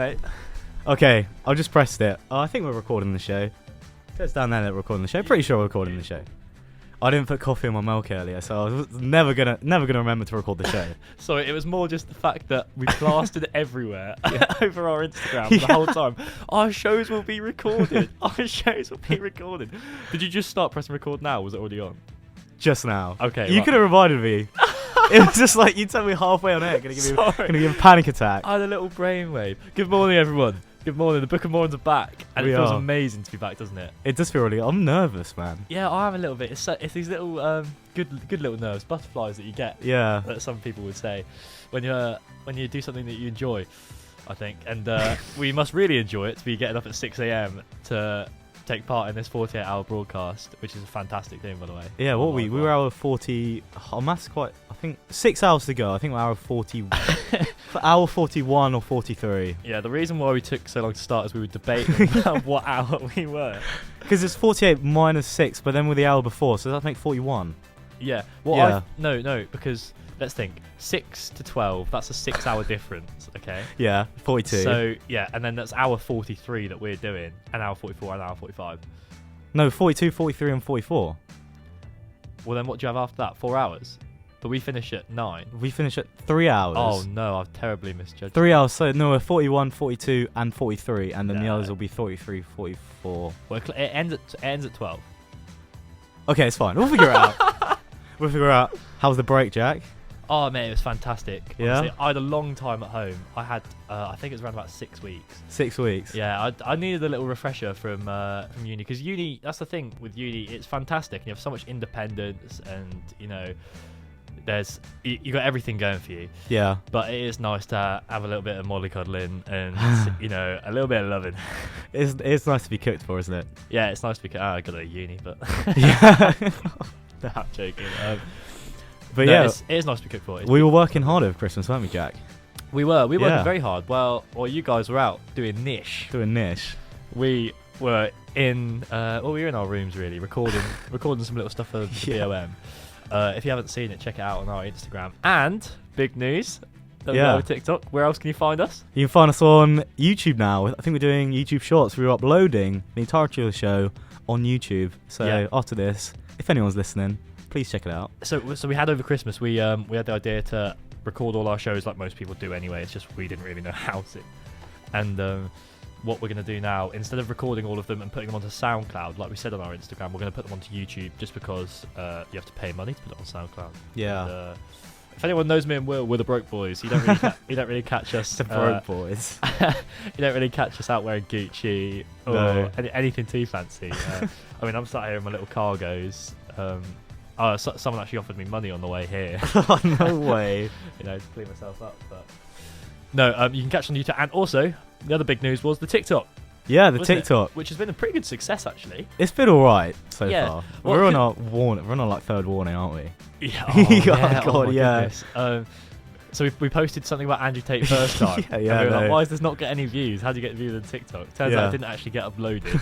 Right. Okay, I just pressed it. I think we're recording the show. It says down there that we're recording the show. Pretty sure we're recording the show. I didn't put coffee in my milk earlier, so I was never gonna remember to record the show. Sorry, it was more just the fact that we plastered it everywhere over our Instagram the whole time. Our shows will be recorded. Our shows will be recorded. Did you just start pressing record now? Or was it already on? Just now. Okay. You right. could have reminded me. It was just like you told me halfway on air, gonna give you a panic attack. I had a little brainwave. Good morning, everyone. Good morning. The Book of Morons are back, and it feels amazing to be back, doesn't it? It does feel really. I'm nervous, man. Yeah, I am a little bit. It's these little good little nerves, butterflies that you get. Yeah. That some people would say when you do something that you enjoy, I think, and we must really enjoy it to be getting up at 6 a.m. to take part in this 48-hour broadcast, which is a fantastic thing, by the way. Yeah, what we were hour 40. Oh, that's quite. I think 6 hours to go. I think we're hour 40. For hour 41 or 43. Yeah, the reason why we took so long to start is we were debating what hour we were. Because it's 48 minus 6, but then with the hour before, so that makes 41. Yeah. Well, yeah. No, because let's think. 6 to 12, that's a 6-hour difference, okay? Yeah, 42. So, yeah, and then that's hour 43 that we're doing, and hour 44 and hour 45. No, 42, 43 and 44. Well, then what do you have after that? 4 hours? But we finish at 9. We finish at 3 hours. Oh, no, I've terribly misjudged. 3 hours, so no, we're 41, 42 and 43, and then the others will be 43, 44. Well, it ends at 12. Okay, it's fine. We'll figure it out. We'll figure out. How was the break, Jack? Oh, mate, it was fantastic. Yeah? Honestly, I had a long time at home. I had, I think it was around about 6 weeks. 6 weeks? Yeah, I needed a little refresher from uni. Because uni, that's the thing with uni, it's fantastic. You have so much independence and, you know, you got everything going for you. Yeah. But it is nice to have a little bit of mollycoddling and, you know, a little bit of loving. It's nice to be cooked for, isn't it? Yeah, it's nice to be I got it at uni, but... Yeah. No, I'm joking. But no, yeah, it is nice to be cooked for. We were working hard over Christmas, weren't we, Jack? We were working very hard. Well, you guys were out doing niche. We were in we were in our rooms really, recording some little stuff for the BOM. If you haven't seen it, check it out on our Instagram. And big news, TikTok. Where else can you find us? You can find us on YouTube now. I think we're doing YouTube Shorts. We're uploading the entirety of the show on YouTube. So after this, if anyone's listening, please check it out. So we had over Christmas, we had the idea to record all our shows like most people do anyway. It's just we didn't really know how to. And what we're going to do now, instead of recording all of them and putting them onto SoundCloud, like we said on our Instagram, we're going to put them onto YouTube just because you have to pay money to put it on SoundCloud. Yeah. And, if anyone knows me and Will, we're the broke boys. You don't really catch us. The broke boys. You don't really catch us out wearing Gucci or anything too fancy. I mean, I'm sat here in my little cargos. Someone actually offered me money on the way here. Oh, no way. You know, to clean myself up. But no, you can catch on YouTube. And also, the other big news was the TikTok. Yeah, the TikTok, which has been a pretty good success actually. It's been all right so far. Well, we're on our warning. We're on our like third warning, aren't we? Yeah. Oh, God, yeah. So we posted something about Andrew Tate first time. yeah. And we were like, why does this not get any views? How do you get views on TikTok? Turns out it didn't actually get uploaded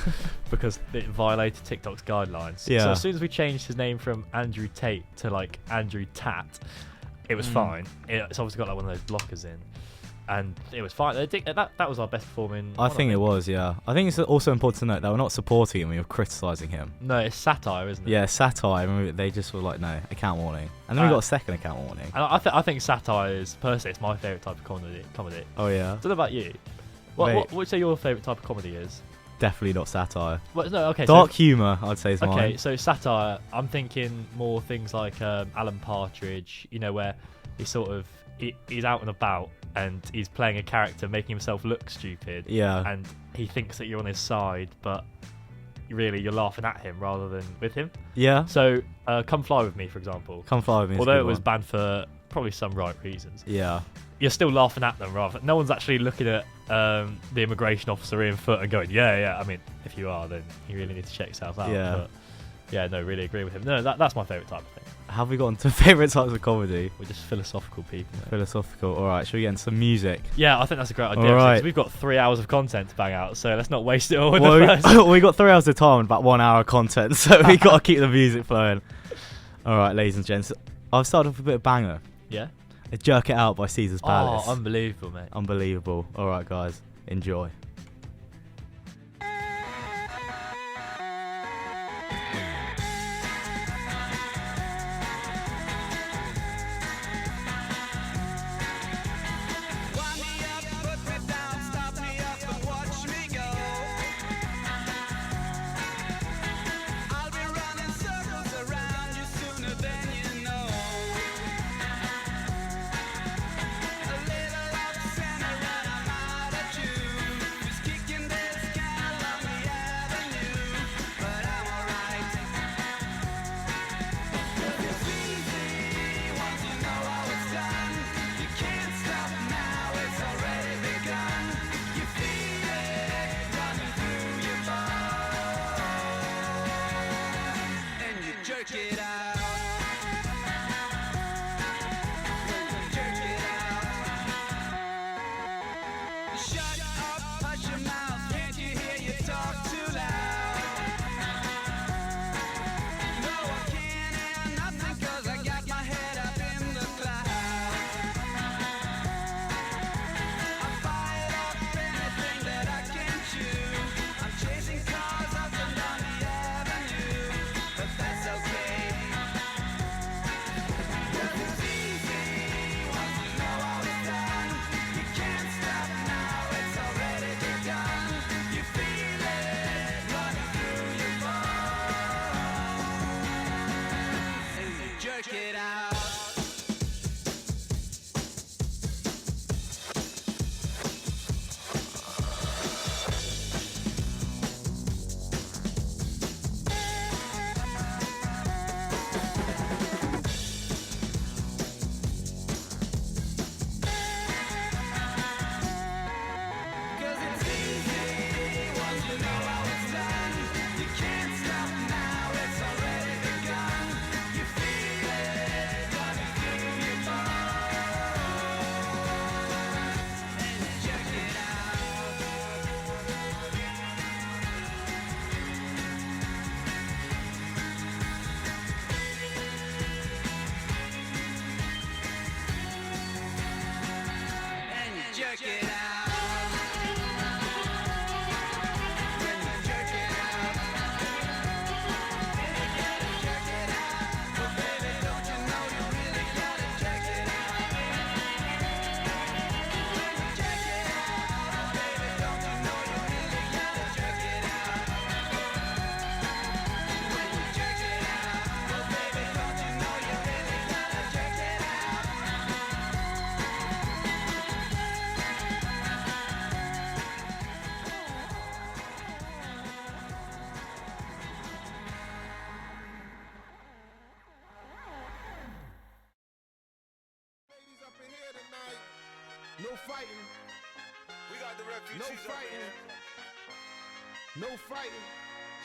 because it violated TikTok's guidelines. Yeah. So as soon as we changed his name from Andrew Tate to like Andrew Tat, it was fine. It's obviously got like one of those blockers in. And it was fine. That was our best performing. I think it was, yeah. I think it's also important to note that we're not supporting him, we were criticising him. No, it's satire, isn't it? Yeah, satire. Remember, they just were like, no, account warning. And then we got a second account warning. And I think satire is, personally, it's my favourite type of comedy. Oh, yeah? What about you? What would you say your favourite type of comedy is? Definitely not satire. Dark humour, I'd say is mine. Okay, so satire, I'm thinking more things like Alan Partridge, you know, where he's sort of, he's out and about and he's playing a character making himself look stupid. Yeah. And he thinks that you're on his side, but really you're laughing at him rather than with him. Yeah. So Come Fly With Me, for example. Come Fly With Me. Although it was banned for probably some right reasons. Yeah. You're still laughing at them rather. No one's actually looking at the immigration officer in foot and going, yeah. I mean, if you are, then you really need to check yourself out. Yeah. But yeah, no, really agree with him. No, that's my favourite type of thing. Have we gotten to favourite types of comedy? We're just philosophical people. Mate. Philosophical. All right, shall we get into some music? Yeah, I think that's a great idea. All right. We've got 3 hours of content to bang out, so let's not waste it all in well, the first. We got 3 hours of time and about 1 hour of content, so we got to keep the music flowing. All right, ladies and gents, I've started off with a bit of banger. Yeah? Jerk It Out by Caesar's Palace. Oh, unbelievable, mate. Unbelievable. All right, guys. Enjoy. No fighting. We got the refugees. No fighting. No fighting.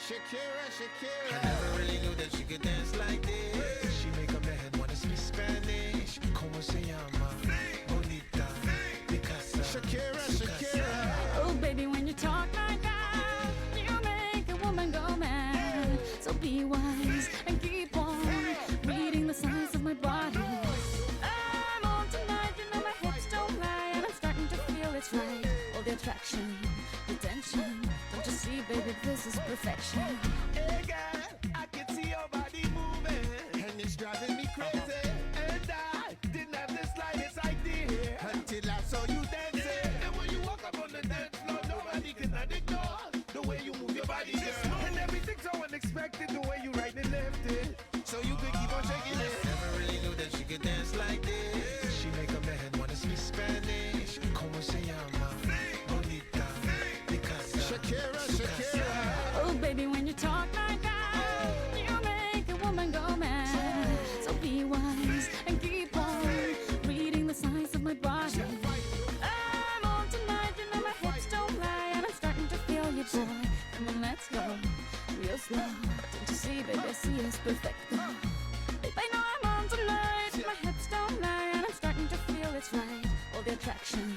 Shakira, Shakira. I never really knew that she could dance like this. She make a man wanna speak Spanish. Como se llama? Bonita. Picasa. Shakira, Shakira. Oh, baby, when you talk like that, you make a woman go mad. So be wise and keep on reading the signs of my body. I'm on tonight, you know my hips don't lie, and I'm starting to feel it's right. All the attraction, the tension. Don't you see, baby, this is perfection. Hey girl, I can see your body moving, And it's driving me crazy. and I didn't have the slightest idea Until I saw you dancing. And when you walk up on the dance floor, nobody can ignore the way you move your body, girl. And everything's so unexpected, the way you right and left it. So you could keep on shaking it. Never really knew that she could dance like this. She make a man wanna speak Spanish. Como se llama? Bonita. Picasa. Shakira, Shakira. Oh, baby, when you talk like that, you make a woman go mad. So be wise and keep on reading the signs of my body. I'm on tonight, you know my hips don't lie, and I'm starting to feel you, boy. Come on, let's go, real slow. Don't you see, baby, I see it's perfect. Babe, I know I'm on tonight, my hips don't lie, and I'm starting to feel it's right. All the attraction,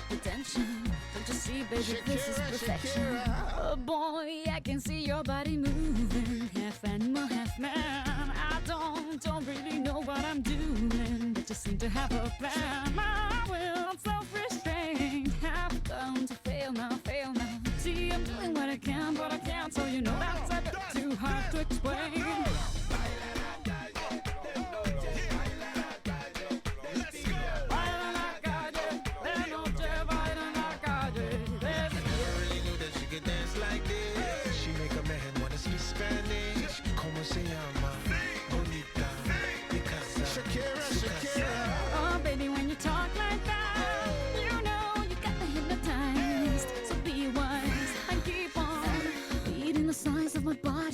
the tension. Don't you see, baby, this is Shakira, perfection. Shakira. Oh boy, I can see your body moving, half animal, half man. I don't really know what I'm doing, but just seem to have a plan. My will, self-restraint, have come to fail now. I fail now. See, I'm doing what I can, but I can't, so you know that's a bit too hard to explain. Oh, baby, when you talk like that, you know you got me hypnotized. So be wise and keep on beating the size of my body.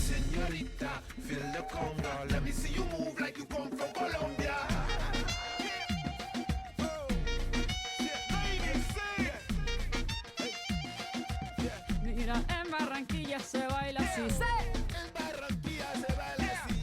Señorita, feel the conga. Let me see you move like you come from Colombia. Mira, en Barranquilla se baila así. En Barranquilla se baila así.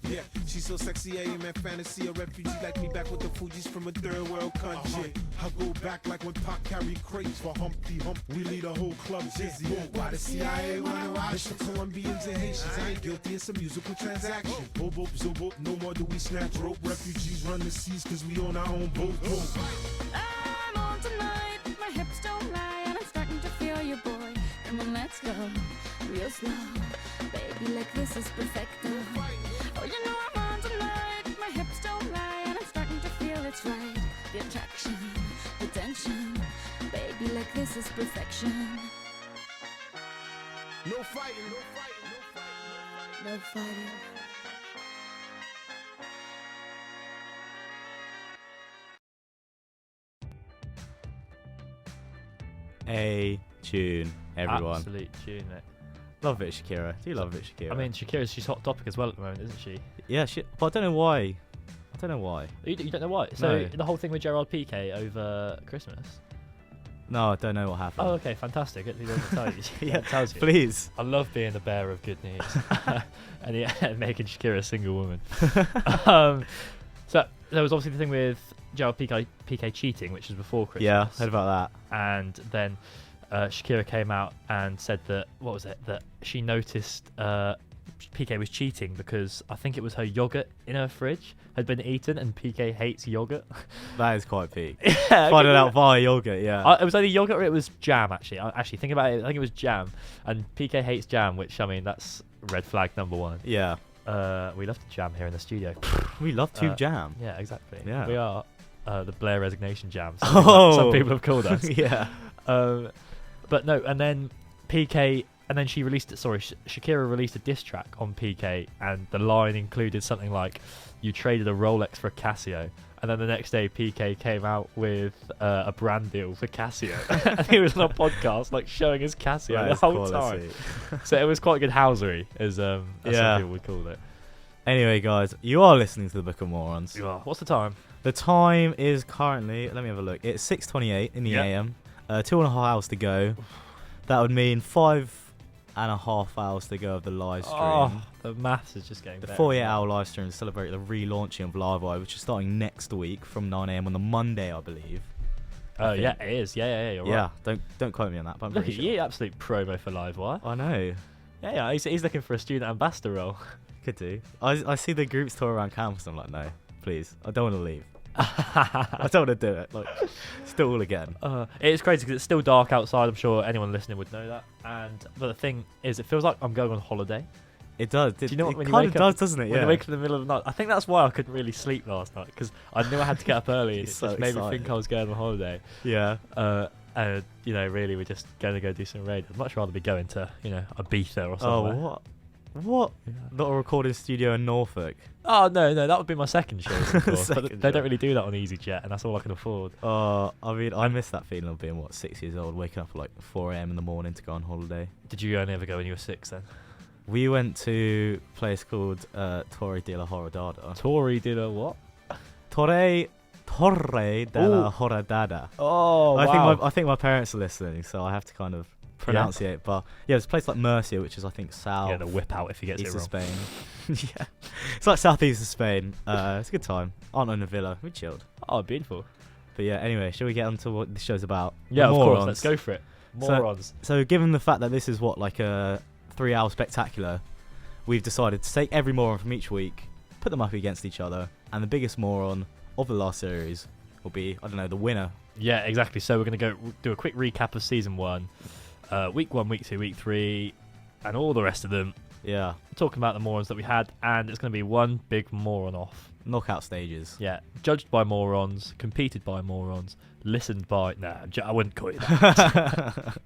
Yeah, she's so sexy, I am in fantasy. A refugee like me back with the Fugees from a third world country. I go back like when Pac carried crates for Humpty Hump. We lead a whole club dizzy. Why the CIA wanna watch the Colombians and Haitians? I ain't guilty, it's a musical transaction. Boop, boop, zoop, no more do we snatch rope. Refugees run the seas cause we own our own boat. I'm on tonight, my hips don't lie, and I'm starting to feel you, boy. Come on, let's go, real slow. Baby, like this is perfecto. Oh, you know I'm on tonight, my hips don't lie, and I'm starting to feel it's right. The attraction, the tension. Baby, like this is perfection. No fighting, no fighting, no fighting. No fighting. A tune, everyone. Absolute tune, mate. Love it, Shakira. Do you love it, Shakira? I mean, she's hot topic as well at the moment, isn't she? yeah, but I don't know why. I don't know why. You don't know why? So No. the whole thing with Gerard Piqué over Christmas. No, I don't know what happened. Oh, okay, fantastic. He doesn't tell you. Yeah, It tells you. Please. I love being the bearer of good news and making Shakira a single woman. So there was obviously the thing with Gerard Piqué cheating, which was before Christmas. Yeah, heard about that. And then Shakira came out and said that, what was it, that she noticed Piqué was cheating because I think it was her yogurt in her fridge had been eaten, and Piqué hates yogurt. That is quite peak. Yeah, Find it out via yogurt, yeah. It was either yogurt or it was jam, actually. Actually, think about it, I think it was jam. And Piqué hates jam, which, I mean, that's red flag number one. Yeah. We love to jam here in the studio. We love to jam. Yeah, exactly. Yeah. We are the Blair Resignation Jam. Oh. Some people have called us. Yeah. But no, and then Piqué, and then she released it. Sorry, Shakira released a diss track on Piqué, and the line included something like, "You traded a Rolex for a Casio." And then the next day, Piqué came out with a brand deal for Casio. And he was on a podcast, like showing his Casio That the is whole quality. time. So it was quite good housery, as some people would call it. Anyway, guys, you are listening to the Book of Morons. You are. What's the time? The time is currently, let me have a look. It's 6:28 in the Yep. AM. 2.5 hours to go. That would mean 5.5 hours to go of the live stream. Oh, the maths is just getting The better. 48-hour live stream to celebrate the relaunching of Livewire, which is starting next week from 9 AM on the Monday, I believe. Oh, I yeah, think. it is. Yeah, you're Yeah, right. don't quote me on that, but I'm Look pretty at sure. you, absolute promo for Livewire. I know. Yeah, he's looking for a student ambassador role. Could do. I see the groups tour around campus. I'm like, no, please. I don't want to leave. I don't want to do it. Like, still all again. It is crazy because it's still dark outside. I'm sure anyone listening would know that. But the thing is, it feels like I'm going on holiday. It does. Do you know what, it when you kind wake of up- does, doesn't it? When Yeah. I wake up in the middle of the night, I think that's why I couldn't really sleep last night, because I knew I had to get up early, and it He's so just made me excited. think I was going on holiday. Yeah. And really, we're just going to go do some raid. I'd much rather be going to, Ibiza or Oh, somewhere. what? What? Yeah. Not a recording studio in Norfolk. Oh no, that would be my second choice, of course. But Second they don't choice. really do that on EasyJet, and that's all I can afford. I mean, I miss that feeling of being 6 years old, waking up at like 4 AM in the morning to go on holiday. Did you only ever go when you were 6 then? We went to a place called Torre de la Horadada. Tory did a what? Torre de la Horadada. Oh, I think my parents are listening, so I have to kind of pronunciate. But yeah, it's a place like Murcia, which is I think south. Yeah, the whip out if he gets east it of wrong. Spain. Yeah, it's like southeast of Spain. It's a good time. Aren't in a villa. We chilled. Oh, beautiful. But yeah, anyway, shall we get on to what this show's about? Yeah, of course. Morons. Let's go for it. So- Morons. So given the fact that this is like a 3-hour spectacular, we've decided to take every moron from each week, put them up against each other, and the biggest moron of the last series will be, I don't know, the winner. Yeah, exactly. So we're going to go do a quick recap of season 1, week 1, week 2, week 3, and all the rest of them. Yeah. Talking about the morons that we had, and it's going to be one big moron off. Knockout stages. Yeah, judged by morons, competed by morons, listened by... Nah, I wouldn't call you that.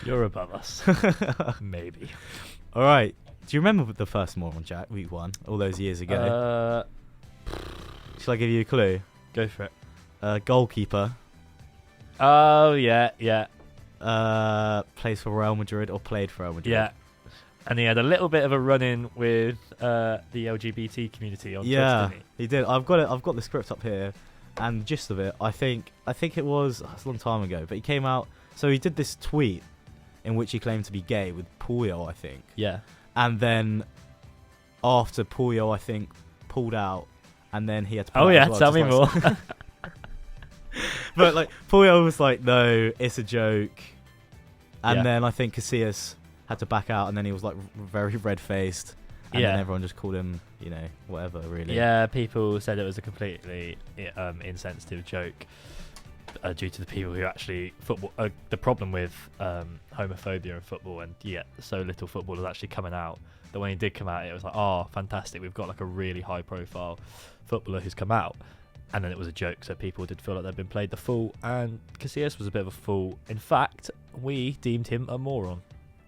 You're above us. Maybe. All right. Do you remember the first moron, Jack, week 1, all those years ago? Shall I give you a clue? Go for it. Goalkeeper. Oh, yeah. Plays for Real Madrid or played for Real Madrid. Yeah. And he had a little bit of a run-in with the LGBT community on Twitter, didn't he did. I've got the script up here, and the gist of it, I think it was a long time ago, but he came out. So he did this tweet in which he claimed to be gay with Puyol, I think. Yeah. And then after Puyol, I think, pulled out, and then he had to. Oh yeah, tell me more. But like Puyol was like, no, it's a joke, and then I think Casillas had to back out, and then he was like very red-faced, and then everyone just called him, whatever, really. Yeah, people said it was a completely insensitive joke due to the people who actually football. The problem with homophobia in football, and so little footballers actually coming out, that when he did come out, it was like, oh, fantastic, we've got like a really high-profile footballer who's come out, and then it was a joke, so people did feel like they'd been played the fool, and Casillas was a bit of a fool. In fact, we deemed him a moron.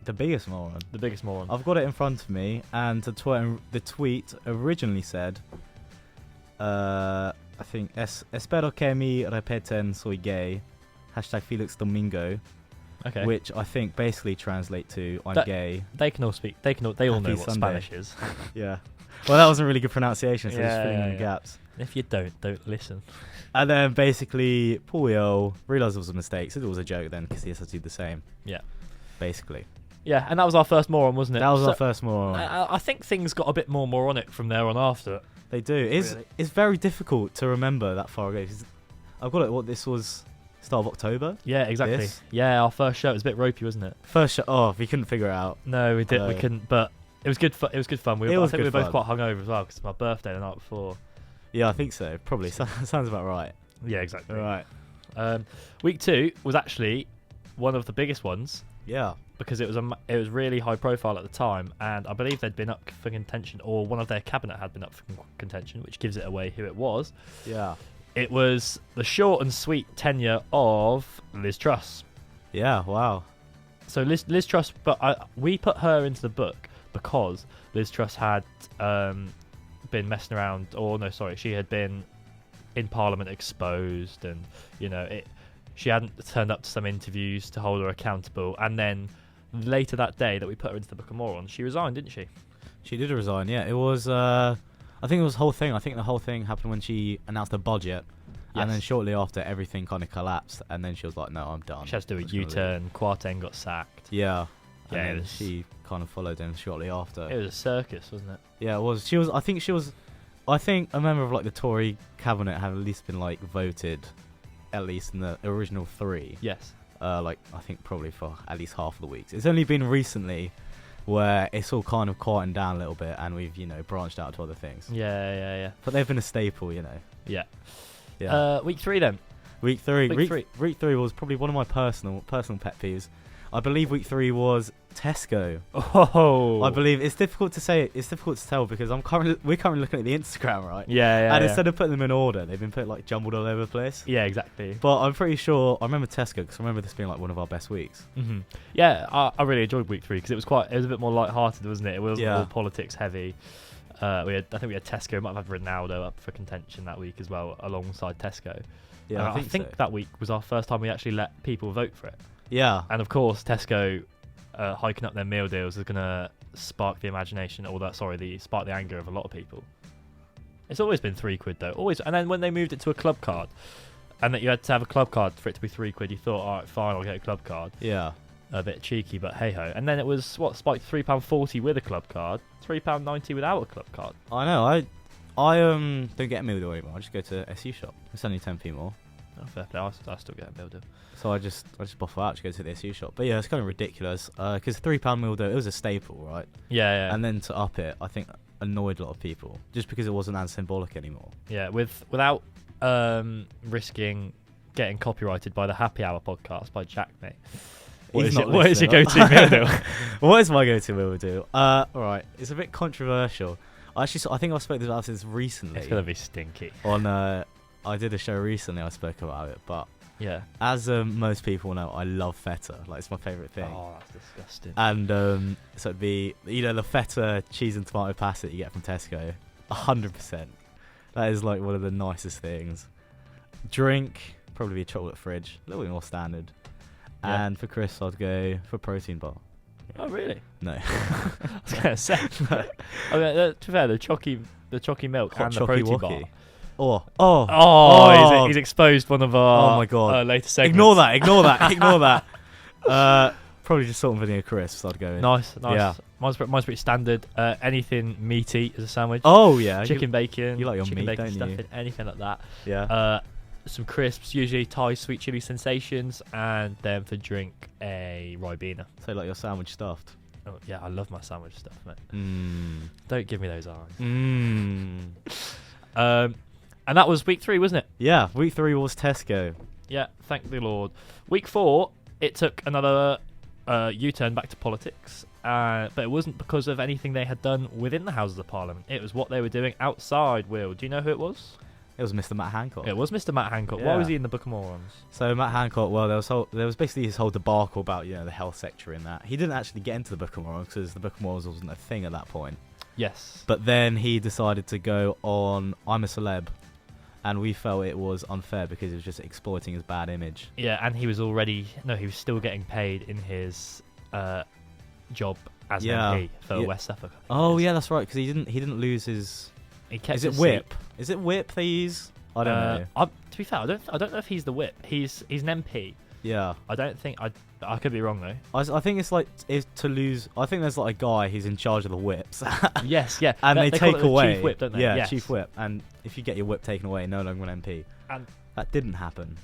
The biggest moron. The biggest moron. I've got it in front of me, and the tweet originally said, I think, espero que mi repeten soy gay, #Felix Domingo, okay. Which I think basically translate to I'm gay. They all know what Sunday. Spanish is. Yeah. Well, that wasn't really good pronunciation, so just filling in the gaps. If you don't listen. And then basically, Puyol realised it was a mistake, said it was a joke then, because he has to do the same. Yeah. Basically. Yeah, and that was our first moron, wasn't it? That was our first moron. I think things got a bit more moronic from there on after. They do. It's very difficult to remember that far ago. I've got it. This was start of October? Yeah, exactly. This? Yeah, our first show. It was a bit ropey, wasn't it? First show. Oh, we couldn't figure it out. No, we didn't. We couldn't. But it was good. It was good fun. I think we were both quite hungover as well because it's my birthday the night before. Yeah, I think so. Probably. Sounds about right. Yeah, exactly. Right. Week 2 was actually one of the biggest ones. Yeah. Because it was really high profile at the time, and I believe they'd been up for contention, or one of their cabinet had been up for contention, which gives it away who it was. Yeah. It was the short and sweet tenure of Liz Truss. Yeah, wow. So Liz Truss, but we put her into the book because Liz Truss had been messing around, she had been in Parliament exposed, and she hadn't turned up to some interviews to hold her accountable, and then later that day that we put her into the Book of Morons, she resigned, didn't she? She did resign, yeah. It was, I think it was the whole thing. I think the whole thing happened when she announced the budget, and then shortly after, everything kind of collapsed, and then she was like, no, I'm done. She has to do a U-turn, Kwarteng got sacked. Yeah. Yeah, and she kind of followed him shortly after. It was a circus, wasn't it? Yeah, it was. I think a member of like the Tory cabinet had at least been like voted, at least in the original 3. Yes. I think probably for at least half of the weeks. It's only been recently where it's all kind of quietened down a little bit, and we've branched out to other things. Yeah. But they've been a staple, Yeah. Yeah. Week 3 then. Week 3 was probably one of my personal pet peeves. I believe week 3 was Tesco. Oh. I believe it's difficult to say. It's difficult to tell because we're currently looking at the Instagram, right? Yeah. And instead of putting them in order, they've been put like jumbled all over the place. Yeah, exactly. But I'm pretty sure I remember Tesco because I remember this being like one of our best weeks. Mm-hmm. Yeah, I really enjoyed week 3 because it was a bit more light-hearted, wasn't it? It wasn't all politics heavy. I think we had Tesco. We might have had Ronaldo up for contention that week as well, alongside Tesco. Yeah, I think so. That week was our first time we actually let people vote for it. Yeah. And of course, Tesco hiking up their meal deals is going to spark the imagination, spark the anger of a lot of people. It's always been £3 though, always. And then when they moved it to a club card, and that you had to have a club card for it to be £3, you thought, all right, fine, I'll get a club card. Yeah. A bit cheeky, but hey ho. And then it was spiked £3.40 with a club card, £3.90 without a club card. I know. I don't get a meal deal anymore. I just go to SU shop. It's only 10p more. Oh, fair play. I still get a meal deal. So I just buffle out to go to the SU shop. But yeah, it's kind of ridiculous because £3 meal deal, it was a staple, right? Yeah. And then to up it, I think annoyed a lot of people just because it wasn't as symbolic anymore. Yeah, without risking getting copyrighted by the Happy Hour podcast by Jack, mate. What is your go-to meal deal? What is my go-to meal deal? Right, it's a bit controversial. I think I spoke about this recently. It's gonna be stinky. I did a show recently. I spoke about it, but yeah, as most people know, I love feta. Like, it's my favourite thing. Oh, that's disgusting. And so it'd be, the feta cheese and tomato pasta that you get from Tesco. 100%. That is like one of the nicest things. Drink, probably be a chocolate fridge, a little bit more standard. Yeah. And for crisps, I'd go for protein bar. Oh, really? No. I was gonna say. To be fair, the chalky milk Hot and the protein wocky. bar. He's exposed one of our. Oh my god! Later segments. Ignore that. Probably just salt and vinegar crisps. I'd go in. Nice. Yeah. Mine's pretty standard. Anything meaty as a sandwich. Oh yeah. Chicken bacon. You like your chicken meat, bacon don't stuffing, you? anything like that. Yeah. Some crisps, usually Thai sweet chili sensations, and then for drink a Ribena. So like your sandwich stuffed. Oh yeah, I love my sandwich stuff, mate. Don't give me those eyes. And that was week 3, wasn't it? Yeah, week 3 was Tesco. Yeah, thank the Lord. Week 4, it took another U-turn back to politics, but it wasn't because of anything they had done within the Houses of Parliament. It was what they were doing outside. Will, do you know who it was? It was Mr. Matt Hancock. It was Mr. Matt Hancock. Yeah. Why was he in the Book of Morons? So Matt Hancock, well, there was basically his whole debacle about the health sector in that. He didn't actually get into the Book of Morons because the Book of Morons wasn't a thing at that point. Yes. But then he decided to go on I'm a Celeb, and we felt it was unfair because it was just exploiting his bad image. Yeah, and he was still getting paid in his job as an MP for West Suffolk. Oh yeah, that's right, because he didn't lose his. Is it whip? Is it whip they use? I don't know. To be fair, I don't know if he's the whip. He's an MP. Yeah. I don't think I could be wrong though. I think it's to lose. I think there's like a guy who's in charge of the whips. Yes, yeah. And they take away chief whip, don't they? Yeah, yes. chief whip. And if you get your whip taken away, no longer an MP. And that didn't happen.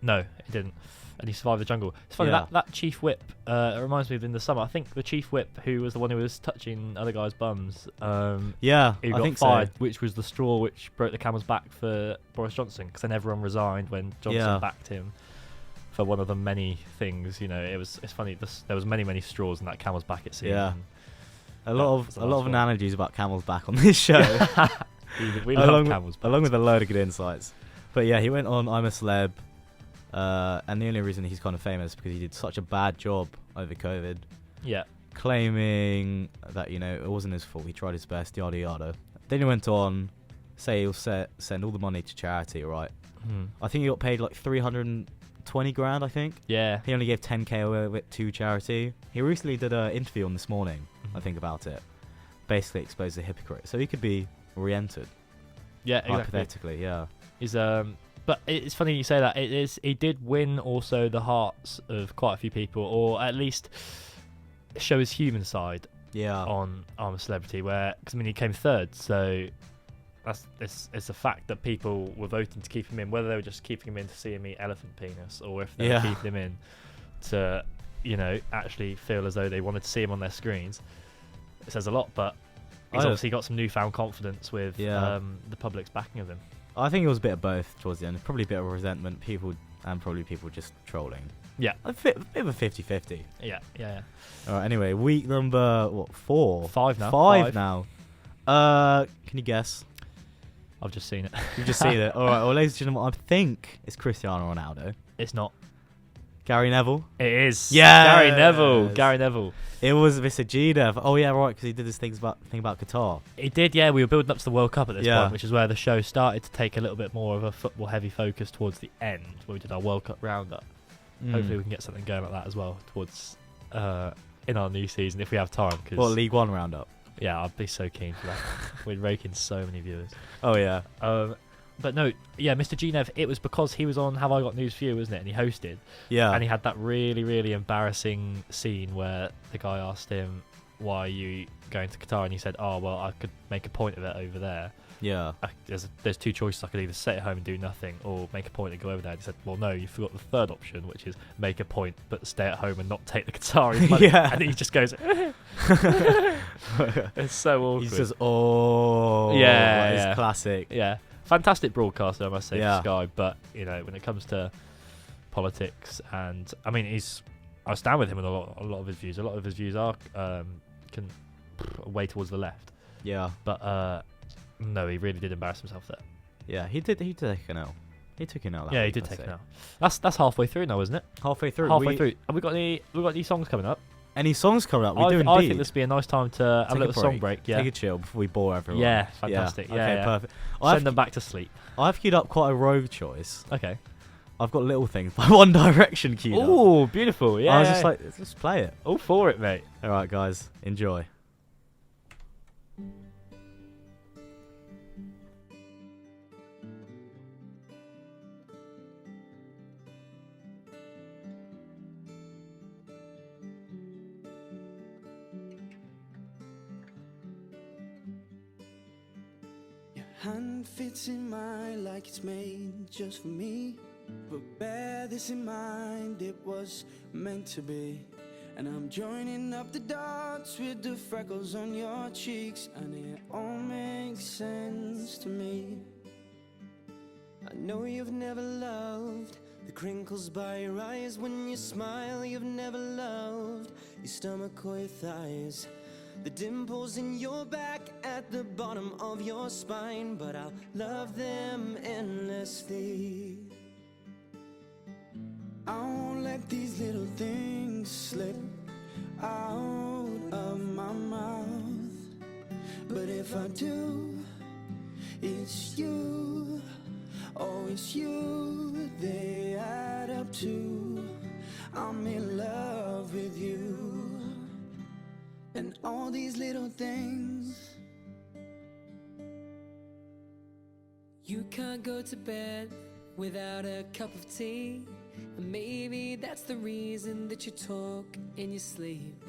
No, it didn't. And he survived the jungle. It's funny that chief whip. It reminds me of in the summer. I think the chief whip, who was the one who was touching other guys' bums. Who got fired, which was the straw which broke the camel's back for Boris Johnson. Because then everyone resigned when Johnson backed him for one of the many things. It's funny. There was many straws in that camel's back. It seemed. Yeah. A lot of analogies about camel's back on this show. we love camel's back. Along with a load of good insights. But yeah, he went on I'm a Celeb. And the only reason he's kind of famous is because he did such a bad job over COVID. Yeah. Claiming that, it wasn't his fault. He tried his best, yada yada. Then he went on, say he'll send all the money to charity, right? I think he got paid like 320 grand, I think. Yeah. He only gave 10k of it to charity. He recently did an interview on This Morning, I think, about it. Basically exposed a hypocrite. So he could be re-entered. Yeah, exactly. Hypothetically, yeah. He's But it's funny you say that. He did win also the hearts of quite a few people, or at least show his human side. Yeah. On I'm a Celebrity, because he came 3rd, so it's a fact that people were voting to keep him in, whether they were just keeping him in to see him eat elephant penis, or if they were keeping him in to actually feel as though they wanted to see him on their screens. It says a lot, but he's obviously got some newfound confidence with the public's backing of him. I think it was a bit of both towards the end. Probably a bit of resentment, people just trolling. Yeah. A bit of a 50-50. Yeah. All right, anyway, week number, 4? 5 now. 5 now. Can you guess? I've just seen it. You've just seen it. All right, well, ladies and gentlemen, I think it's Cristiano Ronaldo. It's not. Gary Neville? It is. Yeah. Gary Neville. It was Mr. G-Dev. Oh, yeah, right, because he did this thing about Qatar. He did, yeah. We were building up to the World Cup at this point, which is where the show started to take a little bit more of a football-heavy focus towards the end, where we did our World Cup roundup. Hopefully we can get something going like that as well towards in our new season, if we have time. What, League One roundup? Yeah, I'd be so keen for that. We'd rake in so many viewers. Oh, yeah. But no, yeah, Mr. G-Nev, it was because he was on Have I Got News For You, wasn't it? And he hosted. Yeah. And he had that really, really embarrassing scene where the guy asked him, why are you going to Qatar? And he said, oh, well, I could make a point of it over there. Yeah. There's 2 choices. I could either sit at home and do nothing or make a point and go over there. And he said, well, no, you forgot the third option, which is make a point but stay at home and not take the Qatari money. Yeah. And he just goes, it's so awkward. He says, oh. Yeah. It's classic. Yeah. fantastic broadcaster, I must say, Yeah. this guy. But when it comes to politics, and I mean, I stand with him in a lot of his views. A lot of his views are way towards the left. Yeah. But no, he really did embarrass himself there. Yeah, he did take an L. He took an L. Yeah, he did take an L. That's halfway through now, isn't it? Halfway through. Halfway through. And we got any songs coming up? Any songs coming up? We do I indeed. think this would be a nice time to have a little song break. Yeah. Take a chill before we bore everyone. Yeah, fantastic. Yeah, okay, yeah. perfect. Send them back to sleep. I've queued up quite a rogue choice. Okay. I've got Little Things by One Direction queued up. Ooh, beautiful. Yeah. I was just like, let's play it. All for it, mate. All right, guys, enjoy. Hand fits in mine like it's made just for me. But bear this in mind, it was meant to be. And I'm joining up the dots with the freckles on your cheeks, and it all makes sense to me. I know you've never loved the crinkles by your eyes when you smile. You've never loved your stomach or your thighs, the dimples in your back at the bottom of your spine. But I'll love them endlessly. I won't let these little things slip out of my mouth. But if I do, it's you, oh it's you they add up to. I'm in love with you. And all these little things. You can't go to bed without a cup of tea, and maybe that's the reason that you talk in your sleep.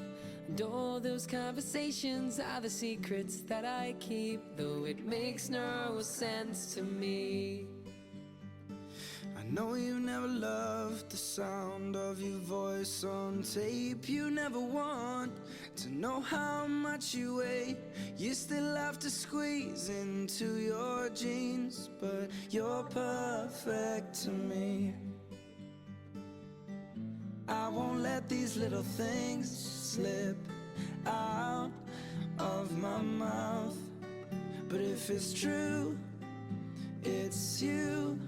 And all those conversations are the secrets that I keep, though it makes no sense to me. I know you never loved the sound of your voice on tape. You never want to know how much you weigh. You still have to squeeze into your jeans, but you're perfect to me. I won't let these little things slip out of my mouth. But if it's true, it's you,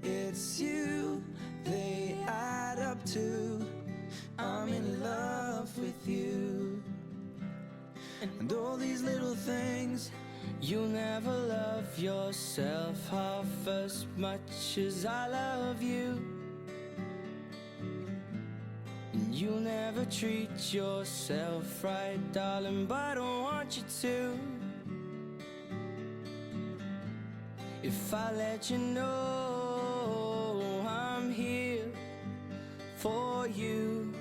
it's you they add up to. I'm in love with you. And all these little things. You'll never love yourself half as much as I love you. And you'll never treat yourself right, darling, but I don't want you to. If I let you know I'm here for you,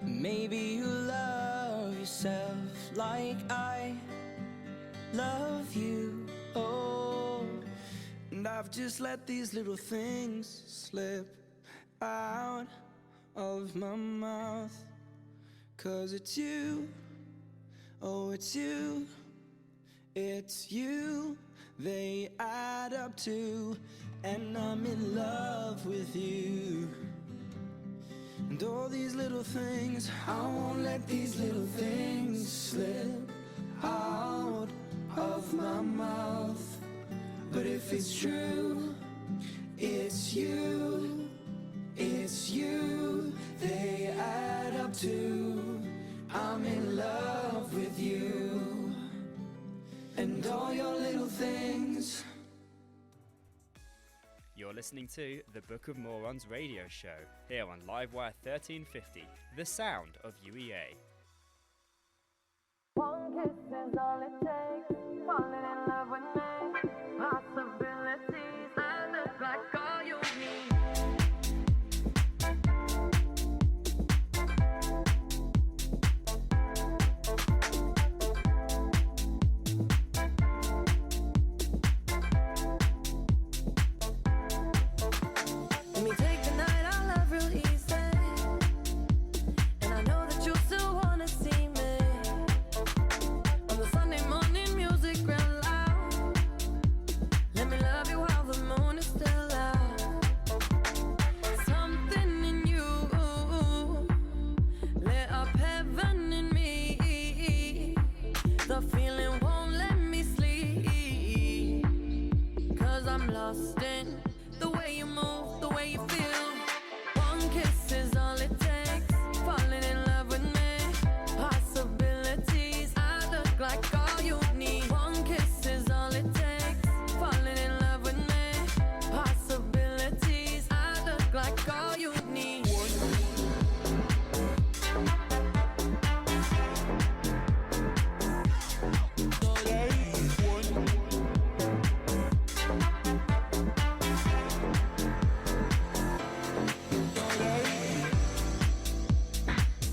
maybe you'll love yourself like I love you. Oh, and I've just let these little things slip out of my mouth. 'Cause it's you, oh it's you, it's you they add up to. And I'm in love with you. And all these little things, I won't let these little things slip out of my mouth. But if it's true, it's you, it's you they add up to. I'm in love with you. And all your little things. You're listening to the Book of Morons radio show, here on Livewire 1350, the sound of UEA. One kiss is all it takes, falling in love with me, possibilities that look like all you need. Let me take the night, I love real easy, and I know that you still wanna see me. On the Sunday morning, music real loud, lost in the way you move, the way you feel. One kiss is all it takes. Falling in love with me. Possibilities. I look like all you need. One kiss is all it takes. Falling in love with me. Possibilities. I look like all you need.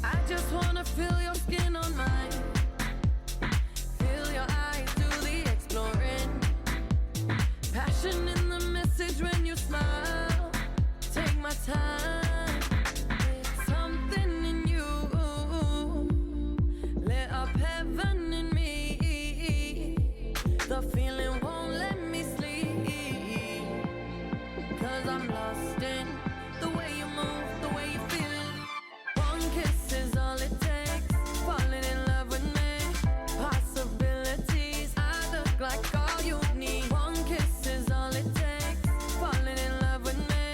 I just wanna feel your skin on mine. Feel your eyes do the exploring. Passion in the message when you smile. Take my time. Something in you lit up heaven in me. The feeling won't let me sleep. 'Cause I'm lost in the way you move, the way you feel. One kiss is all it takes. Falling in love with me. Possibilities. I look like all you need. One kiss is all it takes. Falling in love with me.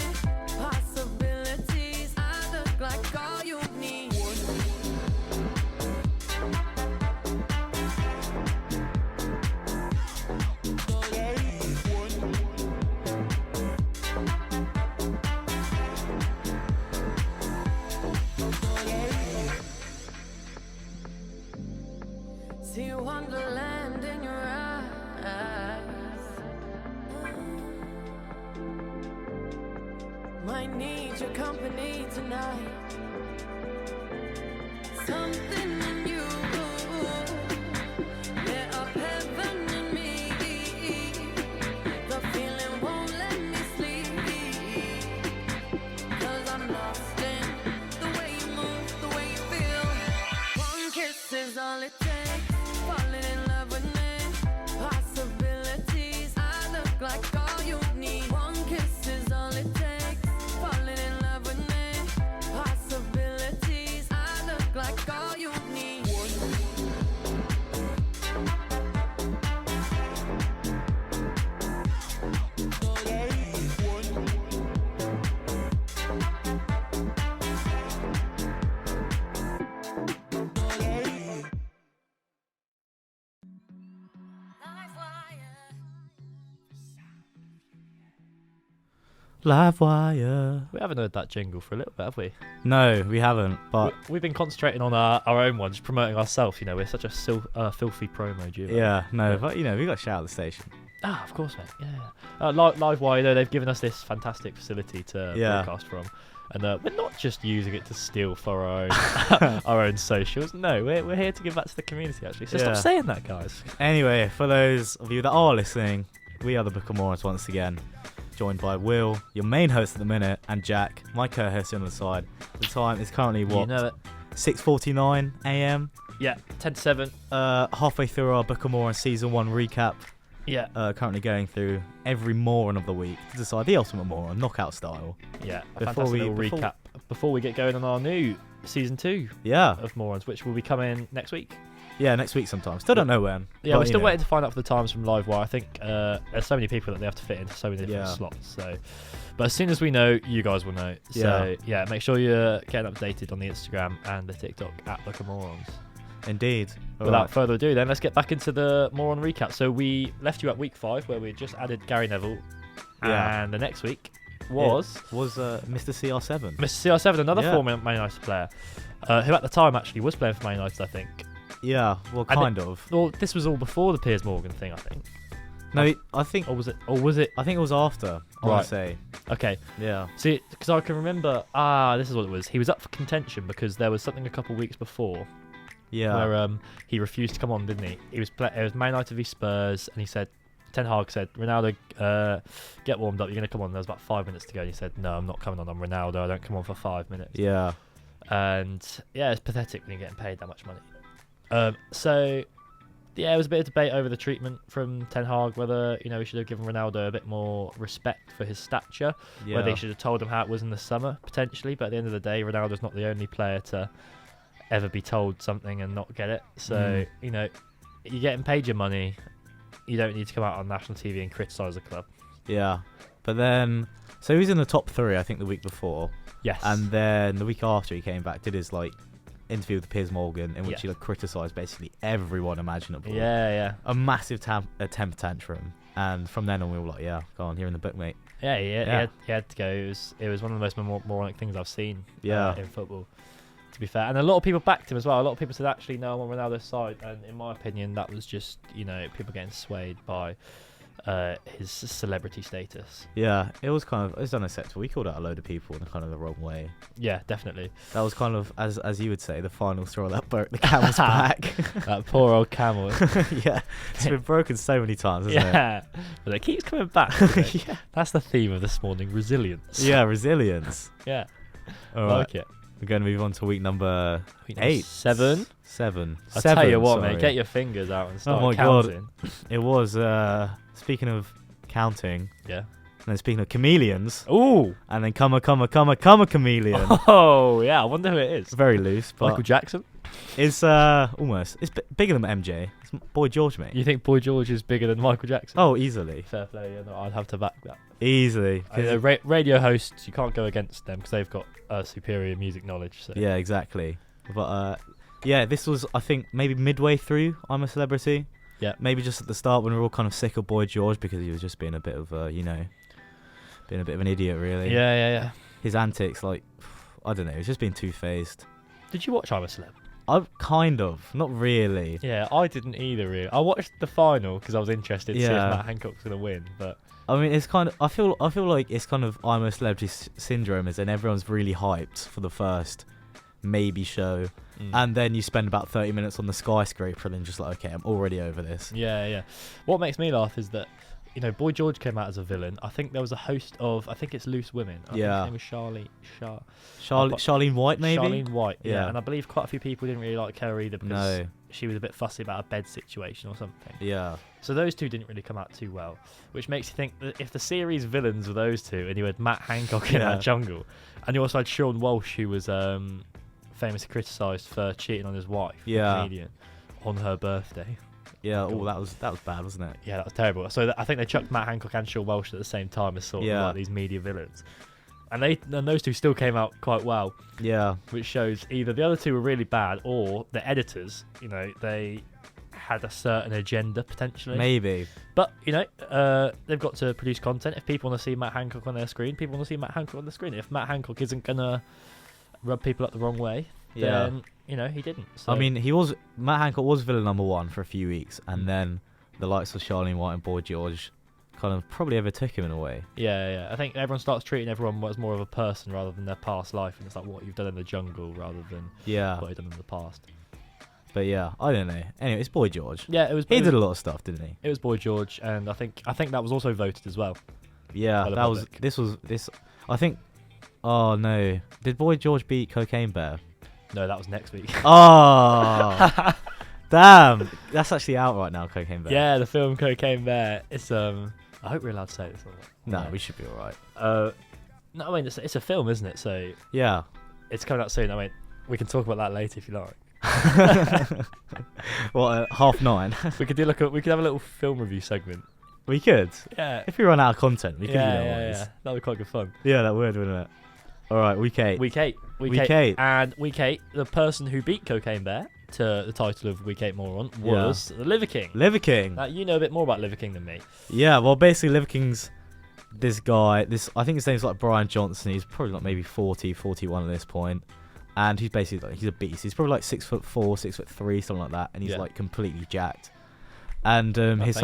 Possibilities. I look like all you need. See wonderland in your eyes. Might need your company tonight. Something in you lit up heaven in me. The feeling won't let me sleep. 'Cause I'm lost in the way you move, the way you feel. One kiss is all it takes. Falling in love with me. Possibilities. I look like all you need. One kiss is all it takes. Falling in love with me. Possibilities. I look like all you need. Live wire. We haven't heard that jingle for a little bit, have we? No, we haven't. But We've been concentrating on our own one, just promoting ourselves. You know, we're such a filthy promo duo. yeah, no, Yeah. but we got to shout out the station. Ah, of course, mate. Yeah. Live wire, though, they've given us this fantastic facility to broadcast from. And we're not just using it to steal for our own our own socials. No, we're here to give back to the community, actually. So stop saying that, guys. Anyway, for those of you that are listening, we are the Book of Morons once again, joined by Will, your main host at the minute, and Jack, my co-host on the side. The time is currently, what, You know it. 6:49 a.m. Yeah, 10 to 7. Halfway through our Book of Morons Season 1 recap. Yeah. Currently going through every moron of the week to decide the ultimate moron, knockout style. Yeah, a Before fantastic we- little before- recap before we get going on our new Season 2 Yeah. of Morons, which will be coming next week. Yeah, next week sometime. Still don't know when. Yeah, but, we're still you know. waiting to find out for the times from Livewire. I think there's so many people that they have to fit into so many different Yeah. slots. So, but as soon as we know, you guys will know. So yeah, make sure you're getting updated on the Instagram and the TikTok at Book of Morons. Indeed. Without further ado, then let's get back into the Moron recap. So we left you at week 5, where we just added Gary Neville, Yeah. and the next week was Mr. CR7. Mr. CR7, another Yeah. former Man United player, who at the time actually was playing for Man United, I think. Yeah, well, And kind of. Well, this was all before the Piers Morgan thing, I think. No, I think. Or was it? Or was it? I think it was after. I want Right. to say. Okay. Yeah. See, because I can remember. This is what it was. He was up for contention because there was something a couple of weeks before. Yeah. Where he refused to come on, didn't he? It was Man United v Spurs, and he said, Ten Hag said, Ronaldo, get warmed up. You're going to come on. There was about 5 minutes to go, and he said, no, I'm not coming on. I'm Ronaldo. I don't come on for 5 minutes. Yeah. And yeah, it's pathetic when you're getting paid that much money. So yeah, there was a bit of debate over the treatment from Ten Hag, whether we should have given Ronaldo a bit more respect for his stature, Yeah. whether he should have told him how it was in the summer potentially. But at the end of the day, Ronaldo's not the only player to ever be told something and not get it. So you're getting paid your money. You don't need to come out on national TV and criticise the club. Yeah. But then, so he was in the top 3, I think, the week before. Yes. And then the week after he came back, did his like interview with Piers Morgan, in which Yes. he like criticised basically everyone imaginable. Yeah. A massive temper tantrum. And from then on, we were like, yeah, go on, you're in the book, mate. Yeah, he had to go. It was one of the most moronic things I've seen in football, to be fair. And a lot of people backed him as well. A lot of people said, actually, no, I'm on Ronaldo's side. And in my opinion, that was just, people getting swayed by his celebrity status. Yeah, it was unacceptable. We called out a load of people in kind of the wrong way. Yeah, definitely. That was kind of, as you would say, the final straw that broke the camel's back. That poor old camel. Yeah, it's been broken so many times, hasn't it? Yeah, but it keeps coming back. Yeah. That's the theme of this morning, resilience. Yeah, resilience. Yeah, All like right. it. We're going to move on to week number 8. 7. I'll Tell you what, mate, get your fingers out and start counting. God. It was, speaking of counting, Yeah. and then speaking of chameleons, Ooh. and then come a chameleon. Oh, yeah, I wonder who it is. Very loose, but Michael Jackson? it's almost. It's bigger than MJ. It's Boy George, mate. You think Boy George is bigger than Michael Jackson? Oh, easily. Fair play, yeah, no, I'd have to back that. Easily. Radio hosts, you can't go against them because they've got superior music knowledge. So. Yeah, exactly. But yeah, this was, I think, maybe midway through I'm a Celebrity. Yeah. Maybe just at the start when we were all kind of sick of Boy George because he was just being a bit of being a bit of an idiot, really. Yeah. His antics, like, I don't know, he was just being two-faced. Did you watch I'm a Celeb? I've kind of, not really. Yeah, I didn't either, really. I watched the final because I was interested to see if Yeah. Matt Hancock's going to win, but... I mean, it's kind of, I feel like it's kind of I'm a Celebrity syndrome, is, and everyone's really hyped for the first maybe show, and then you spend about 30 minutes on the skyscraper and then just like, okay, I'm already over this. Yeah. What makes me laugh is that, Boy George came out as a villain. I think there was a host of, I think it's Loose Women. I think his name was Charlene White, maybe? Charlene White, yeah. Yeah. And I believe quite a few people didn't really like her either because No. she was a bit fussy about a bed situation or something. Yeah. So those two didn't really come out too well, which makes you think that if the series villains were those two and you had Matt Hancock in that jungle, and you also had Sean Walsh, who was famously criticised for cheating on his wife, the comedian, on her birthday. Yeah, that was bad, wasn't it? Yeah, that was terrible. So I think they chucked Matt Hancock and Sean Walsh at the same time as sort of like these media villains. And those two still came out quite well. Yeah. Which shows either the other two were really bad or the editors, they had a certain agenda potentially. Maybe. But, they've got to produce content. If people want to see Matt Hancock on their screen, people want to see Matt Hancock on the screen. If Matt Hancock isn't going to rub people up the wrong way, then, he didn't. So. I mean, Matt Hancock was villain number 1 for a few weeks, and then the likes of Charlene White and Boy George kind of probably overtook him in a way. Yeah. I think everyone starts treating everyone as more of a person rather than their past life, and it's like what you've done in the jungle rather than what you've done in the past. But yeah, I don't know. Anyway, it's Boy George. Yeah, he did a lot of stuff, didn't he? It was Boy George, and I think that was also voted as well. Yeah, that was this. I think. Oh no, did Boy George beat Cocaine Bear? No, that was next week. Oh, damn! That's actually out right now, Cocaine Bear. Yeah, the film Cocaine Bear. It's I hope we're allowed to say this. No, we should be all right. No, I mean it's a film, isn't it? So yeah, it's coming out soon. I mean, we can talk about that later if you like. What, 9:30? We could do we could have a little film review segment. We could. Yeah. If we run out of content, we could. Yeah. That'd be quite good fun. Yeah, that would, wouldn't it? All right, week 8. Week 8. And week 8, the person who beat Cocaine Bear to the title of Week 8 Moron was the Liver King. Liver King. Now, you know a bit more about Liver King than me. Yeah, well, basically, Liver King's this guy. I think his name's like Brian Johnson. He's probably like maybe 40, 41 at this point. And he's basically he's a beast. He's probably like 6'4", 6'3", something like that. And he's like completely jacked. And his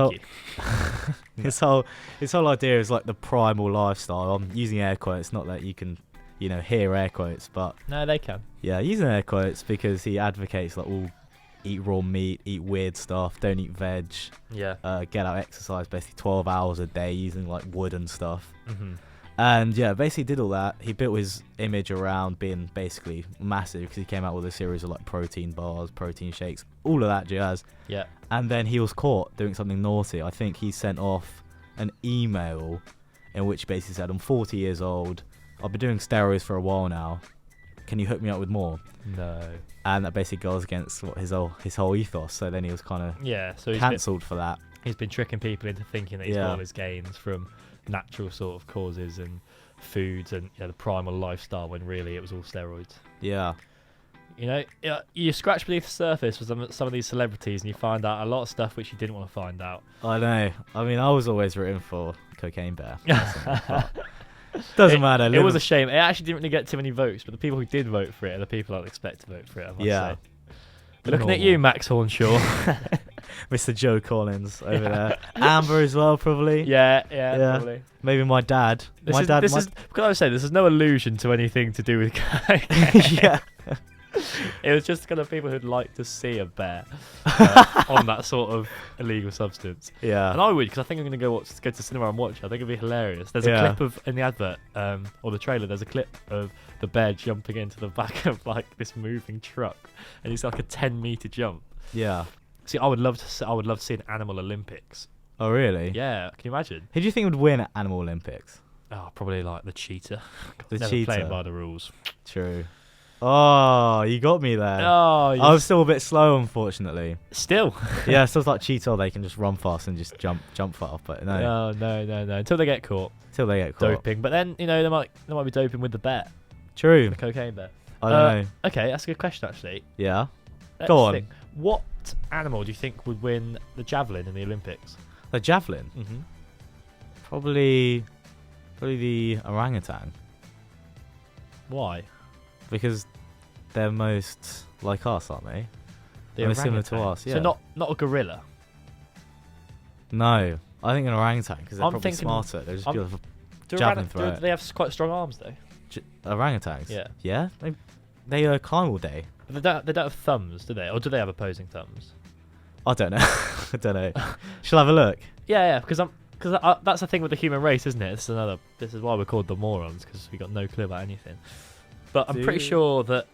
whole idea is like the primal lifestyle. I'm using air quotes, not that you can, hear air quotes, but no, they can. Yeah, using air quotes because he advocates like all eat raw meat, eat weird stuff, don't eat veg. Yeah. Get out exercise basically 12 hours a day using like wood and stuff. Mm-hmm. And yeah, basically did all that. He built his image around being basically massive because he came out with a series of like protein bars, protein shakes, all of that jazz. Yeah. And then he was caught doing something naughty. I think he sent off an email in which basically said, I'm 40 years old. I've been doing steroids for a while now. Can you hook me up with more? No. And that basically goes against his whole ethos. So then he was kind of cancelled for that. He's been tricking people into thinking that he's got all his gains from natural sort of causes and foods and the primal lifestyle, when really it was all steroids. Yeah. You scratch beneath the surface with some of these celebrities and you find out a lot of stuff which you didn't want to find out. I know. I mean, I was always rooting for Cocaine Bear. Doesn't matter. It was a shame. It actually didn't really get too many votes, but the people who did vote for it are the people I'd expect to vote for it, I must say. Looking at you, Max Hornshaw. Mr. Joe Collins over there. Amber as well, probably. Yeah, probably. Maybe my dad. What can I say? This is no allusion to anything to do with Yeah. It was just kind of people who'd like to see a bear on that sort of illegal substance. Yeah. And I would, because I think I'm going to go to cinema and watch it. I think it'd be hilarious. There's a clip of, in the advert, or the trailer, there's a clip of the bear jumping into the back of like this moving truck, and it's like a 10-meter jump. Yeah. See, I would love to see an animal Olympics. Oh, really? Yeah. Can you imagine? Who do you think would win at Animal Olympics? Oh, probably like the cheetah. The Never cheetah. playing by the rules. True. Oh, you got me there. Oh, I was still a bit slow, unfortunately. Still? Yeah, still like cheetah. They can just run fast and just jump far, but no. No. Until they get caught. Doping, but then they might be doping with the bear. True. The cocaine bear. I don't know. Okay, that's a good question actually. Yeah. Let's Go on. think. What animal do you think would win the javelin in the Olympics? The javelin? Mm-hmm. Probably the orangutan. Why? Because they're most like us, aren't they? They're similar to us. Yeah. So not a gorilla. No, I think an orangutan because they're I'm probably thinking- smarter. They're just I'm- good. Do Javelin throw it. they have quite strong arms though? Orangutans. Yeah. Yeah. They climb all day. But they don't have thumbs, do they? Or do they have opposing thumbs? I don't know. I don't know. Shall I have a look? Yeah, because that's the thing with the human race, isn't it? This is why we're called the morons, because we got no clue about anything. But I'm pretty sure that do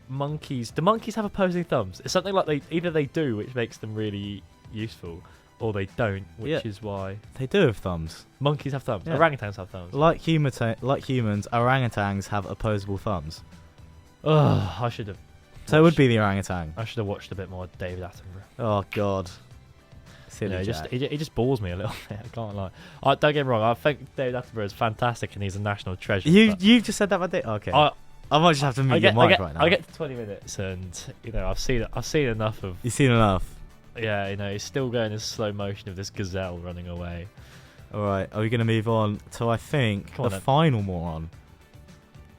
monkeys have opposing thumbs? It's something like they do, which makes them really useful, or they don't, which is why they do have thumbs. Monkeys have thumbs. Yeah. Orangutans have thumbs. Like humans, orangutans have opposable thumbs. Oh, I should have. So it would be the orangutan. I should have watched a bit more David Attenborough. Oh God. Silly Jack. He just bores me a little bit. I can't lie. Don't get me wrong. I think David Attenborough is fantastic and he's a national treasure. You just said that about David. Okay. I might just have to mute your mic right now. I get to 20 minutes and I've seen enough of. You've seen enough. Yeah, he's still going in slow motion of this gazelle running away. All right, are we going to move on to I think the final moron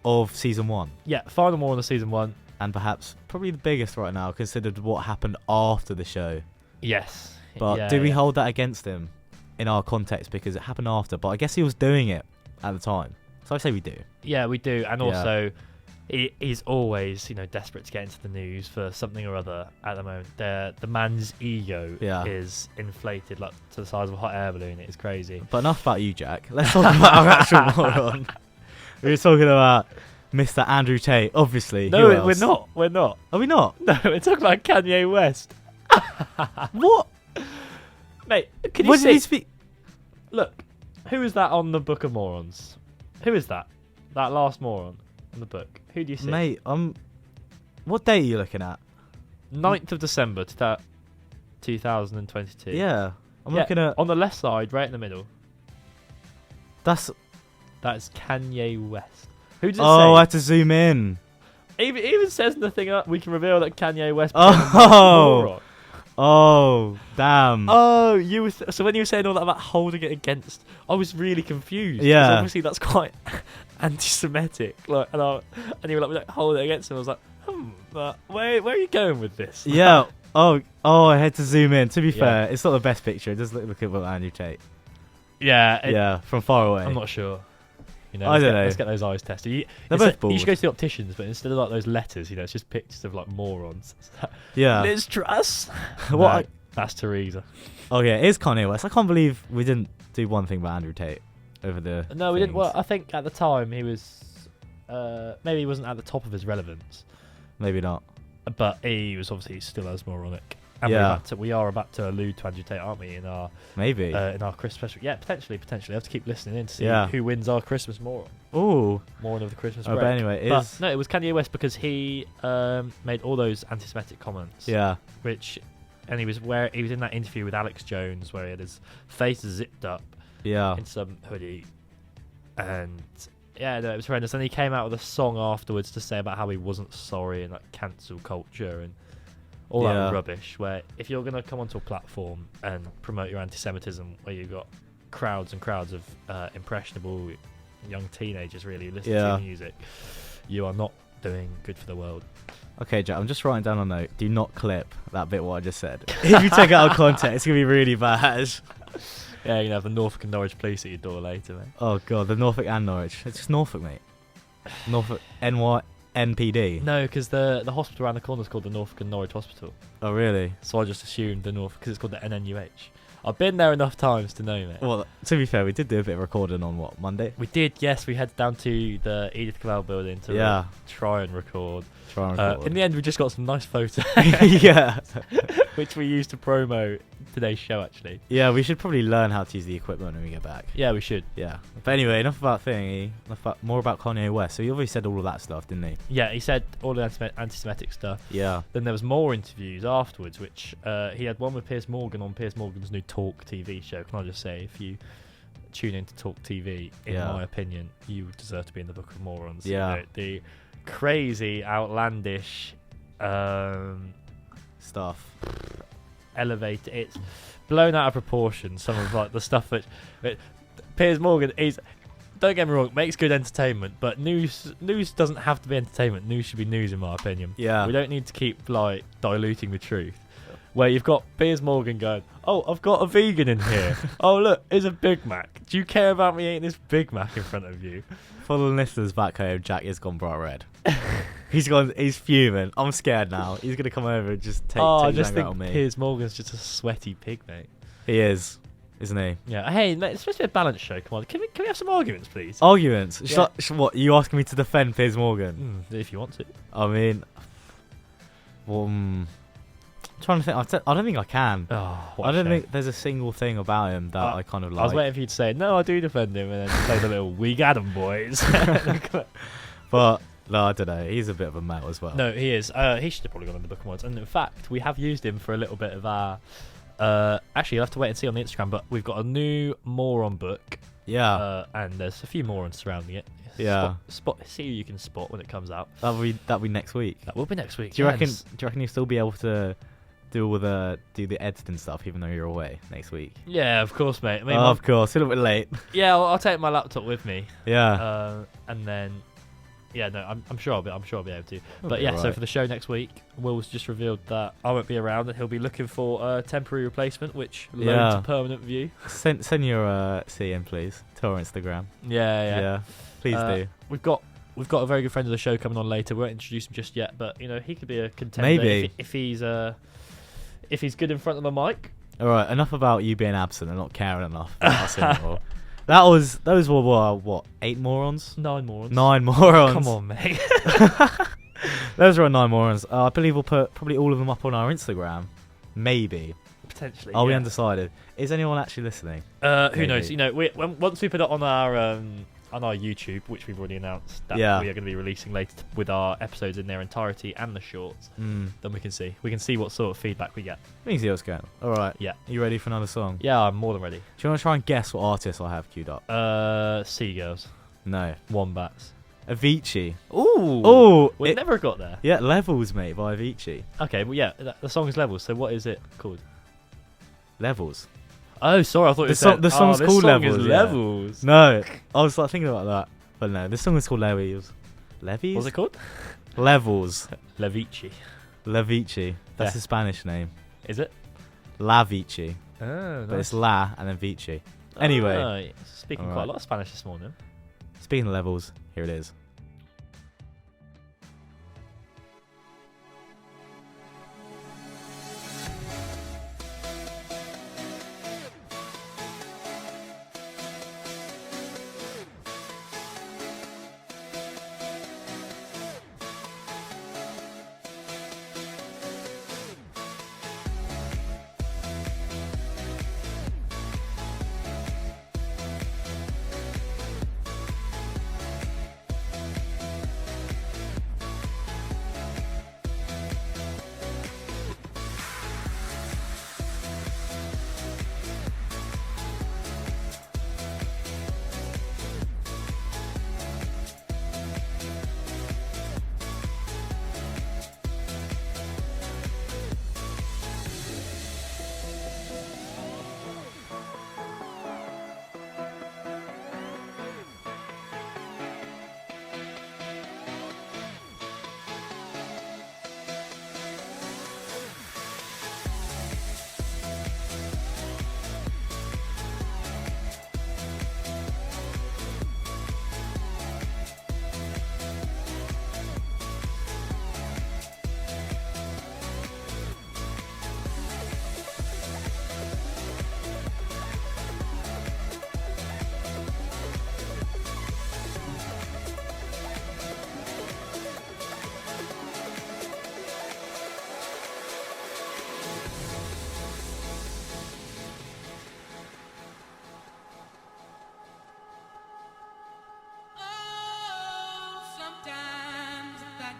of season 1? Yeah, final moron of season 1. And perhaps probably the biggest right now, considered what happened after the show. Yes. But do we hold that against him in our context because it happened after? But I guess he was doing it at the time. So I say we do. Yeah, we do. And also, he's always, desperate to get into the news for something or other at the moment. The man's ego is inflated like to the size of a hot air balloon. It is crazy. But enough about you, Jack. Let's talk about our actual moron. We were talking about Mr. Andrew Tate, obviously. No, we're not. We're not. Are we not? No, we're talking about Kanye West. What? Mate, can you see? Did he speak? Look, who is that on the Book of Morons? Who is that? That last moron in the book. Who do you see? Mate, what date are you looking at? 9th of December 2022. Yeah. I'm looking at... On the left side, right in the middle. That's Kanye West. Who does it say? Oh, I had to zoom in. Even says in the thing, we can reveal that Kanye West. Oh, damn. Oh, so when you were saying all that about holding it against, I was really confused. Yeah. Obviously, that's quite anti-Semitic. Like, and you were like, we don't hold it against him. I was like, but where are you going with this? Yeah. Oh, I had to zoom in. To be fair, it's not the best picture. It does look at Andrew Tate. Yeah. From far away. I'm not sure. I don't know. Let's get those eyes tested. They're both bald. You should go to the opticians, but instead of like those letters, it's just pictures of like morons. Yeah. Liz Truss. What? That's Teresa. Oh yeah, it is Kanye West. I can't believe we didn't do one thing about Andrew Tate over the. No, we didn't. Well, I think at the time he was. Maybe he wasn't at the top of his relevance. Maybe not. But he was obviously still as moronic. And we are about to allude to Andrew Tate, aren't we? In our maybe in our Christmas special. Yeah, potentially. I have to keep listening in to see who wins our Christmas moron. Ooh, moron of the Christmas break. But anyway, it was Kanye West because he made all those anti-Semitic comments. Yeah, and he was in that interview with Alex Jones where he had his face zipped up, Yeah. in some hoodie, and yeah, no, it was horrendous. And he came out with a song afterwards to say about how he wasn't sorry and like cancel culture and all that rubbish. Where if you're gonna come onto a platform and promote your anti-Semitism, where you've got crowds and crowds of impressionable young teenagers really listening to your music, you are not doing good for the world. Okay, Jack, I'm just writing down a note. Do not clip that bit what I just said. If you take it out of context, it's going to be really bad. Yeah, you're going to have the Norfolk and Norwich police at your door later, mate. Oh, God, the Norfolk and Norwich. It's just Norfolk, mate. Norfolk, NPD. No, because the hospital around the corner is called the Norfolk and Norwich Hospital. Oh, really? So I just assumed the Norfolk, because it's called the NNUH. I've been there enough times to know, mate. Well, to be fair, we did do a bit of recording on, Monday? We did, yes. We headed down to the Edith Cavell building to try and record. In the end, we just got some nice photos. Yeah. Which we used to promo today's show, actually. Yeah, we should probably learn how to use the equipment when we get back. Yeah, we should. Yeah. But anyway, enough about thingy. More about Kanye West. So he obviously said all of that stuff, didn't he? Yeah, he said all the anti-Semitic stuff. Yeah. Then there was more interviews afterwards, which he had one with Piers Morgan on Piers Morgan's new Talk TV show. Can I just say, if you tune into Talk TV, in my opinion, you deserve to be in the Book of Morons. Yeah. You know, the crazy, outlandish stuff. Elevated. It's blown out of proportion. Some of like the stuff that Piers Morgan is. Don't get me wrong, makes good entertainment, but news doesn't have to be entertainment. News should be news, in my opinion. Yeah. We don't need to keep like diluting the truth. Where you've got Piers Morgan going, oh, I've got a vegan in here. Oh, look, here's a Big Mac. Do you care about me eating this Big Mac in front of you? For the listeners back home, Jack has gone bright red. He's fuming. I'm scared now. He's going to come over and just take I his just anger think out on me. Piers Morgan's just a sweaty pig, mate. He is, isn't he? Yeah. Hey, mate, it's supposed to be a balanced show. Come on, can we have some arguments, please? Arguments? Yeah. What, you asking me to defend Piers Morgan? If you want to. I mean, I'm trying to think. I don't think I can. Oh, I don't think there's a single thing about him that I kind of like. I was waiting for you to say, no, I do defend him, and then play the little, we got him, boys. But, no, I don't know. He's a bit of a male as well. No, he is. He should have probably gone in the Book of Morons. And in fact, we have used him for a little bit of our... actually, you'll have to wait and see on the Instagram, but we've got a new Moron book. Yeah. And there's a few Morons surrounding it. Yeah. See who you can spot when it comes out. That'll be next week. That will be next week. Do you reckon you'll still be able to do the editing stuff even though you're away next week? Yeah, of course, mate. I mean, of course, a little bit late. Yeah, I'll take my laptop with me. Yeah. And then, yeah, no, I'm sure I'll be able to. But yeah, so for the show next week, Will's just revealed that I won't be around and he'll be looking for a temporary replacement, which loan to permanent view. Send your CM please to our Instagram. Yeah. Please do. We've got a very good friend of the show coming on later. We won't introduce him just yet, but he could be a contender. Maybe if he's good in front of the mic. All right, enough about you being absent and not caring enough about us anymore. Those were what 8 morons? 9 morons. 9 morons. Come on, mate. Those are 9 morons. I believe we'll put probably all of them up on our Instagram. Maybe. Potentially. Are we undecided? Is anyone actually listening? Who knows? Once we put it on our YouTube, which we've already announced that we are going to be releasing later with our episodes in their entirety and the shorts, then we can see what sort of feedback we get. We can see what's going on. All right. Yeah. You ready for another song? Yeah, I'm more than ready. Do you want to try and guess what artist I have queued up? Seagulls. No. Wombats. Avicii. Ooh. We never got there. Yeah, Levels, mate, by Avicii. Okay, well, yeah, the song is Levels, so what is it called? Levels. Oh, sorry, I thought the song's called Levels. Levels. No, I was like thinking about that, but no, this song is called Levels. Levies? What's it called? Levels. Levici. That's his Spanish name. Is it? Lavici. Oh, nice. But it's La and then Vici. Anyway. Speaking quite a lot of Spanish this morning. Speaking of Levels, here it is.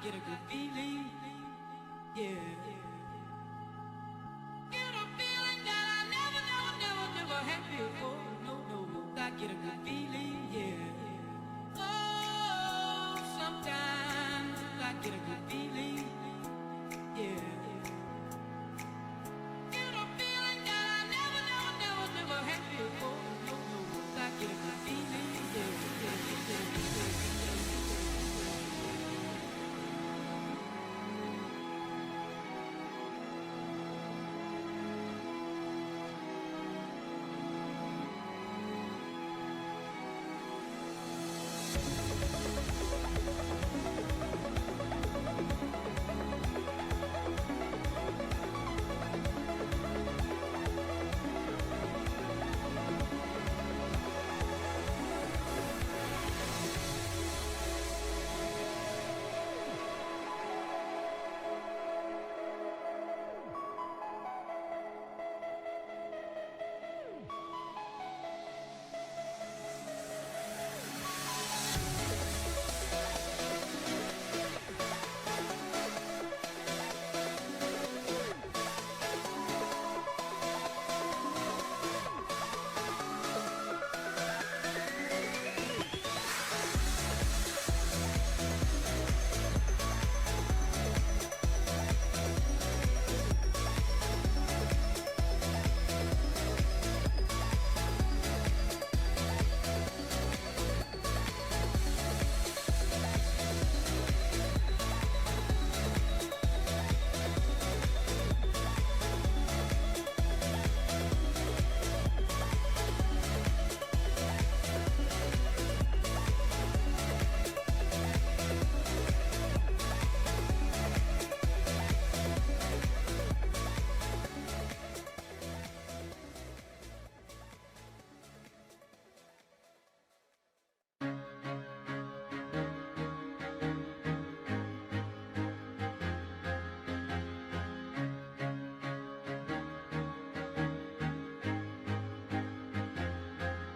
get a good feeling, yeah. Get a feeling that I never had before. No, I get a good feeling, yeah. Oh, sometimes I get a good feeling, yeah. Get a feeling that I never had before. No, I get a good feeling, yeah.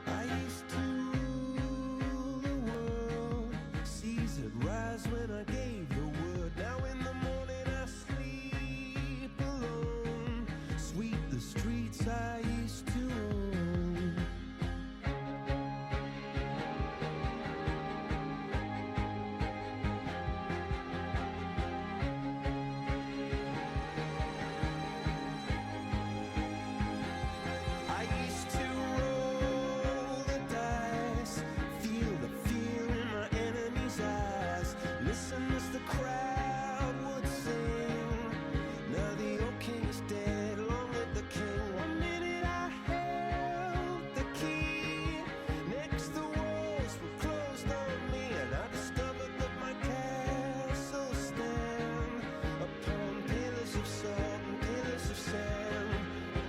I used to rule the world. Seas would rise when I gave the word. Now in the morning I sleep alone. Sweep the streets I used to own. I used to roll the dice, feel the fear in my enemy's eyes. Listen as the crowd would sing. Now the old king is dead, long live the king. One minute I held the key. Next the walls were closed on me, and I discovered that my castle stand upon pillars of salt and pillars of sand.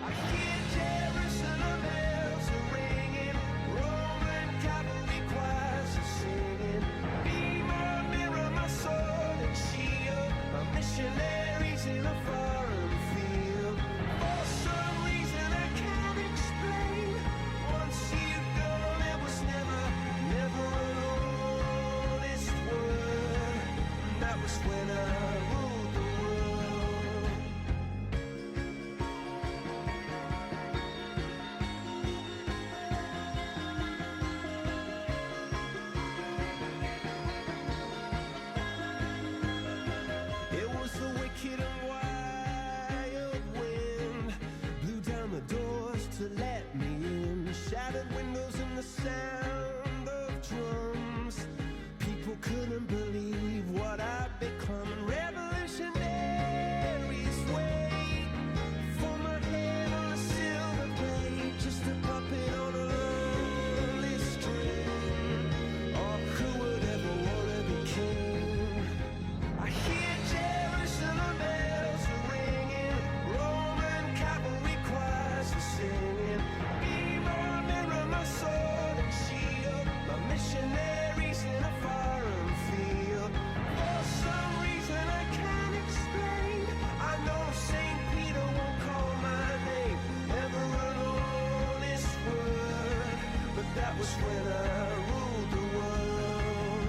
I hear Jerusalem bells are ringing, Roman cavalry choirs are singing. Be my mirror, my sword and shield, my missionaries in a foreign field. For some reason I can't explain, once you've gone there was never an honest word. That was when I ruled the world. It was the wicked and wild wind, blew down the doors to let me in, shattered windows and the sound of drums. People couldn't believe what I'd become, and revolutionaries wait for my head on a silver plate, just a puppet on a lonely string. Oh, who would ever want to be king? I hear Jerusalem bells are ringing, Roman cavalry choirs are singing. Be my mirror, my sword and shield, my missionaries in a foreign field. For some reason I can't explain, I know St. Peter won't call my name, never an honest word. But that was when I ruled the world.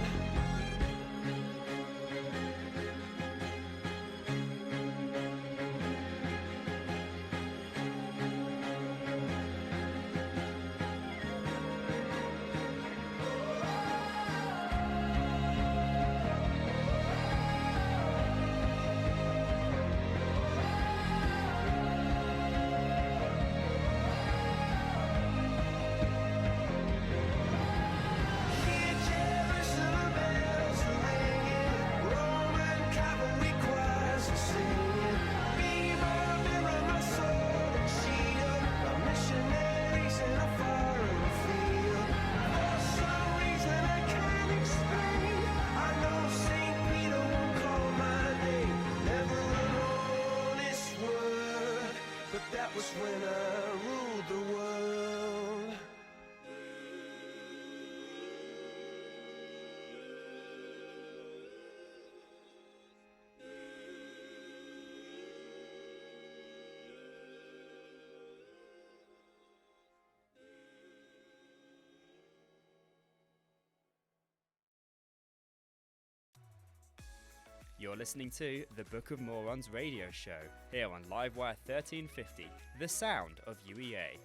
was when I ruled the world. You're listening to the Book of Morons radio show, here on Livewire 1350, the sound of UEA.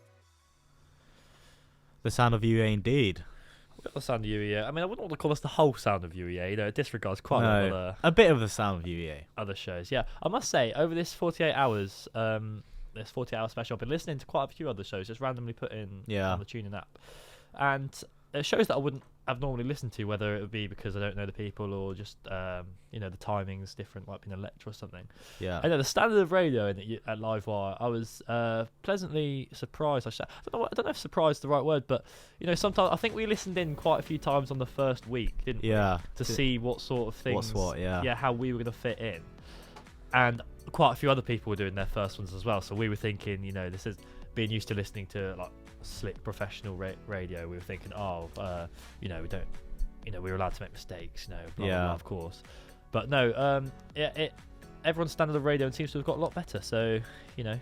The sound of UEA indeed. The sound of UEA. I mean, I wouldn't want to call this the whole sound of UEA. You know, it disregards quite a lot of a bit of the sound of UEA. Other shows. Yeah, I must say, over this 48 hours, this 48-hour special, I've been listening to quite a few other shows, just randomly put in on the TuneIn app, and shows that I wouldn't have normally listened to, whether it would be because I don't know the people or just you know, the timing's different, like being a lecture or something. Yeah. I know the standard of radio at Livewire. I was pleasantly surprised. I don't know if surprised is the right word, but you know, sometimes I think we listened in quite a few times on the first week, didn't we? Yeah. To see what sort of things. Yeah, how we were going to fit in, and quite a few other people were doing their first ones as well. So we were thinking, you know, this is being used to listening to like slick professional radio. We were thinking, you know, we don't, you know, we were allowed to make mistakes, you know, blah, blah, blah, of course. But no, everyone's standard of radio seems to have got a lot better. So, you know,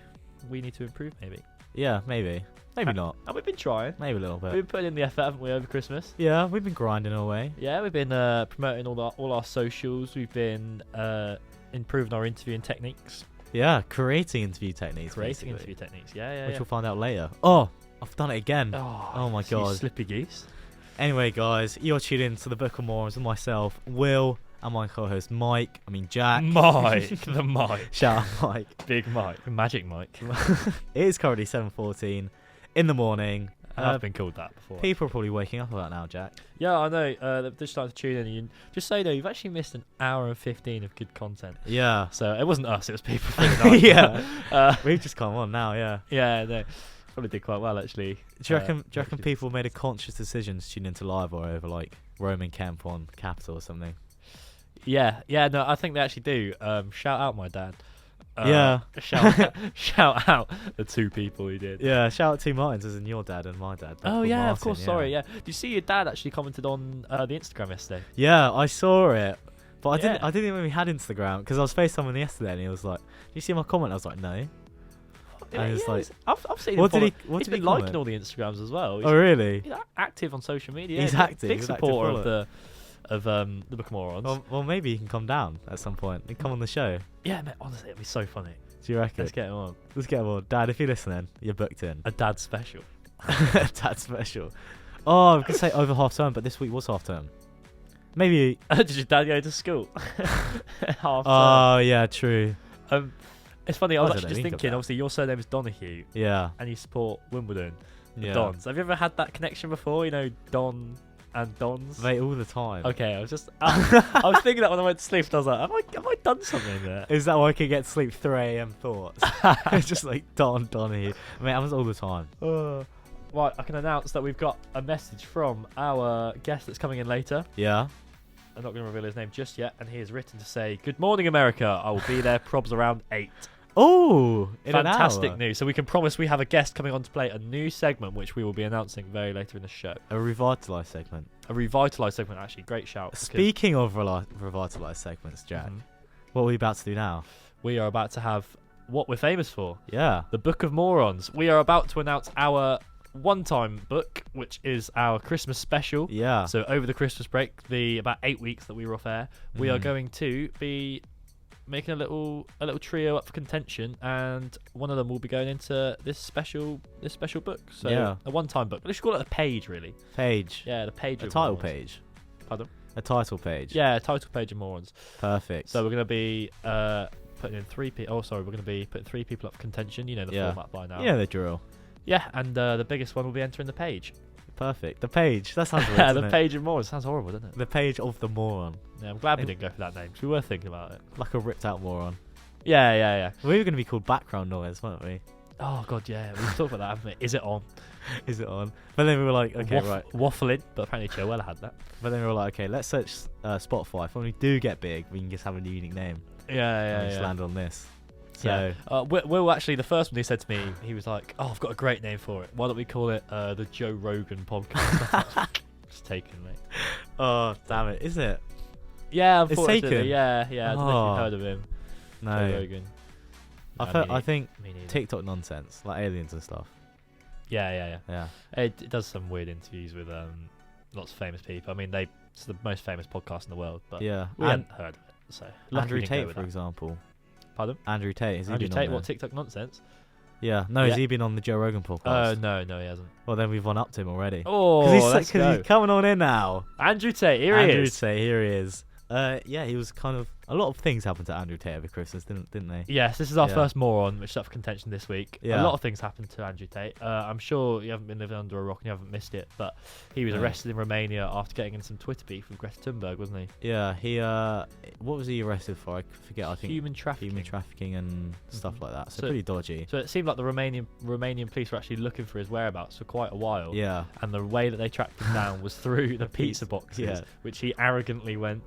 we need to improve maybe. Yeah, maybe not. And we've been trying. Maybe a little bit. We've been putting in the effort, haven't we, over Christmas? Yeah, we've been grinding away. Yeah, we've been promoting all our socials. We've been improving our interviewing techniques. Yeah, creating interview techniques. Yeah. Which we'll find out later. Oh, I've done it again. Oh my god. Slippy geese. Anyway, guys, you're tuned in to the Book of Morons with myself, Will, and my co-host Jack. Mike, the Mike. Shout out Mike. Big Mike. Magic Mike. It is currently 7:14 in the morning. I've been called that before. People are probably waking up about now, Jack. Yeah, I know. They're just starting to tune in. And just so you know, you've actually missed an hour and 15 of good content. Yeah. So it wasn't us, it was people. Yeah. We've just come on now, yeah. Yeah, no. Probably did quite well, actually. Do you reckon people made a conscious decision to tune into live or over, like, Roman Kemp on Capital or something? Yeah, no, I think they actually do. Shout out my dad. Shout out the two people who did. Yeah, shout out to Martins, as in your dad and my dad. Oh yeah, Martin, of course. Yeah. Sorry, yeah. Did you see your dad actually commented on the Instagram yesterday? Yeah, I saw it, but I didn't even know he had Instagram because I was FaceTiming yesterday and he was like, "Do you see my comment?" I was like, "No." And yeah, like, I've seen what him. What he's did he been liking comment? all the Instagrams as well. Oh really? He's active on social media. He's active. Big he's supporter active of the Book of Morons. Well, maybe he can come down at some point and come on the show. Yeah, mate. Honestly, it'd be so funny. Do you reckon? Let's get him on. Dad, if you're listening, you're booked in. A dad special. Dad special. Oh, I was gonna say over half term, but this week was half term. Maybe. Did your dad go to school? Half term. Oh yeah, true. It's funny. I was actually know, just thinking. Obviously, your surname is Donahue. Yeah. And you support Wimbledon. The Yeah. Dons. Have you ever had that connection before? You know, Don and Dons. Mate, all the time. Okay, I was just. I was thinking that when I went to sleep. And I was like, have I done something there? Is that why I could get sleep 3 a.m. thoughts? It's just like Donahue. Mate, it happens all the time. Right, I can announce that we've got a message from our guest that's coming in later. Yeah. I'm not going to reveal his name just yet, and he has written to say, "Good morning, America. I will be there probs around 8." Oh, in fantastic an hour. news! So we can promise we have a guest coming on to play a new segment, which we will be announcing very later in the show. A revitalised segment. A revitalised segment, actually. Great shout. Speaking of revitalised segments, Jack, what are we about to do now? We are about to have what we're famous for. Yeah. The Book of Morons. We are about to announce our one-time book, which is our Christmas special. Yeah. So over the Christmas break, the about 8 weeks that we were off air, we are going to be making a little trio up for contention, and one of them will be going into this special book. So a one-time book. Let's call it a page, really. Page. Yeah, the page. A title page. Pardon? A title page. Yeah, a title page of Morons. Perfect. So we're going to be putting in 3 people. Oh, sorry, we're going to be putting 3 people up for contention. You know the format by now. Yeah, the drill. Yeah, and the biggest one will be entering the page. Perfect. The page. That sounds weird. The page of Morons. Sounds horrible, doesn't it? The page of the moron. Yeah, I'm glad we didn't go for that name, because we were thinking about it. Like a ripped out moron. Yeah. We were going to be called background noise, weren't we? Oh, God, yeah. We've talked about that, haven't we? Is it on? Is it on? But then we were like, okay, right. Waffling, but apparently Chilwell had that. But then we were like, okay, let's search Spotify. If when we do get big, we can just have a unique name. Yeah. Just land on this. So Will actually, the first one he said to me, he was like, "Oh, I've got a great name for it. Why don't we call it the Joe Rogan podcast?" It's taken, mate. Oh, damn it! Is it? Yeah, It's unfortunately. taken? Yeah. I don't know if Oh. you've heard of him. No. Joe Rogan. I think me neither. TikTok nonsense, like aliens and stuff. Yeah. Yeah. It does some weird interviews with lots of famous people. I mean, it's the most famous podcast in the world, but Yeah. we hadn't heard of it. So lucky Andrew we didn't go Tate, with for that. example. Pardon? Andrew Tate. Has he Andrew been Tate, on what there? TikTok nonsense? Yeah. No, Yeah. has he been on the Joe Rogan podcast? No, he hasn't. Well, then we've one upped him already. Oh, let's Because go. he's coming on in now. Andrew Tate, here he Andrew is. Tate, here he is. Yeah, he was kind of. A lot of things happened to Andrew Tate over Christmas, didn't they? Yes, this is our Yeah. first moron, which is up for contention this week. Yeah. A lot of things happened to Andrew Tate. I'm sure you haven't been living under a rock and you haven't missed it, but he was No. arrested in Romania after getting in some Twitter beef with Greta Thunberg, wasn't he? Yeah, he. What was he arrested for? I forget. I think Human trafficking. human trafficking and stuff like that. So, So- pretty dodgy. So it seemed like the Romanian police were actually looking for his whereabouts for quite a while. Yeah. And the way that they tracked him down was through the pizza boxes, Yeah. which he arrogantly went,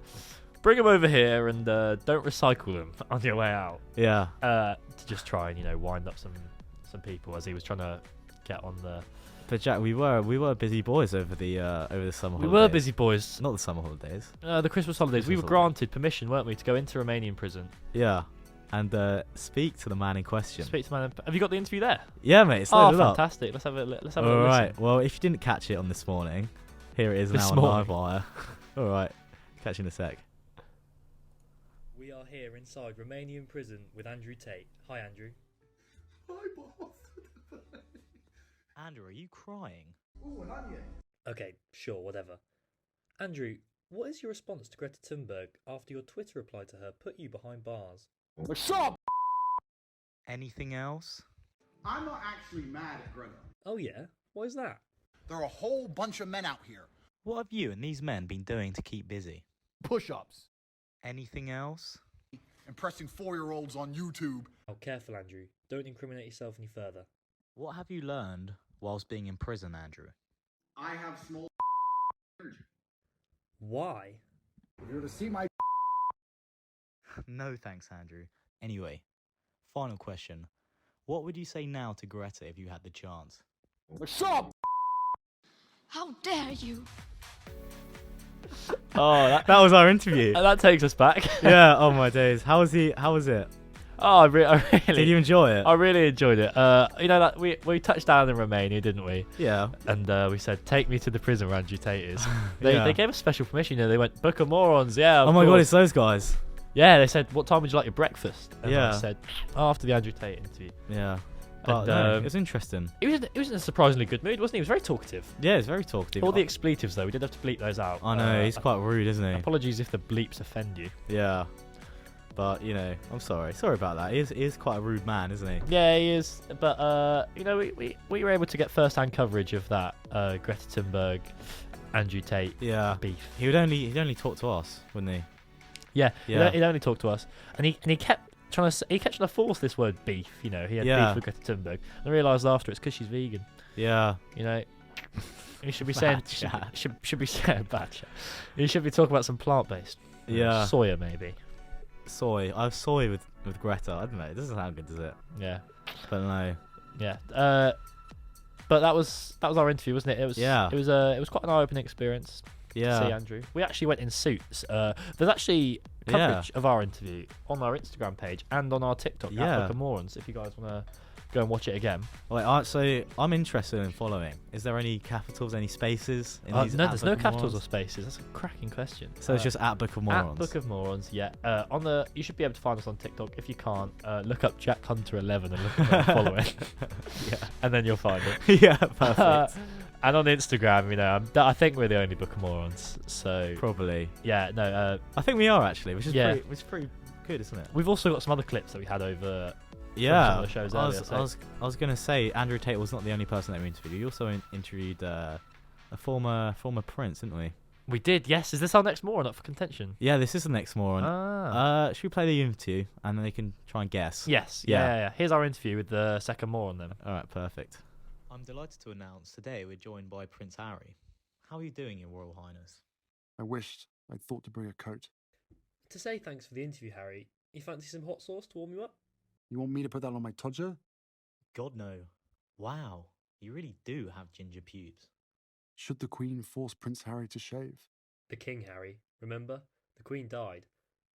"Bring them over here and don't recycle them on your way out." Yeah. To just try and wind up some people as he was trying to get on the. But Jack, we were busy boys over the summer We holidays. were busy boys. Not the summer holidays. The Christmas holidays. We were Christmas granted permission, weren't we, to go into Romanian prison? Yeah. And speak to the man in question. Speak to man. Have you got the interview there? Yeah, mate. It's Oh, loaded up. fantastic! Let's have a let's have a All listen. right. Well, if you didn't catch it on this morning, here it is This now on morning. Livewire. All right. Catch you in a sec. We are here inside Romanian prison with Andrew Tate. Hi, Andrew. Andrew, are you crying? Okay, sure, whatever. Andrew, what is your response to Greta Thunberg after your Twitter reply to her put you behind bars? Anything else? I'm not actually mad at Greta. Oh yeah? Why is that? There are a whole bunch of men out here. What have you and these men been doing to keep busy? Push-ups. Anything else? Impressing 4-year-olds on YouTube. Oh, careful, Andrew. Don't incriminate yourself any further. What have you learned whilst being in prison, Andrew? I have small energy. Why? If you're to see my No thanks, Andrew. Anyway, final question. What would you say now to Greta if you had the chance? How dare you? Oh, that That was our interview. that takes us back. Yeah, oh my days. How was he? How was it? Oh, I really. Did you enjoy it? I really enjoyed it. That we touched down in Romania, didn't we? Yeah. And we said, "Take me to the prison where Andrew Tate is." Yeah. They gave us special permission. They went, "Book of Morons." Yeah. of Oh my god, course." it's those guys. Yeah. They said, "What time would you like your breakfast?" And Yeah. I said, after the Andrew Tate interview. Yeah. But And, no, it was interesting. He was in a surprisingly good mood, wasn't he? He was very talkative. Yeah, it's very talkative. All the expletives though, we did have to bleep those out. I know, he's quite rude, isn't he? Apologies if the bleeps offend you. Yeah. But, I'm sorry. Sorry about that. He is quite a rude man, isn't he? Yeah, he is. But we were able to get first-hand coverage of that Greta Thunberg, Andrew Tate Yeah. beef. He'd only talk to us, wouldn't he? Yeah, Yeah. He'd only talk to us, and he kept trying to force this word beef. He had Yeah. beef with Greta Thunberg, and I realised after it's because she's vegan. Yeah. You should be saying Bad chat. should be saying bad chat. You should be talking about some plant-based. Yeah. Soya maybe. Soy. I have soy with Greta. I don't know. It doesn't sound good, does it? Yeah. But no. Yeah. But that was our interview, wasn't it? It was. Yeah. It was quite an eye-opening experience. Yeah. To see Andrew. We actually went in suits. There's actually coverage of our interview on our Instagram page and on our TikTok Yeah. at Book of Morons. If you guys want to go and watch it again. Wait, so I'm interested in following. Is there any capitals, any spaces? In these No, at there's Book no of capitals or Morons? spaces. That's a cracking question. So it's just at Book of Morons. At Book of Morons, yeah. You should be able to find us on TikTok. If you can't, look up Jack Hunter 11 and look at where I'm following. Yeah. And then you'll find it. Yeah, perfect. And on Instagram, I think we're the only Book of Morons. So Probably. yeah, no. I think we are actually, which is Yeah. pretty good, isn't it? We've also got some other clips that we had over. Yeah. some of the shows earlier, I was gonna say Andrew Tate was not the only person that we interviewed. We also interviewed a former prince, didn't we? We did, yes. Is this our next Moron up for contention? Yeah, this is the next moron. Ah. Should we play the interview and then they can try and guess? Yes. Yeah. Yeah. Here's our interview with the second Moron then. All right, perfect. I'm delighted to announce today we're joined by Prince Harry. How are you doing, Your Royal Highness? I wished I'd thought to bring a coat. To say thanks for the interview, Harry, you fancy some hot sauce to warm you up? You want me to put that on my todger? God, no. Wow, you really do have ginger pubes. Should the Queen force Prince Harry to shave? The King, Harry, remember? The Queen died.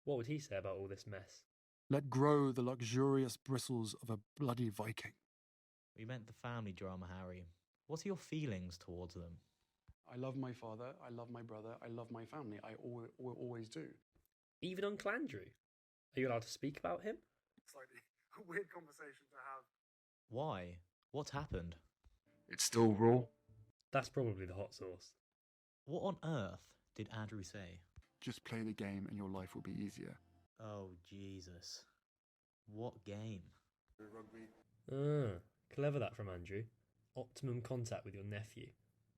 What would he say about all this mess? Let grow the luxurious bristles of a bloody Viking. We meant the family drama, Harry. What are your feelings towards them? I love my father, I love my brother, I love my family. I always do. Even Uncle Andrew? Are you allowed to speak about him? Slightly a weird conversation to have. Why? What's happened? It's still raw. That's probably the hot sauce. What on earth did Andrew say? Just play the game and your life will be easier. Oh, Jesus. What game? Rugby. Clever that from Andrew. Optimum contact with your nephew.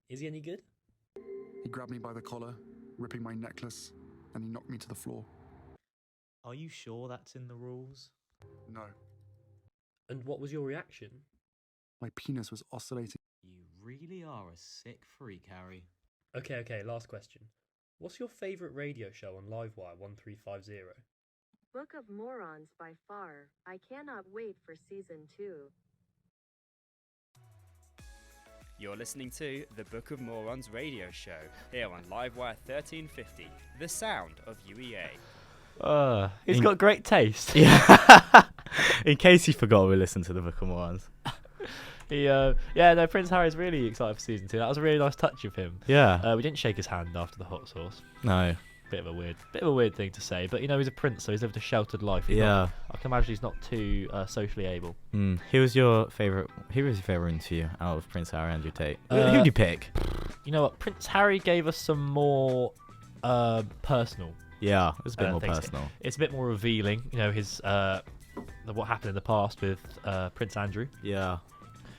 Is he any good? He grabbed me by the collar, ripping my necklace, and he knocked me to the floor. Are you sure that's in the rules? No. And what was your reaction? My penis was oscillating. You really are a sick freak, Harry. Okay, last question. What's your favourite radio show on Livewire 1350? Book of Morons by far. I cannot wait for season 2. You're listening to the Book of Morons radio show here on Livewire 1350, the sound of UEA. He's got great taste. Yeah. In case you forgot, we listened to the Book of Morons. Prince Harry's really excited for season 2. That was a really nice touch of him. Yeah. We didn't shake his hand after the hot sauce. No. Bit of a weird thing to say, but he's a prince, so he's lived a sheltered life. I can imagine he's not too socially able. Who was your favourite interview out of Prince Harry and Andrew Tate? Who'd you pick? You know what? Prince Harry gave us some more personal. Yeah, it's a bit more personal. It's a bit more revealing. His what happened in the past with Prince Andrew. Yeah.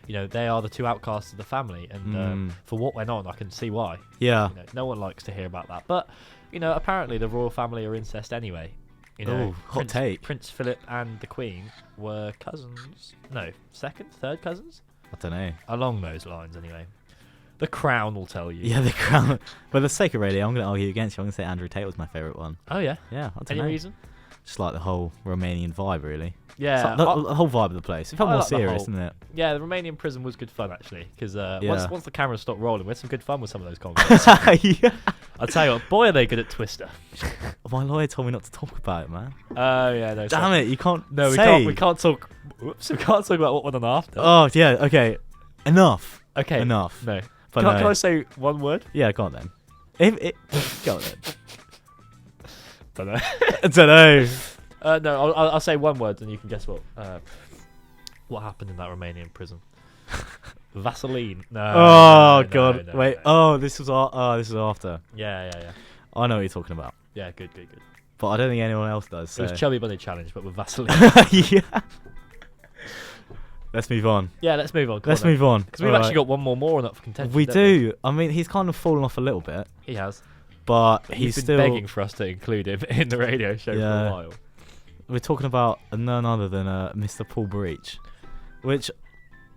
They are the two outcasts of the family, and for what went on, I can see why. Yeah. No one likes to hear about that, but apparently the royal family are incest anyway. Hot take. Prince Philip and the Queen were cousins. No, third cousins. I don't know. Along those lines, anyway. The Crown will tell you. Yeah, the Crown. For the sake of radio, I'm going to argue against you. I'm going to say Andrew Tate was my favourite one. Oh yeah. Yeah. I don't Any know. reason? Just like the whole Romanian vibe, really. Yeah, the whole vibe of the place. It felt more serious, isn't it? Yeah, the Romanian prison was good fun actually, because Yeah. once the cameras stopped rolling, we had some good fun with some of those conversations. Yeah. I'll tell you what, boy, are they good at Twister. My lawyer told me not to talk about it, man. Oh yeah, no. Damn it, you can't. No, say. we can't talk. Whoops, we can't talk about what went on after. Oh yeah, okay, enough. Okay, enough. No. But Can I say one word? Yeah, go on then. Go on then. Don't know. I don't know. No, I'll say one word, and you can guess what happened in that Romanian prison. Vaseline. No. Oh no, god. no, Wait. no. Oh, this was after. Yeah. I know what you're talking about. Yeah, good. But I don't think anyone else does. So. It was Chubby Bunny Challenge, but with Vaseline. Yeah. Let's move on. Yeah, let's move on. Let's move on. Because we've actually got one more up for contention. We do. I mean, he's kind of fallen off a little bit. He has. But he's been still begging for us to include him in the radio show for a while. We're talking about none other than Mr. Paul Breach, which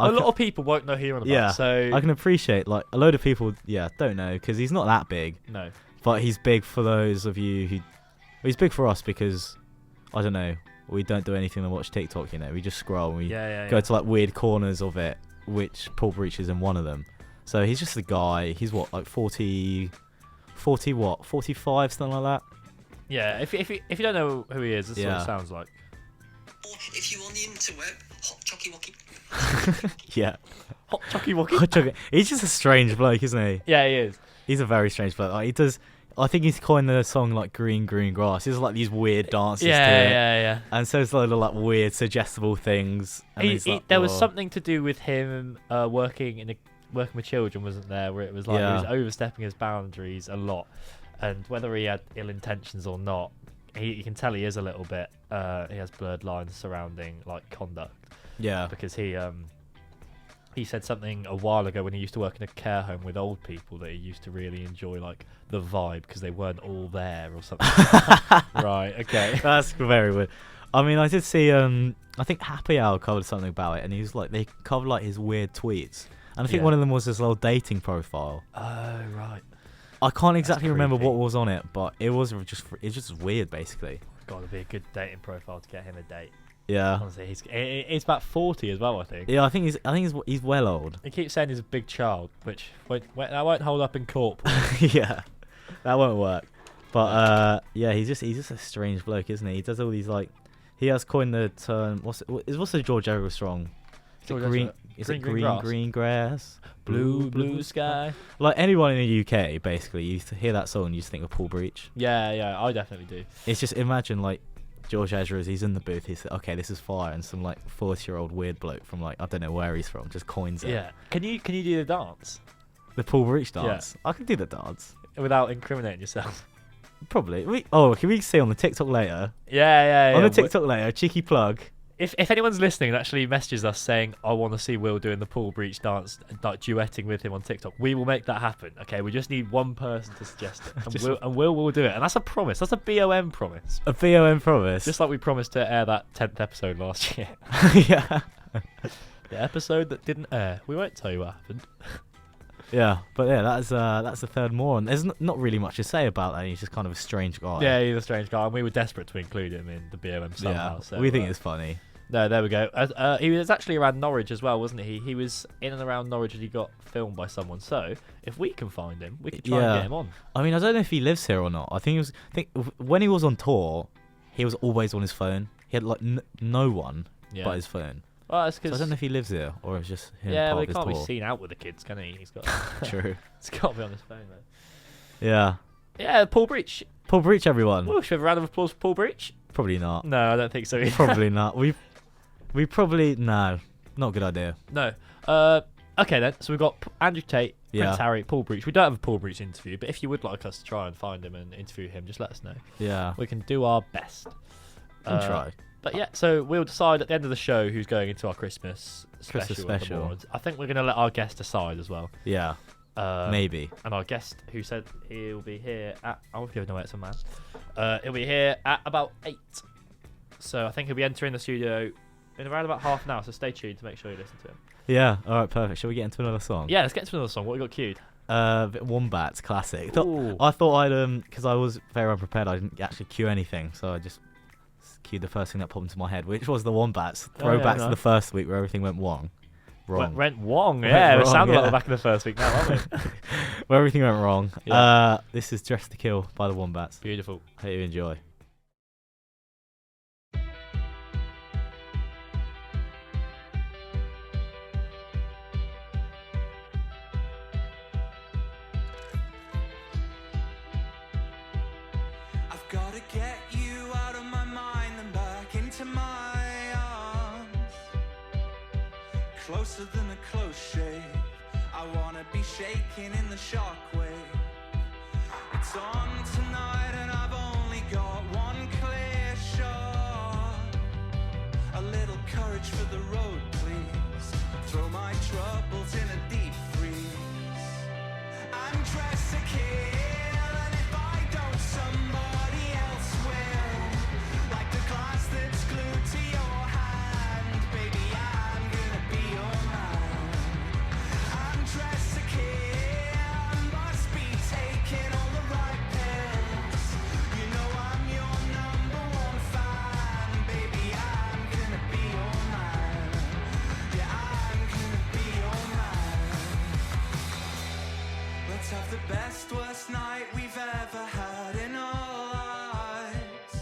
a lot of people won't know who you're on about. Yeah, so I can appreciate. Like a load of people, don't know because he's not that big. No, but he's big for those of you who. Well, he's big for us because I don't know. We don't do anything than watch TikTok. We just scroll and we go to like weird corners of it, which Paul Breach is in one of them. So he's just a guy. He's what, like 40 what, 45, something like that. Yeah, if you don't know who he is, this is what it sounds like. Or if you're on the interweb, hot chocky wocky. Yeah. Hot chocky wocky. He's just a strange bloke, isn't he? Yeah, he is. He's a very strange bloke. Like, he does. I think he's coined the song like "Green Green Grass." There's like these weird dances to it. Yeah. And so it's a lot of like weird, suggestible things. And there was something to do with him working with children, wasn't there? Where it was like he was overstepping his boundaries a lot, and whether he had ill intentions or not, you can tell he is a little bit. He has blurred lines surrounding like conduct. Yeah, because he said something a while ago when he used to work in a care home with old people that he used to really enjoy like the vibe because they weren't all there or something. Right, okay. That's very weird. I mean, I did see, I think Happy Hour covered something about it, and he was like, they covered like his weird tweets. And I think one of them was his little dating profile. Oh, right. I can't exactly remember what was on it, but it was just weird, basically. Got to be a good dating profile to get him a date. Yeah. Honestly, he's about 40 as well, I think. Yeah, I think he's well old. He keeps saying he's a big child, which that won't hold up in court. Yeah, that won't work. But yeah, he's just a strange bloke, isn't he? He does all these he has coined the term. What's the George Ezra song? Is it green grass, blue sky? Like anyone in the UK, basically, you hear that song, and you just think of Paul Breach. Yeah, I definitely do. It's just imagine George Ezra, as he's in the booth, he's like, okay, this is fire, and some 40-year-old weird bloke from I don't know where he's from just coins it. Yeah. Can you do the dance? The Paul Breach dance? Yeah. I can do the dance. Without incriminating yourself? Probably. Can we see on the TikTok later? Yeah. On the TikTok later, cheeky plug. If anyone's listening and actually messages us saying, I want to see Will doing the Paul Breach dance, duetting with him on TikTok, we will make that happen. Okay, we just need one person to suggest it, and Will will do it. And that's a promise. That's a BOM promise. A BOM promise. Just like we promised to air that 10th episode last year. Yeah. The episode that didn't air. We won't tell you what happened. Yeah, but yeah, that's the third moron. There's not really much to say about that. He's just kind of a strange guy. Yeah, he's a strange guy, and we were desperate to include him in the BOM somehow. Yeah, so, we think it's funny. No, there we go. He was actually around Norwich as well, wasn't he? He was in and around Norwich, and he got filmed by someone. So if we can find him, we could try and get him on. I mean, I don't know if he lives here or not. I think when he was on tour, he was always on his phone. He had no one but his phone. Well, that's 'cause so I don't know if he lives here or it's just him. Yeah, part he of can't his be tour. seen out with the kids, can he? He's got True. It's got to be on his phone, though. Yeah. Yeah, Paul Breach. Paul Breach, everyone. Well, should we have a round of applause for Paul Breach? Probably not. No, I don't think so either. Probably not. We probably not a good idea. No. Okay then. So we've got Andrew Tate, Prince Harry, Paul Breach. We don't have a Paul Breach interview, but if you would like us to try and find him and interview him, just let us know. Yeah. We can do our best. Try. But yeah, so we'll decide at the end of the show who's going into our Christmas special. I think we're going to let our guest decide as well. Yeah. Maybe. And our guest, who said he'll be here at... I'll give away some man. He'll be here at about 8. So I think he'll be entering the studio in around about half an hour, so stay tuned to make sure you listen to him. Yeah, alright, perfect. Shall we get into another song? Yeah, let's get into another song. What we got queued? Wombats, classic. I thought I'd, because I was very unprepared, I didn't actually cue anything, so I just queued the first thing that popped into my head, which was the Wombats. Throwback to the first week where everything went wrong. Went wrong, yeah. It sounded like the back of the first week now, aren't we? Where everything went wrong. Yeah. This is Dressed to Kill by the Wombats. Beautiful. Hope you enjoy. Gotta get you out of my mind and back into my arms. Closer than a close shave. I wanna be shaking in the shockwave. It's on tonight and I've only got one clear shot. A little courage for the road, please. Throw my troubles in a deep freeze. I'm dressed to kill, and if I don't, somebody else will. Like the glass that's glued to your hand, baby, I'm gonna be your man. I'm dressed to kill, must be taking all the right pills. You know I'm your number one fan, baby, I'm gonna be your man. Yeah, I'm gonna be your man. Let's have the best, worst night we've ever had in our lives.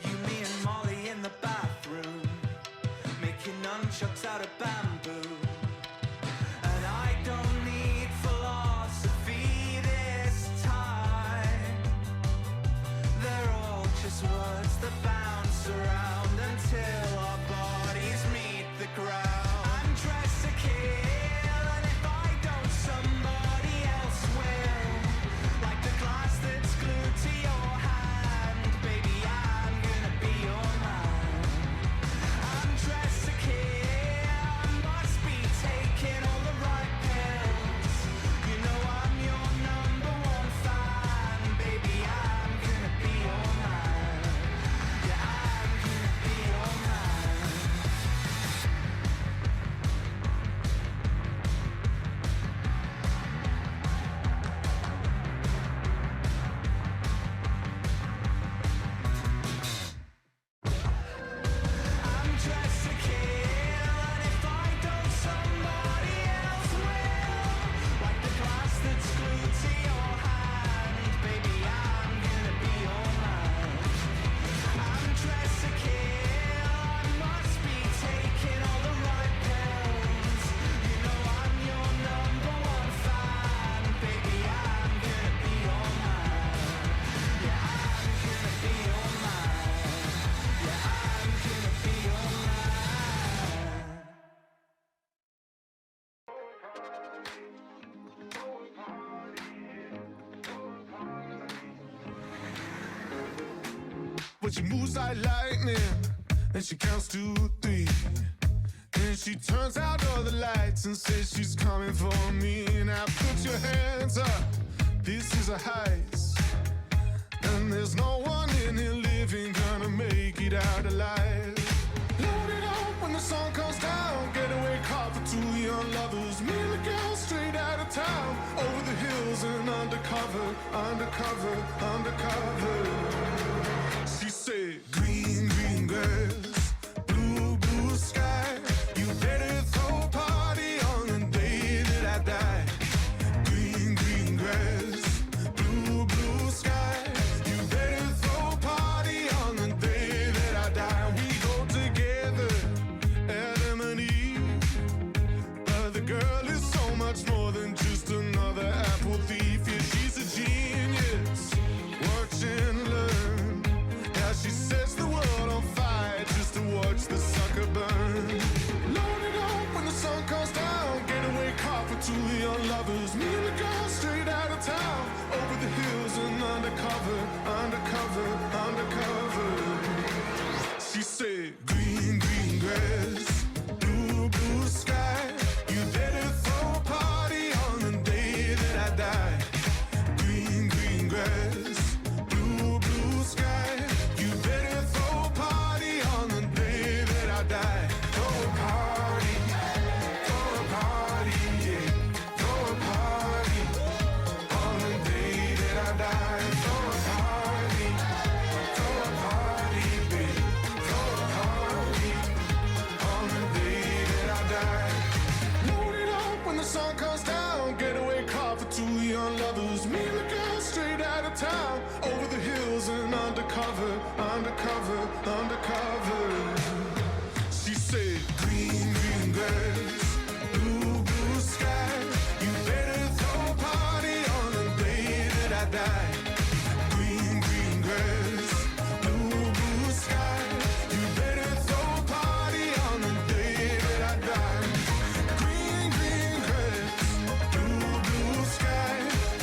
You, me and Molly in the bathroom, making nunchucks out of bamboo. And I don't need philosophy this time. They're all just words that bounce around until our bodies meet the ground. I'm dressed to kill, and if I don't, somebody else will. Like the glass that's glued to your hand, baby, I'm gonna be your man. I'm dressed to kill, but she moves like lightning. And she counts to 3. And she turns out all the lights and says she's coming for me. Now put your hands up, this is a heist. And there's no one in here living gonna make it out alive. Load it up when the sun comes down. Getaway car for 2 young lovers. Me and the girl straight out of town. Over the hills and undercover, undercover, undercover. She said, green, green grass, blue, blue sky. You better throw a party on the day that I die. Green, green grass, blue, blue sky. You better throw a party on the day that I die. We go together, Adam and Eve. But the girl is so much more than just another apple thief. Yeah, she's a genius. Watch and learn. How she sets the world on fire just to watch the sucker burn. Load it up when the sun comes down. Getaway car for 2 young lovers. Me and the girl straight out of town. Over the hills and undercover, undercover, undercover. She said, green, green grass, blue, blue sky. You better throw a party on the day that I die. Green, green grass, blue, blue sky. You better throw a party on the day that I die. Throw a party, yeah. Throw a party on the day that I die. Throw a party, babe. Throw a party on the day that I die. Load it up when the sun comes down. Getaway car for 2 young lovers. Me and the girl straight out of town. Over the hills and undercover, undercover, undercover. She said, green, green grass, blue, blue sky. You better throw a party on the day that I die. Green, green grass, blue, blue sky. You better throw a party on the day that I die. Green, green grass, blue, blue sky.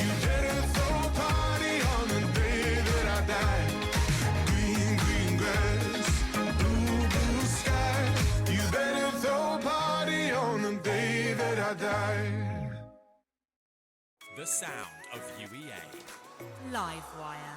You better throw a party on the day that I die. Green, green grass, blue, blue sky. You better throw a party on the day that I die. The sound of UEA. Livewire.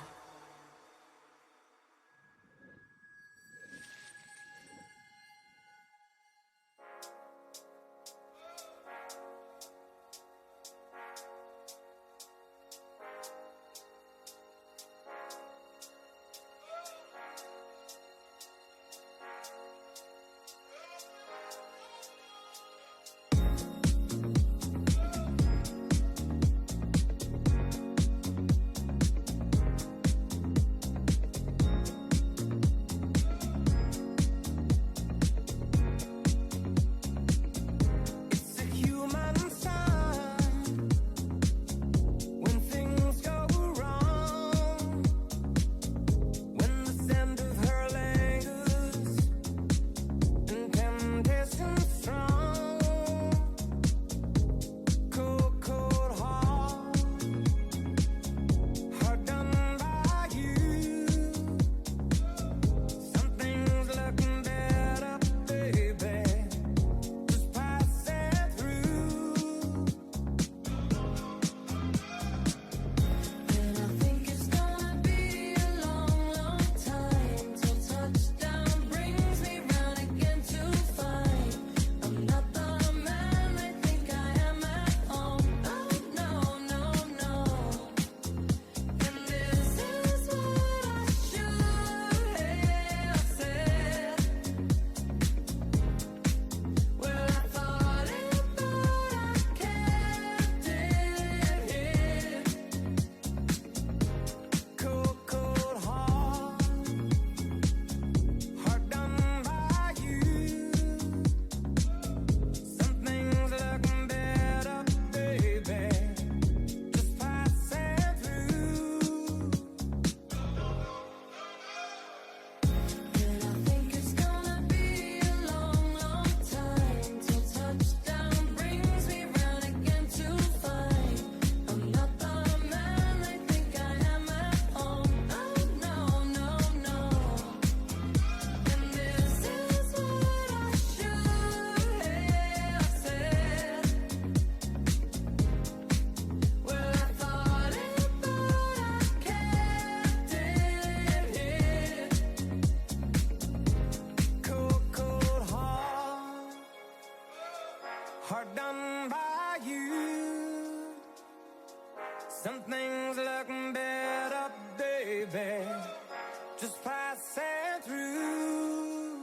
just passing through.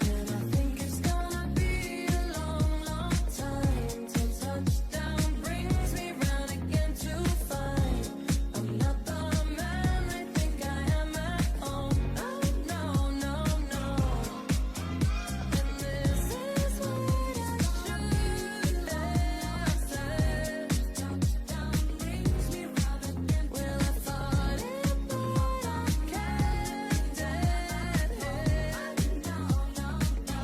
And I think it's gonna be a long, long time till touchdown brings me round again to find I'm not the man I think I am at home. No, no, no, no. And this is what I should have said. Touchdown brings me round again. Well, I thought it, but I can't dead it. No, no, no.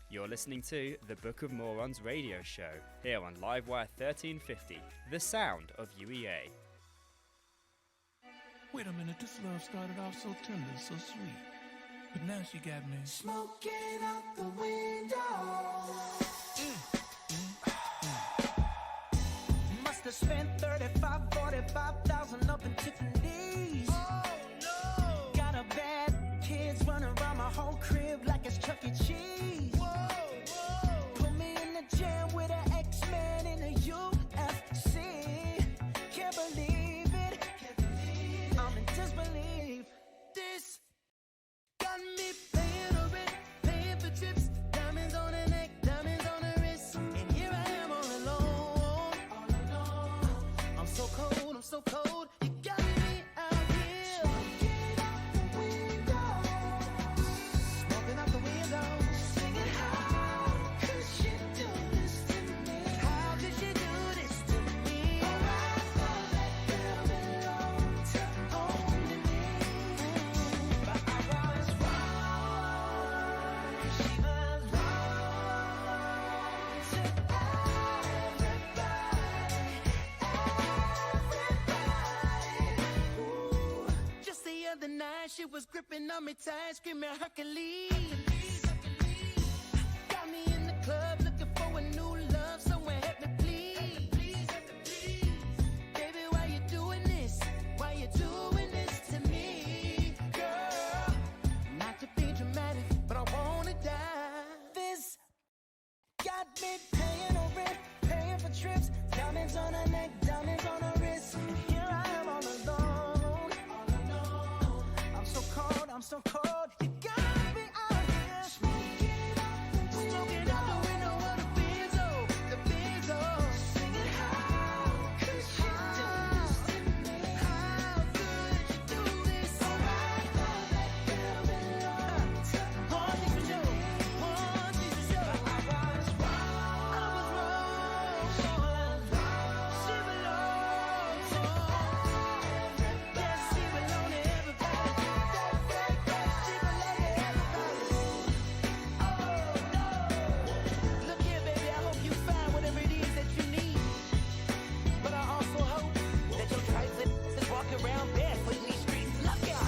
You're listening to the Book of Morons radio show, here on Livewire 1350, the sound of UEA. Wait a minute, this love started off so tender, so sweet. But now she got me Smoking out the window. Must have spent 45,000 up in Tiffany's. Oh no! Got a bad kids running around my whole crib like it's Chuck E. Cheese. Whoa, whoa! Put me in the jam with an X-Man in the UFC. Can't believe it. I'm in disbelief. This got me paying a rent, paying for chips, diamonds on the neck, diamonds on the wrist, and here I am all alone. I'm so cold, I'm so cold. You got me out here. Smoking out the window, singing, how could she do this to me? How could she do this to me? I thought that girl belonged to only me, but I was wrong. She was wrong to everybody. Ooh. Just the other night, she was gripping on me tight, screaming Hercules. Got me in the club looking for a new love, someone help me please. Baby, why you doing this? Why you doing this to me, girl? Not to be dramatic, but I wanna die. This got me paying a rent, paying for trips, diamonds on her neck, diamonds on her wrist, and here I am all alone. I'm so cold, I'm so cold. You got me out here, smoking out the window of the Benzo, singing, how could she do this to me? How could you do this? I thought that girl belonged to one thing for sure, one thing for sure. But I was wrong. She was wrong. She belonged to everybody. Yes, she belonged to everybody. She belonged to everybody. Oh no! Look here, baby. I hope you find whatever it is that you need. But I also hope that your trifling is walking around barefoot in these streets. Look out!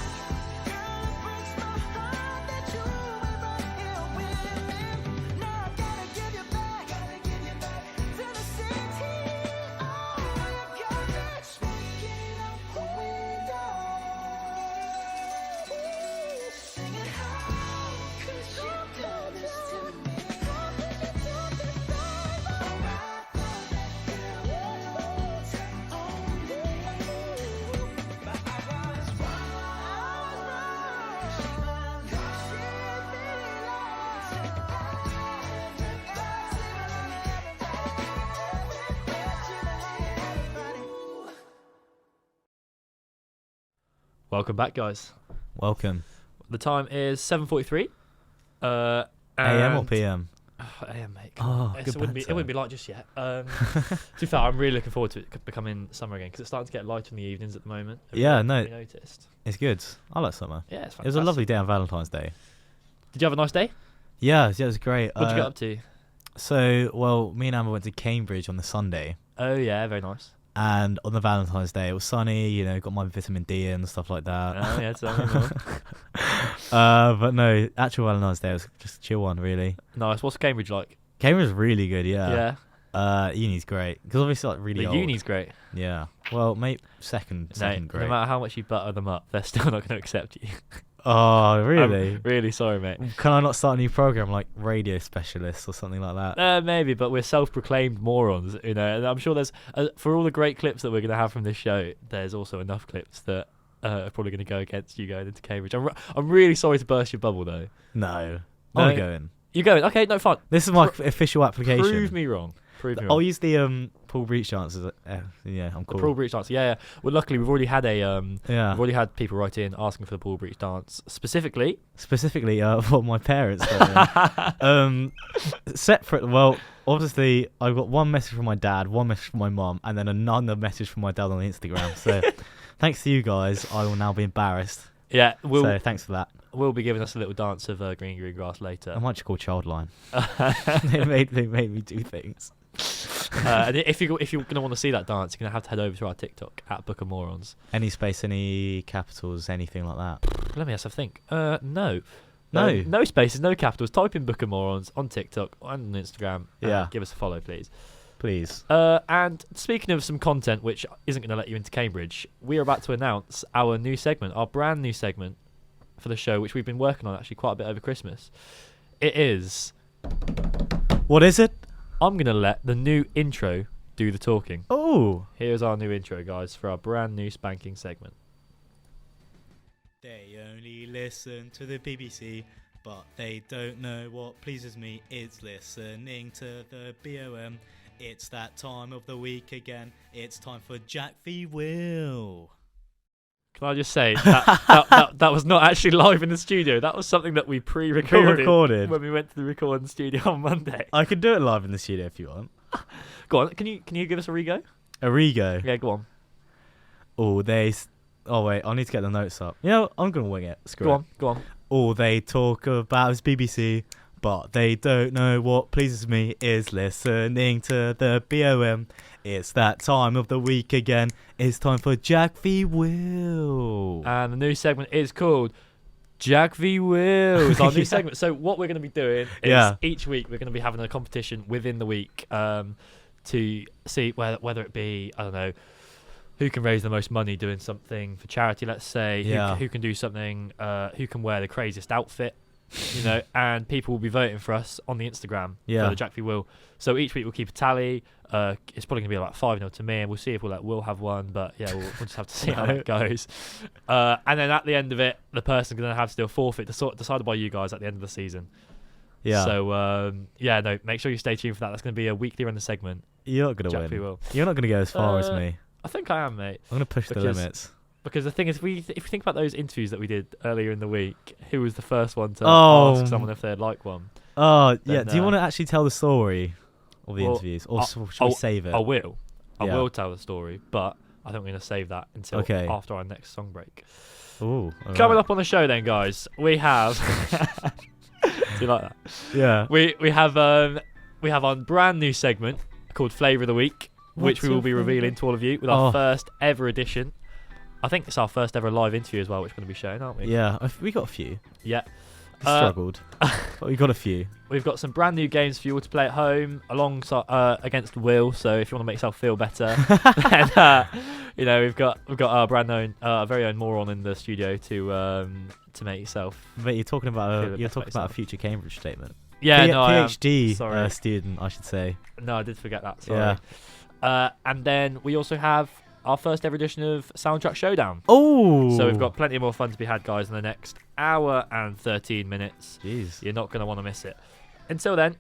Girl, it breaks my heart that you were right here with me. Now I gotta give you back to the city. Oh, you got me smoking out the window, singing, how could you do this to me? How could you do this, baby? I thought that girl belonged to only me, but I was wrong. She belonged to everybody. Welcome back, guys. Welcome. The time is 7:43. AM or and- PM? AM, mate. Oh, It good wouldn't be. It banter. wouldn't be light just yet. To be fair, I'm really looking forward to it becoming summer again because it's starting to get lighter in the evenings at the moment. Have Yeah, you no. noticed? It's good. I like summer. Yeah, it's It was a lovely fantastic. day on Valentine's Day. Did you have a nice day? Yeah, it was great. What did you get up to? So, well, me and Amber went to Cambridge on the Sunday. Oh yeah, very nice. And on the Valentine's Day, it was sunny, you know, got my vitamin D and stuff like that. Oh, yeah, tell me more. But no, actual Valentine's Day was just a chill one, really. Nice. What's Cambridge like? Cambridge is really good, yeah. Yeah. Uni's great because obviously like really The old. uni's great. Yeah. Well, mate, second great. No matter how much you butter them up, they're still not going to accept you. Oh, really? I'm really sorry, mate. Can I not start a new program like radio specialist or something like that? Maybe, but we're self-proclaimed morons, you know. And I'm sure there's for all the great clips that we're going to have from this show, there's also enough clips that are probably going to go against you going into Cambridge. I'm really sorry to burst your bubble, though. No. No? I'm going. You're going? Okay, no, fine. This is my official application. Prove me wrong. I'll use the Paul Breach answers. Yeah, I'm cool. The Paul Breach dance. Yeah. Well, luckily we've already had we've Yeah. already had people write in asking for the Paul Breach dance specifically. What my parents did. Separate. Well, obviously I got one message from my dad, one message from my mum, and then another message from my dad on Instagram. So, thanks to you guys, I will now be embarrassed. Yeah. So thanks for that. Will be giving us a little dance of green grass later. I might just call Childline. they made me do things. And if you're going to want to see that dance, you're going to have to head over to our TikTok at Book of Morons. Any space, any capitals, anything like that? Let me have a think. No. No spaces, no capitals. Type in Book of Morons on TikTok and on Instagram. Yeah. Give us a follow, please. Please. And speaking of some content which isn't going to let you into Cambridge, we are about to announce our new segment, our brand new segment for the show, which we've been working on actually quite a bit over Christmas. It is... What is it? I'm going to let the new intro do the talking. Oh. Here's our new intro, guys, for our brand new spanking segment. They only listen to the BBC, but they don't know what pleases me. It's listening to the BOM. It's that time of the week again. It's time for Jack v. Will. Can I just say that was not actually live in the studio. That was something that we pre-recorded when we went to the recording studio on Monday. I could do it live in the studio if you want. Go on. Can you give us a rego? A rego? Yeah, go on. Oh, wait, I need to get the notes up. You know, I'm gonna wing it. Screw it. Go on. All they talk about is BBC, but they don't know what pleases me is listening to the BOM. It's that time of the week again. It's time for Jack v. Will. And the new segment is called Jack v. Will. It's our new segment. So what we're going to be doing is each week we're going to be having a competition within the week to see whether it be, I don't know, who can raise the most money doing something for charity, let's say, who can do something, who can wear the craziest outfit, you know, and people will be voting for us on the Instagram for the Jack v. Will. So each week we'll keep a tally. It's probably going to be like 5-0 to me, and we'll see if we'll have one, but yeah, we'll just have to see how it goes. And then at the end of it, the person's going to have to do a forfeit decided by you guys at the end of the season. Yeah. So, make sure you stay tuned for that. That's going to be a weekly running segment. You're not going to win. v. Will. You're not going to go as far as me. I think I am, mate. I'm going to push the limits. Because the thing is, if we think about those interviews that we did earlier in the week, who was the first one to ask someone if they'd like one? Oh, yeah. Do you want to actually tell the story of the interviews? Or should we save it? I will. I will tell the story, but I think we're going to save that until after our next song break. Ooh, Coming up on the show then, guys, we have... Do you like that? Yeah. We have our brand new segment called Flavour of the Week, which we will be revealing to all of you with our first ever edition. I think it's our first ever live interview as well, which we're going to be showing, aren't we? Yeah, we got a few. Yeah. Struggled. But we got a few. We've got some brand new games for you all to play at home alongside against Will. So if you want to make yourself feel better, then we've got our very own moron in the studio to make yourself. But you're talking about a future Cambridge statement. Yeah, PhD student, I should say. No, I did forget that. Sorry. Yeah. And then we also have our first ever edition of Soundtrack Showdown. Oh! So we've got plenty more fun to be had, guys, in the next hour and 13 minutes. Jeez. You're not going to want to miss it. Until then,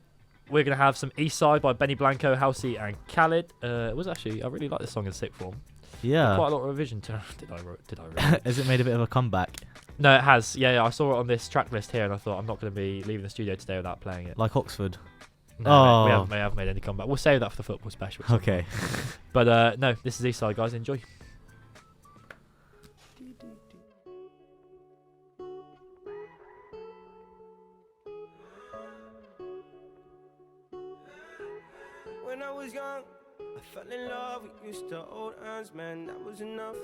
we're going to have some East Side by Benny Blanco, Halsey and Khalid. I really like this song in sixth form. Yeah. Quite a lot of revision to Did I write Has it made a bit of a comeback? No, it has. Yeah, I saw it on this track list here and I thought I'm not going to be leaving the studio today without playing it. Like Oxford? No, we haven't made any comeback. We'll save that for the football special. Okay. But no, this is East Side, guys. Enjoy. When I was young, I fell in love, we used to hold hands, man, that was enough.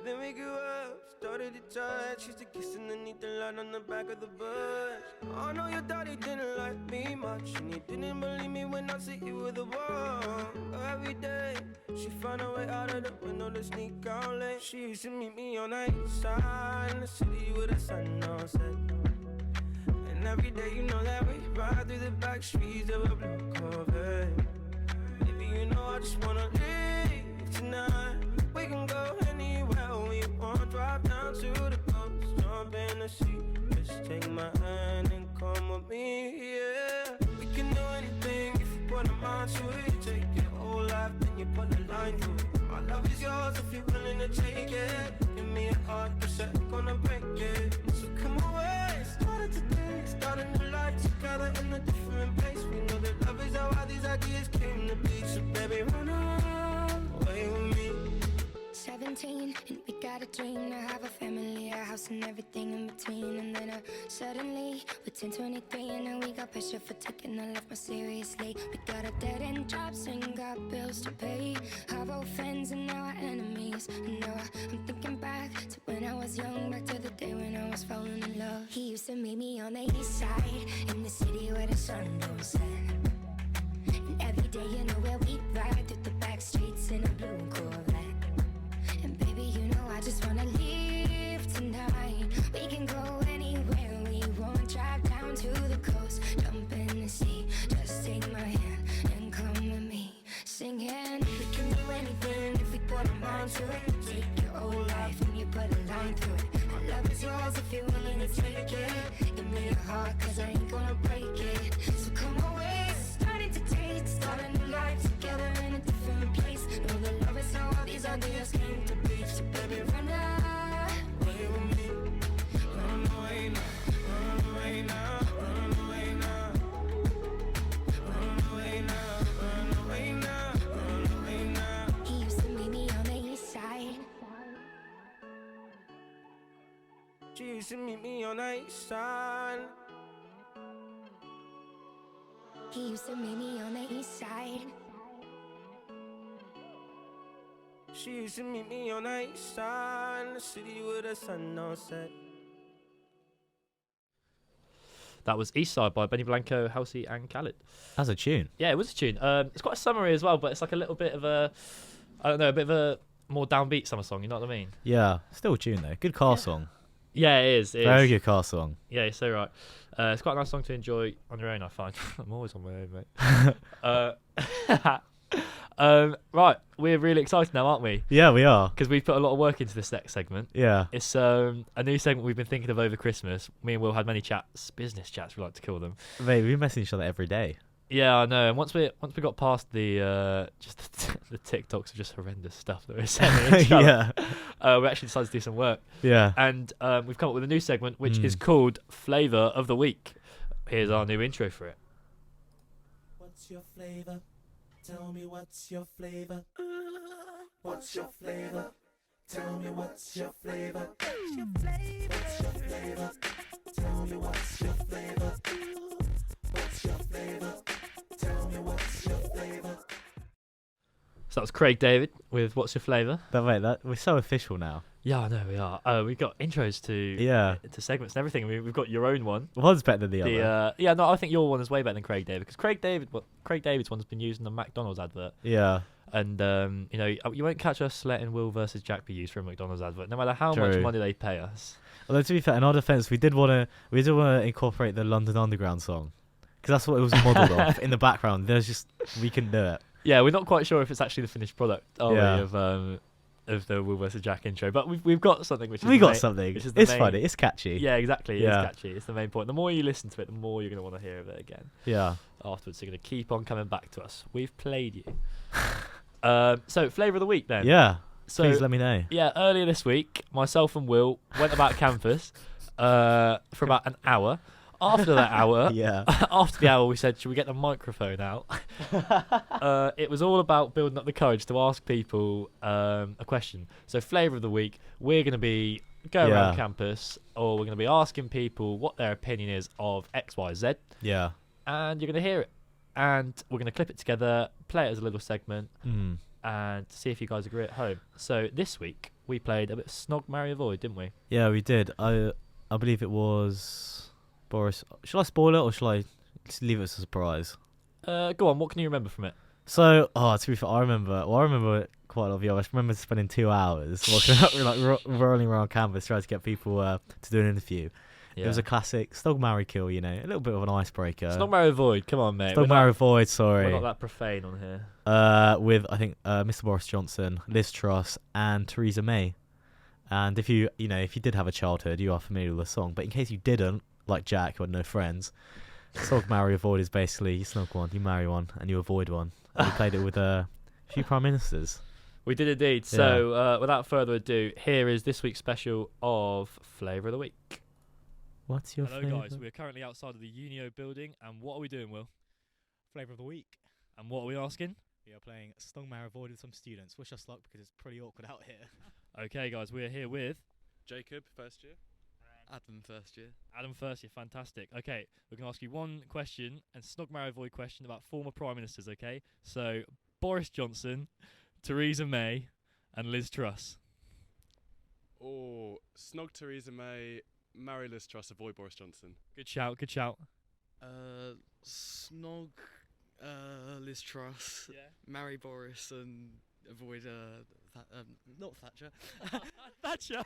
Then we grew up, started to touch, used to kiss underneath the light on the back of the bus. I know your daddy didn't like me much, and he didn't believe me when I said you were the one. But every day, she found a way out of the window to sneak out late. She used to meet me on the east side, in the city with the sun on set. And every day, you know that we ride through the back streets of a blue Corvette. Baby, you know I just wanna leave tonight. We can go anywhere we want. Drive down to the coast, jump in the sea. Just take my hand and come with me, yeah. We can do anything if you put a mind to it. You take your whole life, then you put a line to it. My love is yours if you're willing to take it. Give me a heart, 'cause I ain't gonna break it. So come away, started today. Start a new life together in a different place. We know that love is how all these ideas came to be. So baby, run away with me. 17 and we got a dream to have a family, a house and everything in between. And then suddenly we're 10, 23 and now we got pressure for taking our life more seriously. We got a dead end jobs and got bills to pay. Our old friends and now our enemies. And now I'm thinking back to when I was young, back to the day when I was falling in love. He used to meet me on the east side, in the city where the sun don't set. And every day you know where we ride through the back streets in a blue Corvette. And baby, you know I just wanna leave tonight. We can go anywhere we want. Drive down to the coast, jump in the sea. Just take my hand and come with me, singing. We can do anything if we put a mind to it. Take your whole life and you put a line through it. My love is yours if you're willing to take it. Give me your heart, 'cause I ain't gonna break it. So come away, starting to date, start a new life together in a different place. Know that love is how all these ideas came to be. So baby, run away with me. Run away now, run away now, run away now. Run away now, run away now, run away now. He used to meet me on the east side. She used to meet me on the east side. He used to meet me on the east side. She used to meet me on the east side, in the city with the sun on set. That was East Side by Benny Blanco, Halsey and Khaled. That's a tune. Yeah, it was a tune. It's quite a summery as well, but it's like a little bit of a, I don't know, a bit of a more downbeat summer song, you know what I mean? Yeah, still a tune though. Good car song. Yeah, it is. Very good car song. Yeah, you're so right. It's quite a nice song to enjoy on your own, I find. I'm always on my own, mate. Right, we're really excited now, aren't we? Yeah, we are. Because we've put a lot of work into this next segment. Yeah. It's a new segment we've been thinking of over Christmas. Me and Will had many chats, business chats we like to call them. Mate, we message each other every day. Yeah, I know. And once we got past the the TikToks of just horrendous stuff that we're sending each other, we actually decided to do some work. Yeah. And we've come up with a new segment which is called Flavour of the Week. Here's our new intro for it. What's your flavor? Tell me what's your flavor? What's your flavor? Tell me what's your flavor? What's your flavor? What's your flavor? Tell me what's your flavor? What's your flavor? Tell me what's your flavor? So that was Craig David with What's Your Flavour? But wait, we're so official now. Yeah, I know we are. We've got intros to segments and everything. We've got your own one. One's better than the other. Yeah, no, I think your one is way better than Craig David because Craig David's one's been used in the McDonald's advert. Yeah. And you know, you won't catch us letting Will versus Jack be used for a McDonald's advert, no matter how much money they pay us. Although to be fair, in our defence, we did want to incorporate the London Underground song because that's what it was modelled off in the background. We couldn't do it. Yeah, we're not quite sure if it's actually the finished product, are we, of the Will vs. Jack intro, but we've got something which is something. It's funny. It's catchy. Yeah, exactly. It's catchy. It's the main point. The more you listen to it, the more you're going to want to hear of it again. Yeah. Afterwards, you're going to keep on coming back to us. We've played you. So, flavour of the week then. Yeah. So, please let me know. Yeah, earlier this week, myself and Will went about campus for about an hour. After that hour, after the hour, we said, should we get the microphone out? It was all about building up the courage to ask people a question. So, flavour of the week, we're going to be going around campus, or we're going to be asking people what their opinion is of X, Y, Z. Yeah. And you're going to hear it. and we're going to clip it together, play it as a little segment, Mm. and see if you guys agree at home. So this week we played a bit of Snog, Marry, Avoid, didn't we? Yeah, we did. I believe it was Boris. Shall I spoil it or shall I just leave it as a surprise? Go on. What can you remember from it? So, to be fair, I remember it quite a lot of you. I remember spending 2 hours walking up, like rolling around campus trying to get people to do an interview. Yeah. It was a classic Snog, Marry, Kill, a little bit of an icebreaker. Snog, Marry, Avoid. Come on, mate. Snog, Marry, Avoid, sorry. We're not that profane on here. With, I think, Mr. Boris Johnson, Liz Truss, and Theresa May. And if you did have a childhood, you are familiar with the song. But in case you didn't, like Jack, who had no friends, Snog, Marry, Avoid is basically you snog one, you marry one, and you avoid one. And we played it with a few prime ministers. We did indeed. Yeah. So, without further ado, here is this week's special of Flavour of the Week. What's your Hello, flavour? guys. We're currently outside of the Unio building, and what are we doing, Will? Flavour of the week. And what are we asking? We are playing Snog, Marry, Avoid with some students. Wish us luck because it's pretty awkward out here. Okay, guys, we're here with Jacob, first year. Adam, first year. Adam first year. Fantastic. Okay, we're going to ask you one question, and Snog, Marry, Avoid question about former prime ministers, okay? So, Boris Johnson, Theresa May, and Liz Truss. Or snog Theresa May, marry Liz Truss, avoid Boris Johnson. Good shout, good shout. Snog Liz Truss, marry Boris, and avoid not Thatcher. Thatcher.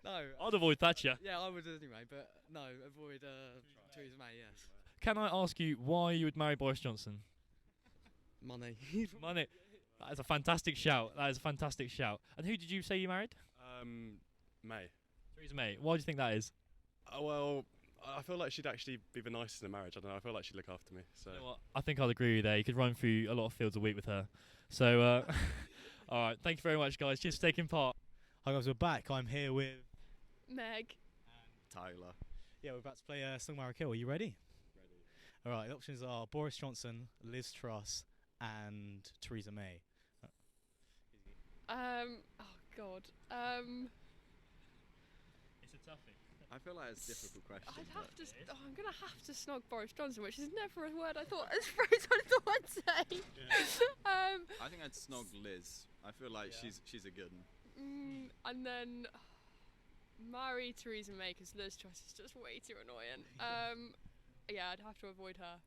No, I'd avoid Thatcher. Yeah, I would anyway, but no, avoid Theresa May. Yes. Can I ask you why you would marry Boris Johnson? Money. Money. That is a fantastic shout. That is a fantastic shout. And who did you say you married? May. Theresa May. Why do you think that is? Well, I feel like she'd actually be the nicest in a marriage. I don't know. I feel like she'd look after me. So. You know what? I think I'd agree with you there. You could run through a lot of fields a week with her. So, all right. Thank you very much, guys. Cheers for taking part. Hi guys, we're back. I'm here with Meg. Tyler. Yeah, we're about to play Snog, Marry, Kill. Are you ready? Ready. All right. The options are Boris Johnson, Liz Truss, and Theresa May. Oh God. It's a toughie. I feel like it's a difficult question. I'm gonna have to snog Boris Johnson, which is never a word I thought, a phrase I thought I'd say. I think I'd snog Liz. I feel like she's a good one. And then marry Theresa May because Liz Truss is just way too annoying. Yeah, I'd have to avoid her.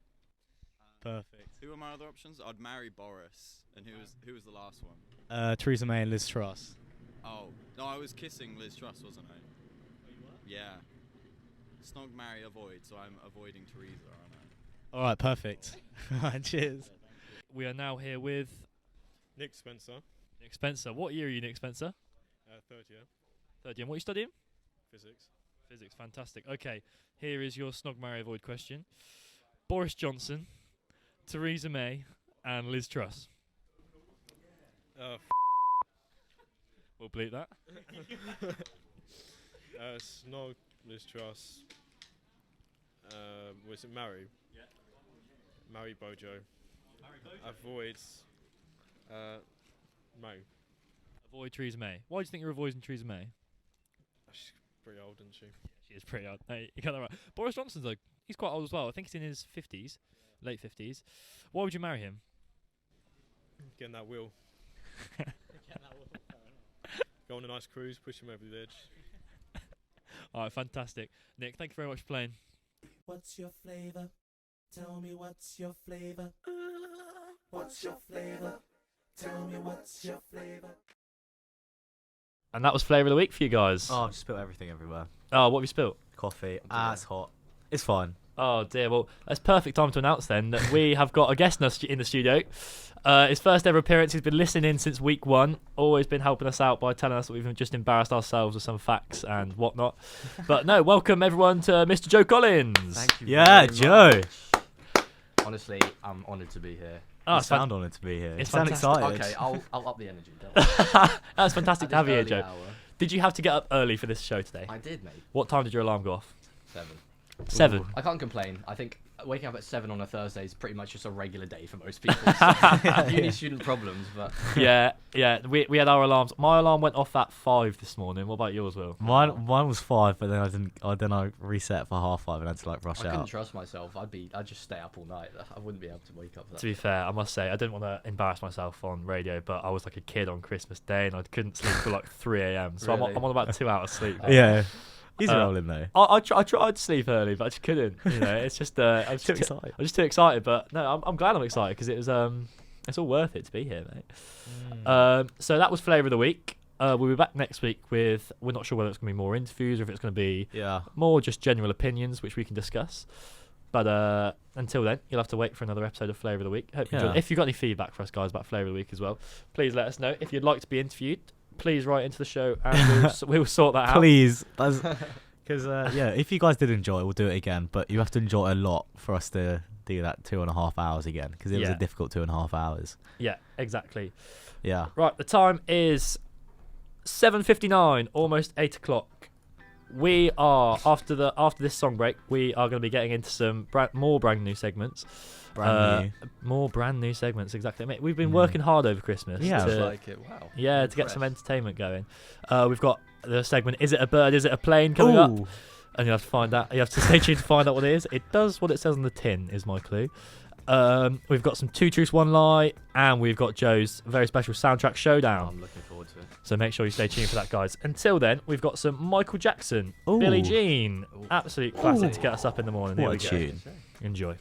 Perfect. Who were my other options? I'd marry Boris, and who was the last one? Theresa May and Liz Truss. Oh no, I was kissing Liz Truss, wasn't I? Oh, you were? Yeah. Snog, marry, avoid. So I'm avoiding Theresa, aren't I? All right, perfect. Cheers. We are now here with Nick Spencer. Nick Spencer. What year are you, Nick Spencer? Third year. Third year. And what are you studying? Physics. Physics. Fantastic. Okay, here is your Snog, Marry, Avoid question. Boris Johnson, Theresa May, and Liz Truss. We'll bleep that. Snog, Liz Truss. Was it marry? Yeah. Marry Bojo. Marry Bojo. Avoid May. Avoid Theresa May. Why do you think you're avoiding Theresa May? She's pretty old, isn't she? She is pretty old. Hey, you got that right. Boris Johnson's like, he's quite old as well. I think he's in his 50s, late 50s. Why would you marry him? Getting that will. Go on a nice cruise, push him over the edge. All right, fantastic. Nick, thank you very much for playing. What's your flavor? Tell me what's your flavor? What's your flavor? Tell me what's your flavor? And that was Flavour of the Week for you guys. Oh, I've just spilled everything everywhere. Oh, what have you spilt? Coffee. It's hot. It's fine. Oh dear. Well, that's perfect time to announce then that we have got a guest in the studio. His first ever appearance. He's been listening in since week 1. Always been helping us out by telling us that we've just embarrassed ourselves with some facts and whatnot. But no, welcome everyone to Mr. Joe Collins. Thank you. Yeah, Joe. Much. Honestly, I'm honoured to be here. Oh, you sound honoured to be here. It's you sound fantastic. excited. Okay, I'll up the energy. That's fantastic to have you here, Joe. Hour. Did you have to get up early for this show today? I did, mate. What time did your alarm go off? 7. 7. I can't complain. I think waking up at 7 on a Thursday is pretty much just a regular day for most people. So uni student problems, but yeah. We had our alarms. My alarm went off at 5 this morning. What about yours, Will? Mine was 5, but then I didn't. Then I reset for 5:30 and had to rush out. I couldn't trust myself. I'd just stay up all night. I wouldn't be able to wake up. To be fair, I must say I didn't want to embarrass myself on radio, but I was like a kid on Christmas Day and I couldn't sleep till like 3 a.m. So Really? I'm on about 2 hours sleep. Yeah. He's rolling though. I tried to sleep early, but I just couldn't. It's just I was too excited. I'm just too excited. But no, I'm glad I'm excited because it was it's all worth it to be here, mate. So that was Flavour of the Week. We'll be back next week with, we're not sure whether it's going to be more interviews or if it's going to be more just general opinions which we can discuss. But until then, you'll have to wait for another episode of Flavour of the Week. Hope you enjoy. If you've got any feedback for us guys about Flavour of the Week as well, please let us know. If you'd like to be interviewed, please write into the show and we'll sort that out. Please. Because, if you guys did enjoy it, we'll do it again. But you have to enjoy it a lot for us to do that 2.5 hours again. Because it was a difficult 2.5 hours. Yeah, exactly. Yeah. Right, the time is 7:59, almost 8 o'clock. We are, after this song break, we are going to be getting into some more brand new segments. More brand new segments, exactly. Mate, we've been working hard over Christmas. Yeah, like it. Wow. Yeah, to get some entertainment going. We've got the segment, Is It a Bird, Is It a Plane, coming up. And you have to find out. You have to stay tuned to find out what it is. It does what it says on the tin, is my clue. We've got some 2 Truths, 1 Lie, and we've got Joe's very special soundtrack showdown. I'm looking forward to it. So make sure you stay tuned for that, guys. Until then, we've got some Michael Jackson, Billie Jean. Absolute classic to get us up in the morning. What a tune. Enjoy.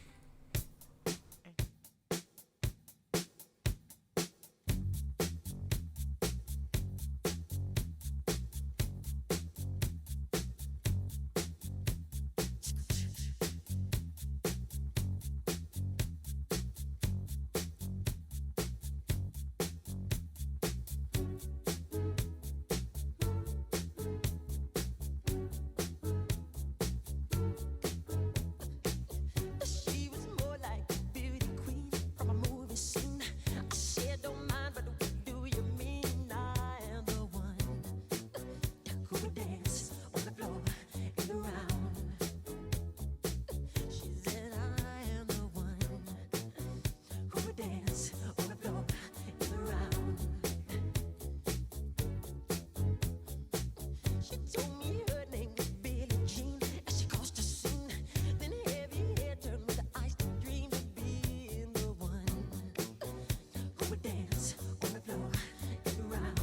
She was more like a beauty queen from a movie scene. I said, don't mind, but what do you mean? I am the one who would dance on the floor and around. She said, I am the one who would dance on the floor and around. She told me her name was Billie Jean as she caused a scene. Then heavy hair turned with the eyes to dream of being the one who would dance on the floor and around.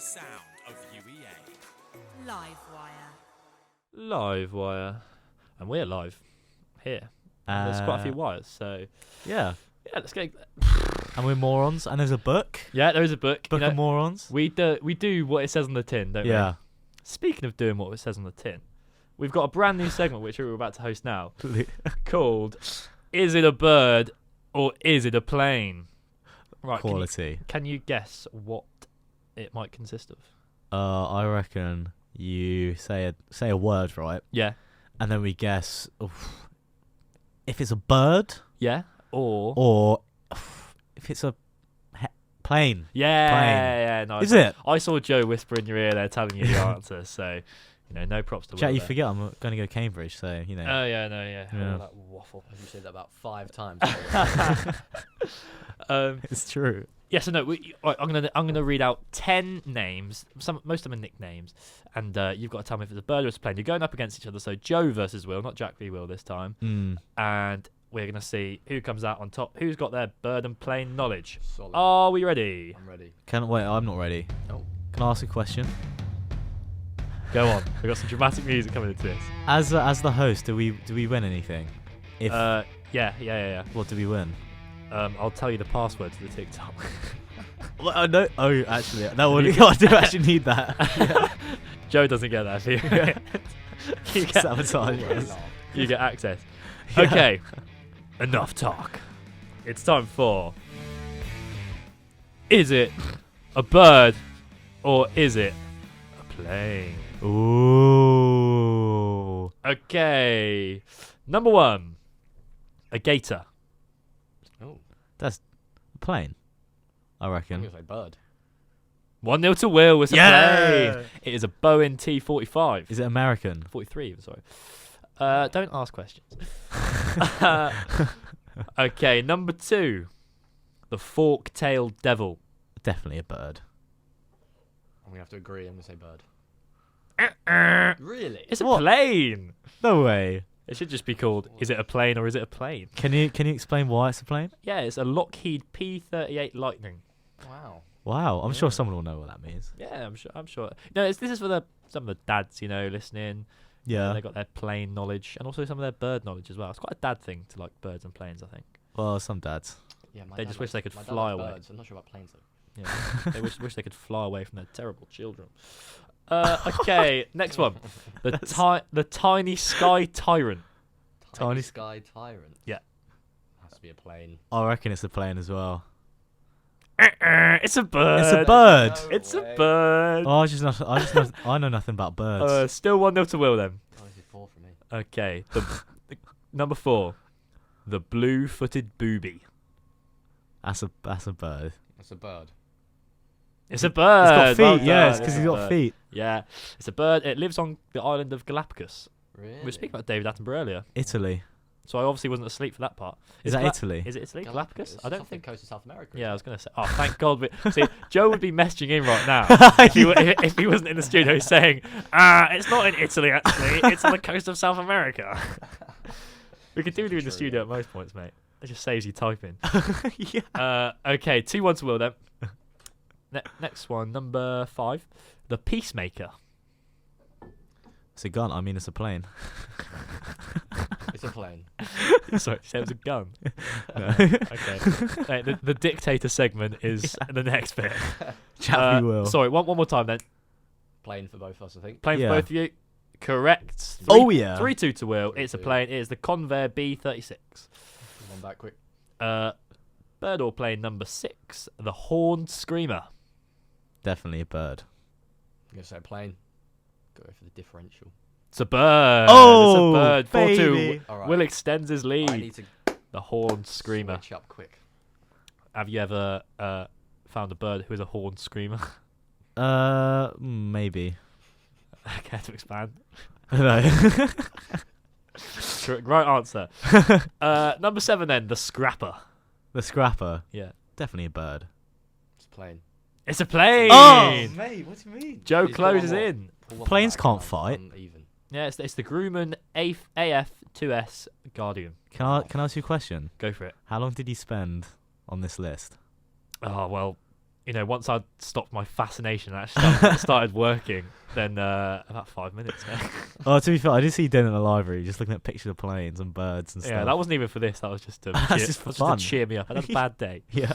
sound of UEA. Livewire. And we're live here. And there's quite a few wires, so... Yeah. Yeah, let's get... And we're morons, and there's a book. Yeah, there is a book. Book of Morons. We do what it says on the tin, don't we? Yeah. Speaking of doing what it says on the tin, we've got a brand new segment which we're about to host now called Is It a Bird or Is It a Plane? Right. Quality. Can you guess what it might consist of? I reckon you say a word, right? Yeah. And then we guess if it's a bird. Yeah. Or if it's a plane. Yeah. Plane. Yeah. No. Is it? I saw Joe whisper in your ear there, telling you the answer. So, no props to. Jack, Will you there. forget I'm going to go Cambridge, so Oh yeah, no, yeah. Yeah. Oh, that waffle. Have you said that about 5 times? It's true. Yes, no. I'm gonna read out 10 names. Most of them are nicknames, and you've got to tell me if it's a bird or it's a plane. You're going up against each other. So Joe versus Will, not Jack v Will this time. And we're gonna see who comes out on top. Who's got their bird and plane knowledge? Solid. Are we ready? I'm ready. Wait, I'm not ready. Oh. Can I ask a question? Go on. We've got some dramatic music coming into this. As the host, do we win anything? If Yeah. What do we win? I'll tell you the password to the TikTok. Well, I know. Oh, actually, I do actually need that. Yeah. Joe doesn't get that. You get sabotage. You get access. Yeah. Okay. Enough talk. It's time for. Is it a bird or is it a plane? Ooh. Okay. Number 1. A gator. Oh. That's a plane, I reckon. I'm going to say bird. 1-0 to Will. It's a plane. It is a Boeing T-45. Is it American? 43, I'm sorry. Don't ask questions. Okay, number 2. The fork-tailed devil. Definitely a bird. I'm going to have to agree. I'm going to say bird. Really? It's a plane. No way. It should just be called, is it a plane or is it a plane? Can you explain why it's a plane? Yeah, it's a Lockheed P-38 Lightning. Wow. I'm sure someone will know what that means. Yeah, I'm sure. No, this is for some of the dads, listening. Yeah. They got their plane knowledge and also some of their bird knowledge as well. It's quite a dad thing to like birds and planes, I think. Well, some dads. Yeah, they just wish they could my dad fly likes away. birds. I'm not sure about planes though. Yeah, they wish they could fly away from their terrible children. Okay, next one. The tiny sky tyrant. Tiny sky tyrant. Yeah. Has to be a plane. I reckon it's a plane as well. It's a bird. It's a bird. No It's way. a bird. Oh, I know nothing about birds. Still 1-0 to Will then. Oh, this is 4 for me. Okay. The number 4. The blue-footed booby. That's a bird. That's a bird. It's a bird. It's got feet. Well Yeah, done. it's because It's he's a got bird. feet. Yeah, it's a bird. It lives on the island of Galapagos. Really? We were speaking about David Attenborough earlier, Italy. so I obviously wasn't asleep for that part. Is that Italy? Is it Italy? Galapagos? I don't Off the think. coast of South America. Yeah, I was going to say. Oh, thank God. See, Joe would be messaging in right now if he wasn't in the studio saying, it's not in Italy, actually. It's on the coast of South America. We could do it in the studio at most points, mate. It just saves you typing. Yeah. Okay, 2-1 to Will then. Next one, number 5. The Peacemaker. It's a gun. I mean, it's a plane. It's a plane. Sorry, you said it was a gun. No. Okay. Right, the dictator segment is the next bit. Chappy Will. Sorry, one more time then. Plane for both of us, I think. Plane Yeah. for both of you. Correct. Oh, yeah. 3-2 to Will. It's a 3-2. plane. It is the Convair B-36. One back quick. Bird or plane number 6. The Horned Screamer. Definitely a bird. I'm going to say plane. Go for the differential. It's a bird. Oh, it's a bird. 4-2. baby. All right. Will extends his lead. I need to The Horned Screamer. switch up quick. Have you ever found a bird who is a horned screamer? Maybe. Care to expand? No. Right answer. Number 7 then, the Scrapper. The Scrapper. Yeah. Definitely a bird. It's a plane. It's a plane. Oh, mate, what do you mean? Joe He's got closes one more. in. Pull one Planes back can't and fight. I'm even. Yeah, it's the Grumman AF2S Guardian. Can I ask you a question? Go for it. How long did you spend on this list? Oh, well, once I'd stopped my fascination and actually started working, then about 5 minutes. Oh, to be fair, I did see Den in the library, just looking at pictures of planes and birds and stuff. Yeah, that wasn't even for this. That was just to just for fun. to cheer me up. I had a bad day. Yeah.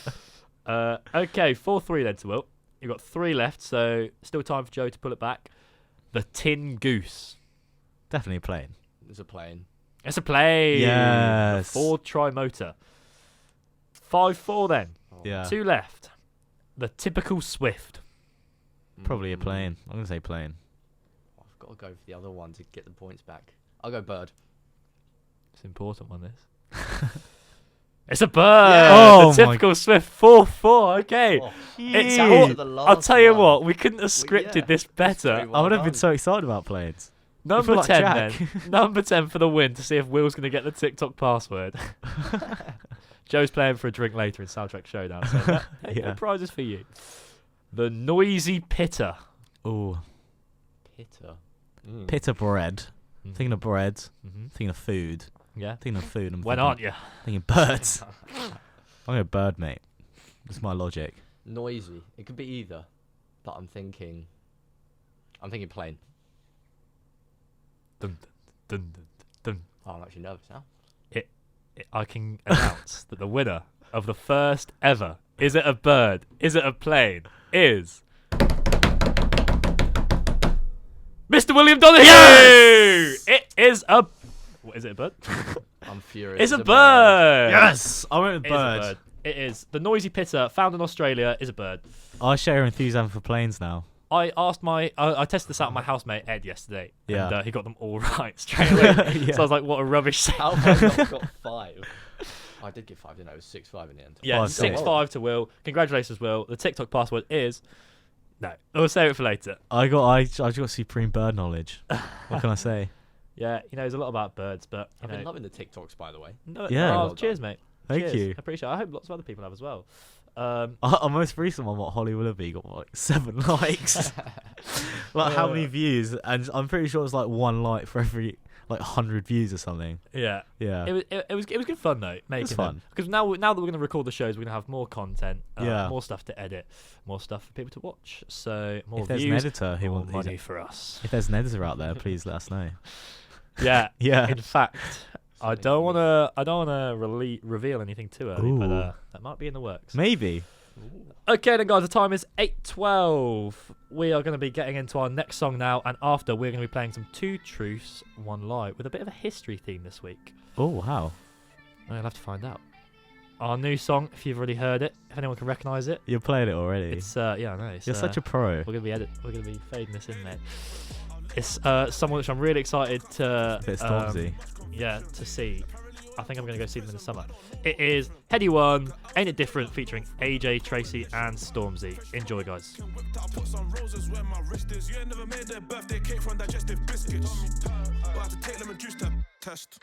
Okay, 4-3 then to Will. You've got 3 left, so still time for Joe to pull it back. The Tin Goose. Definitely a plane. It's a plane. It's a plane. Yes. The Ford Tri-Motor. 5-4 then. Yeah. 2 left. The Typical Swift. Probably a plane. I'm going to say plane. I've got to go for the other one to get the points back. I'll go bird. It's an important one, this. It's a bird. Yeah. Oh, the Typical Swift. 4-4. Okay. I'll tell you what. We couldn't have scripted this better. I would have been so excited about planes. Number like 10 Jack. then. Number 10 for the win to see if Will's going to get the TikTok password. Joe's playing for a drink later in Soundtrack Showdown. So no prizes for you. The Noisy Pitter. Ooh. Pitter. Pitter bread. Thinking of bread. Thinking of food. Yeah. Thinking of food. When aren't you? Thinking birds. I'm going to bird, mate. That's my logic. Noisy. It could be either. But I'm thinking plane. Dun, dun, dun, dun. Oh, I'm actually nervous now. I can announce that the winner of the first ever Is It a Bird? Is It a Plane? Is Mr. William Donahue! Yes! It is a... What, is it a bird? I'm furious. It's a bird! Yes! I went with bird. It is a bird. It is. The Noisy Pitter, found in Australia, is a bird. I share enthusiasm for planes now. I asked I tested this out with my housemate Ed yesterday, Yeah. and he got them all right straight away. So I was like, "What a rubbish!" How have I not got 5? I did get 5, didn't I? It was 6-5 in the end. Yeah, 6-5 to Will. Congratulations, Will. The TikTok password is no. We'll save it for later. I got supreme bird knowledge. What can I say? Yeah, there's a lot about birds, but I've been loving the TikToks, by the way. No, Yeah. Oh, cheers, mate. Thank Cheers. you. I appreciate it. I hope lots of other people have as well. Our most recent one, Holly Willoughby, got like 7 likes. How many views? And I'm pretty sure it's like 1 like for every 100 views or something. Yeah. Yeah. It was good fun though. Making It's fun because now that we're going to record the shows, we're going to have more content, more stuff to edit, more stuff for people to watch. So more if there's views, an editor who more wants money for us. If there's an editor out there, please let us know. Yeah. Yeah. In fact, I don't want to reveal anything too early, but that might be in the works. Maybe. Okay then, guys, the time is 8:12. We are going to be getting into our next song now, and after we're going to be playing some 2 Truths, 1 Lie with a bit of a history theme this week. Oh, wow. I'll have to find out. Our new song, if you've already heard it, if anyone can recognise it. You've played it already. It's yeah, I know. You're such a pro. We're going to be fading this in, mate. It's someone which I'm really excited to Bit Stormzy. to see. I think I'm going to go see them in the summer. It is Heady One, Ain't It Different, featuring AJ, Tracy, and Stormzy. Enjoy, guys. Put some roses where my wrist is. You ain't never made their birthday cake from digestive biscuits. But I have to take lemon juice to test.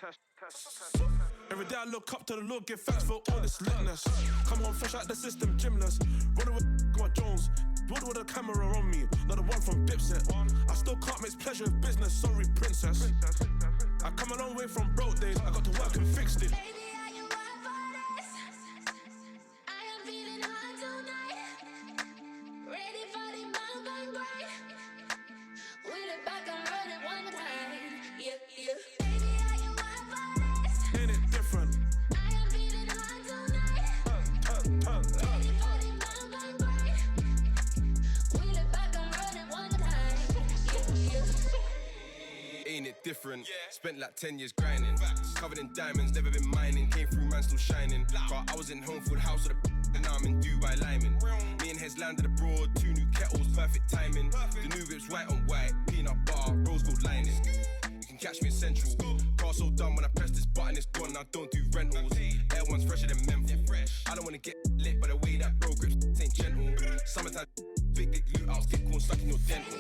Every day I look up to the Lord, give thanks for all this litness. Come on, fresh out the system, gymnast. Running with my Jones. Wood with a camera on me, not the one from Dipset. I still can't mix pleasure with business, sorry, princess. I come a long way from broke days, I got to work and fixed it. Ain't it different? Ain't it different? Spent like 10 years grinding. Covered in diamonds, never been mining. Came through, man, still shining. Car, I was in home food house with and now I'm in Dubai Lyman. Me and Hez landed abroad, 2 new kettles, perfect timing. The new whip's white on white, peanut butter, rose gold lining. You can catch me in Central. Car so done when I press this button, it's gone. I don't do rentals. Air one's fresher than menthol. I don't wanna get lit by the way that bro grips ain't gentle. Summertime, big dick loot outs, get corn stuck in your dental.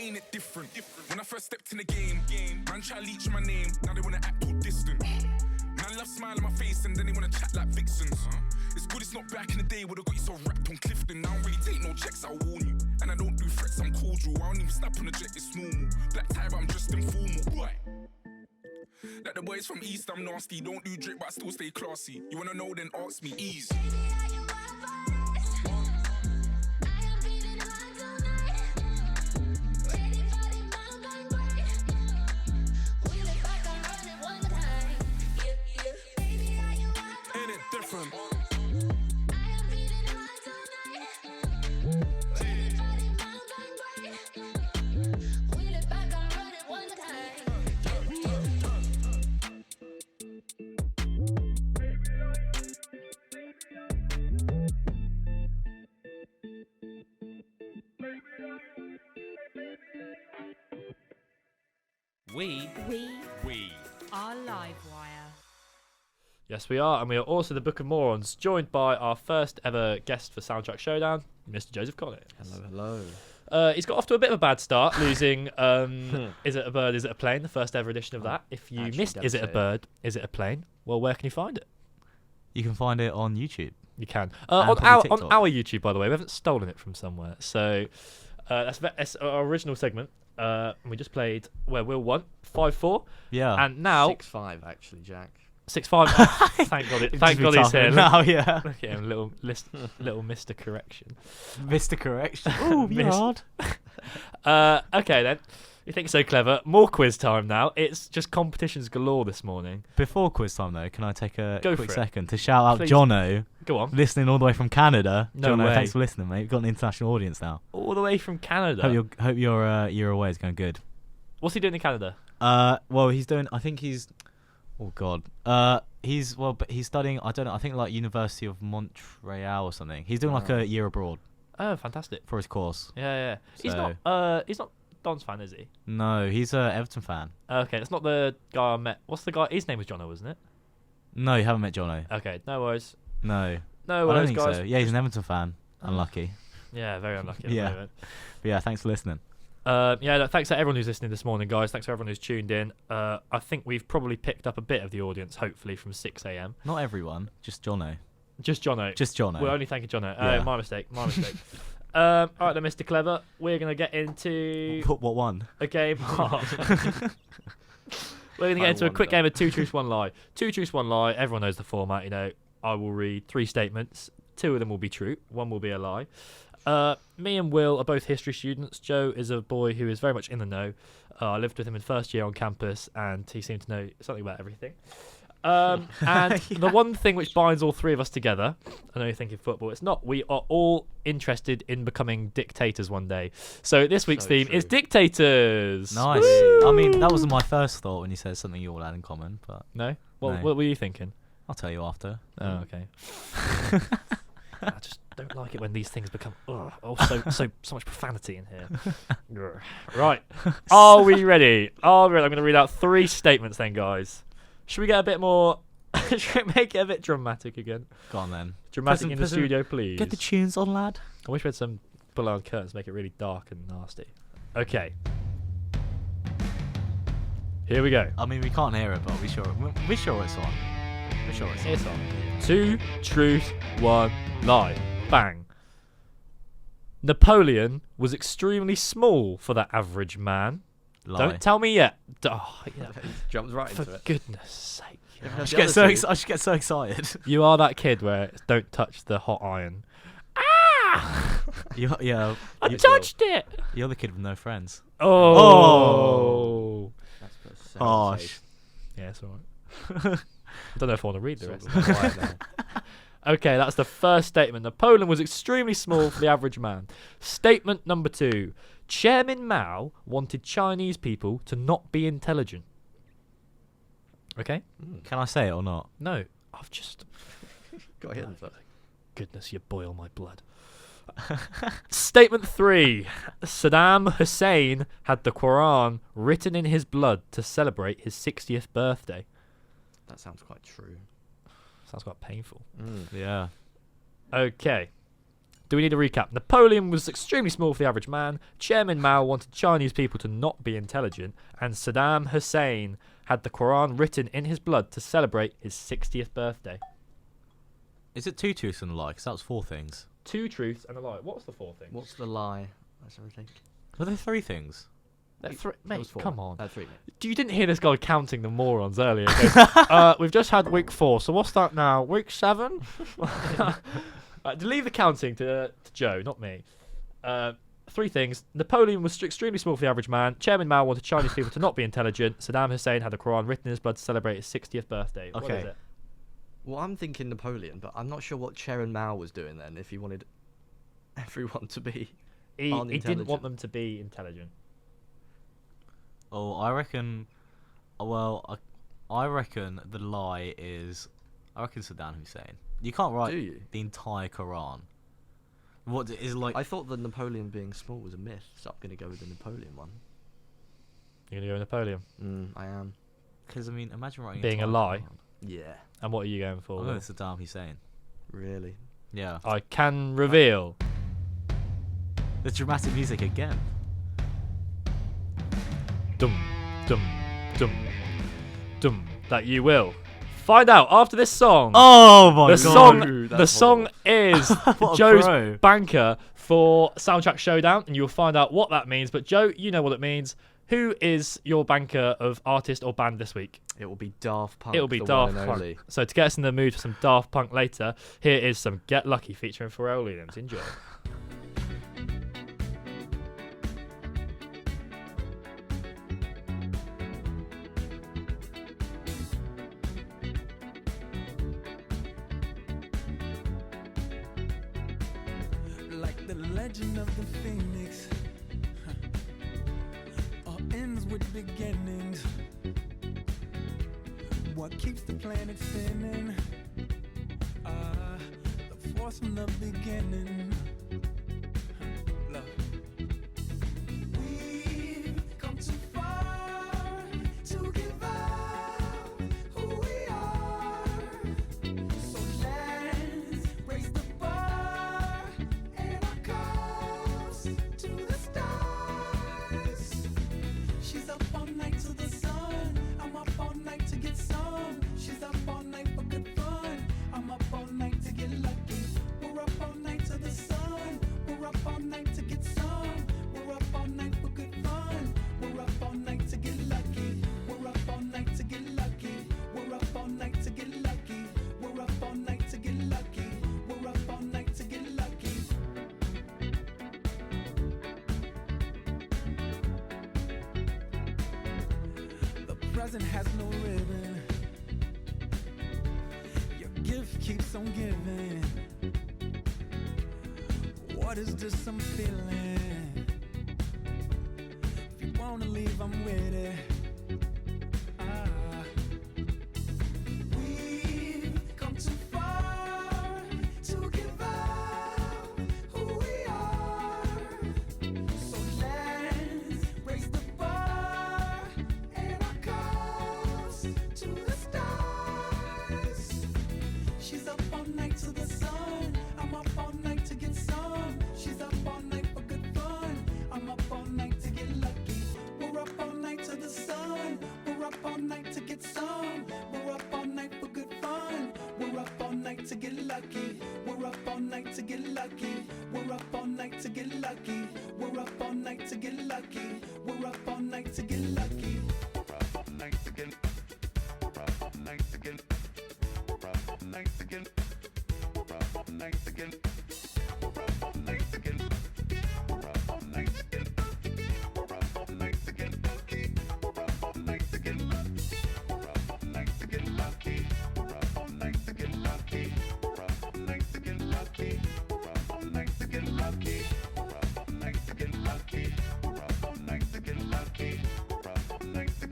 ain't it different? When I first stepped in the game, man try leech my name, now they wanna act all distant. Man love smile on my face and then they wanna chat like vixens. It's good it's not back in the day where they got you so wrapped on Clifton. I don't really take no checks, I'll warn you. And I don't do threats, I'm cordial. I don't even snap on the jet, it's normal. Black tie, but I'm just informal. What? Like the boys from East, I'm nasty. Don't do drip, but I still stay classy. You wanna know, then ask me, ease. Ain't it different? We are Livewire. Yes, we are, and we are also the Book of Morons, joined by our first ever guest for Soundtrack Showdown, Mr. Joseph Collins. Hello. He's got off to a bit of a bad start, losing Is It a Bird, Is It a Plane, the first ever edition of that. If you missed Is It a Bird, Is It a Plane, well, where can you find it? You can find it on YouTube. You can. And on probably our YouTube, by the way. We haven't stolen it from somewhere. So that's our original segment. We just played where Will won 5-4. Yeah. And now 6-5 actually, Jack. 6-5. Thank God. Thank God he's here. Now, yeah. Look at him, little Mr. Correction. Mr. Correction. Oh, you're hard. Okay then. You think so clever? More quiz time now. It's just competitions galore this morning. Before quiz time though, can I take a Go quick for it. second to shout out Please. Jono? Go on. Listening all the way from Canada. No Jono, way. thanks for listening, mate. We've got an international audience now. All the way from Canada. Hope your away is going good. What's he doing in Canada? Well, he's doing. I think he's. Oh God. But he's studying. I don't know. I think like University of Montreal or something. He's doing like a year abroad Oh, fantastic. for his course. Yeah. He's So- not. He's not Don's fan, is he? No, he's a Everton fan. Okay, that's not the guy I met. What's the guy? His name was Jono, wasn't it? No, you haven't met Jono. Okay, no worries. No. No I worries, don't think guys. so. Yeah, he's an Everton fan. Unlucky. Yeah, very unlucky at Yeah. the moment. But yeah, thanks for listening. Thanks to everyone who's listening this morning, guys. Thanks to everyone who's tuned in. I think we've probably picked up a bit of the audience, hopefully, from 6 a.m. Not everyone, just Jono. Just Jono. Just Jono. We're only thanking Jono. Yeah. My mistake. All right then, Mr. Clever. We're going to get into What one? a game. We're going to get into a quick game of 2 Truths, 1 Lie. 2 Truths, 1 Lie. Everyone knows the format, you know. I will read 3 statements. 2 of them will be true. 1 will be a lie. Me and Will are both history students. Joe is a boy who is very much in the know. I lived with him in first year on campus, and he seemed to know something about everything. And the one thing which binds all 3 of us together, I know you're thinking football, it's not. We are all interested in becoming dictators one day. So this week's theme is dictators. Nice. Woo! I mean, that wasn't my first thought when you said something you all had in common, but No? What No. What were you thinking? I'll tell you after. Oh, okay. I just don't like it when these things become so much profanity in here. Right. Are we ready? I'm going to read out 3 statements then, guys. Should we get a bit more... Should we make it a bit dramatic again? Go on then. Dramatic in the studio, please. Get the tunes on, lad. I wish we had some pull-out curtains to make it really dark and nasty. Okay. Here we go. I mean, we can't hear it, but we're sure it's on. We're sure it's on. 2 truths, 1 lie. Bang. Napoleon was extremely small for that average man. Lie. Don't tell me yet. Oh, yeah. Jumps right For into it. goodness sake. I should get so excited. You are that kid where it's don't touch the hot iron. Yeah. I touched it. You're the kid with no friends. Oh. That's put a Harsh. taste. Yeah, it's alright. I don't know if I want to read the rest. Okay, that's the first statement. Napoleon was extremely small for the average man. Statement number 2. Chairman Mao wanted Chinese people to not be intelligent. Okay? Can I say it or not? No. I've just... Got hit in the foot. Goodness, you boil my blood. Statement 3. Saddam Hussein had the Quran written in his blood to celebrate his 60th birthday. That sounds quite true. Sounds quite painful. Yeah. Okay. Do we need a recap? Napoleon was extremely small for the average man. Chairman Mao wanted Chinese people to not be intelligent. And Saddam Hussein had the Quran written in his blood to celebrate his 60th birthday. Is it 2 truths and a lie? Because that was 4 things. 2 truths and a lie. What's the 4 things? What's the lie? That's everything. Were there 3 things? Mate, come on. 3. You didn't hear this guy counting the morons earlier. We've just had week 4, so what's that now? Week 7? To leave the counting to Joe, not me. 3 things. Napoleon was extremely small for the average man. Chairman Mao wanted Chinese people to not be intelligent. Saddam Hussein had the Quran written in his blood to celebrate his 60th birthday. Okay. What is it? Well, I'm thinking Napoleon, but I'm not sure what Chairman Mao was doing then, if he wanted everyone to be He didn't want them to be intelligent. Oh, I reckon... Well, I reckon the lie is... I reckon Saddam Hussein. You can't write the entire Quran. What is like... I thought the Napoleon being small was a myth, so I'm going to go with the Napoleon one. You're going to go with Napoleon? I am. Because, I mean, imagine writing being a lie? Quran. Yeah. And what are you going for? I'm going with Saddam Hussein. Really? Yeah. I can reveal. The dramatic music again. Dum, dum, dum, dum. That you will find out after this song. Oh my god! The song is Joe's banker for Soundtrack Showdown, and you'll find out what that means. But Joe, you know what it means. Who is your banker of artist or band this week? It will be Daft Punk. It will be Daft Punk. So to get us in the mood for some Daft Punk later, here is some Get Lucky featuring Pharrell Williams. Enjoy. Like the legend of the phoenix, all ends with beginnings. What keeps the planet spinning? The force from the beginning. Love. We've come too far to give up who we are. So let's raise the bar and our cups to the stars. She's up all night to the sun. I'm up all night to get some. She's up all night for good fun. I'm up all night to get lucky. We're up all night to the sun. We're up all night to get some. We're up all night for good fun. We're up all night to get lucky. We're up all night to get lucky. We're up all night to get lucky. We're up all night to get lucky. We're up all night to get lucky. The present has no ribbon. Your gift keeps on giving. What is this I'm feeling? If you wanna leave, I'm with it. We've come too far to give up who we are. So let's raise the bar and our cups to the stars. She's up all night to the sun. I'm up all night to get some. She's up all night for good fun. I'm up all night to get lucky. We're up all night to the sun. We're up all night to get some. We're up all night for good fun. We're up all night to get lucky. We're up all night to get lucky. We're up all night to get lucky. We're up all night to get lucky. We're up all night to get lucky. We're up all night to get. We're up all night to get. We're up all night to get. We're up all night to get. We're up all night to get. We're up all night to get. We're up all night to get lucky. We're up all night to get lucky. We're up all night to get lucky. We're up all night to get lucky. We're up all night to get lucky. We're up all night to get lucky. We're up all night to get lucky. We're up all night to get lucky. We're up all night to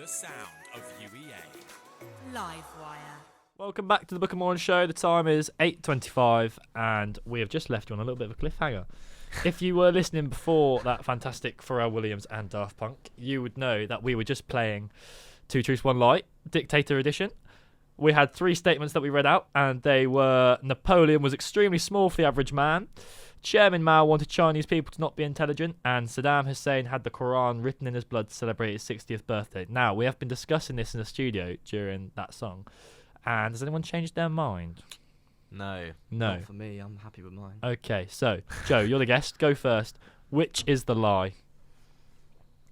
The sound of UEA. Livewire. Welcome back to the Book of Morons show. The time is 8:25 and we have just left you on a little bit of a cliffhanger. If you were listening before that fantastic Pharrell Williams and Daft Punk, you would know that we were just playing Two Truths, One Lie, Dictator Edition. We had 3 statements that we read out, and they were: Napoleon was extremely small for the average man, Chairman Mao wanted Chinese people to not be intelligent, and Saddam Hussein had the Quran written in his blood to celebrate his 60th birthday. Now, we have been discussing this in the studio during that song, and has anyone changed their mind? No. No. Not for me. I'm happy with mine. Okay, so, Joe, you're the guest. Go first. Which is the lie?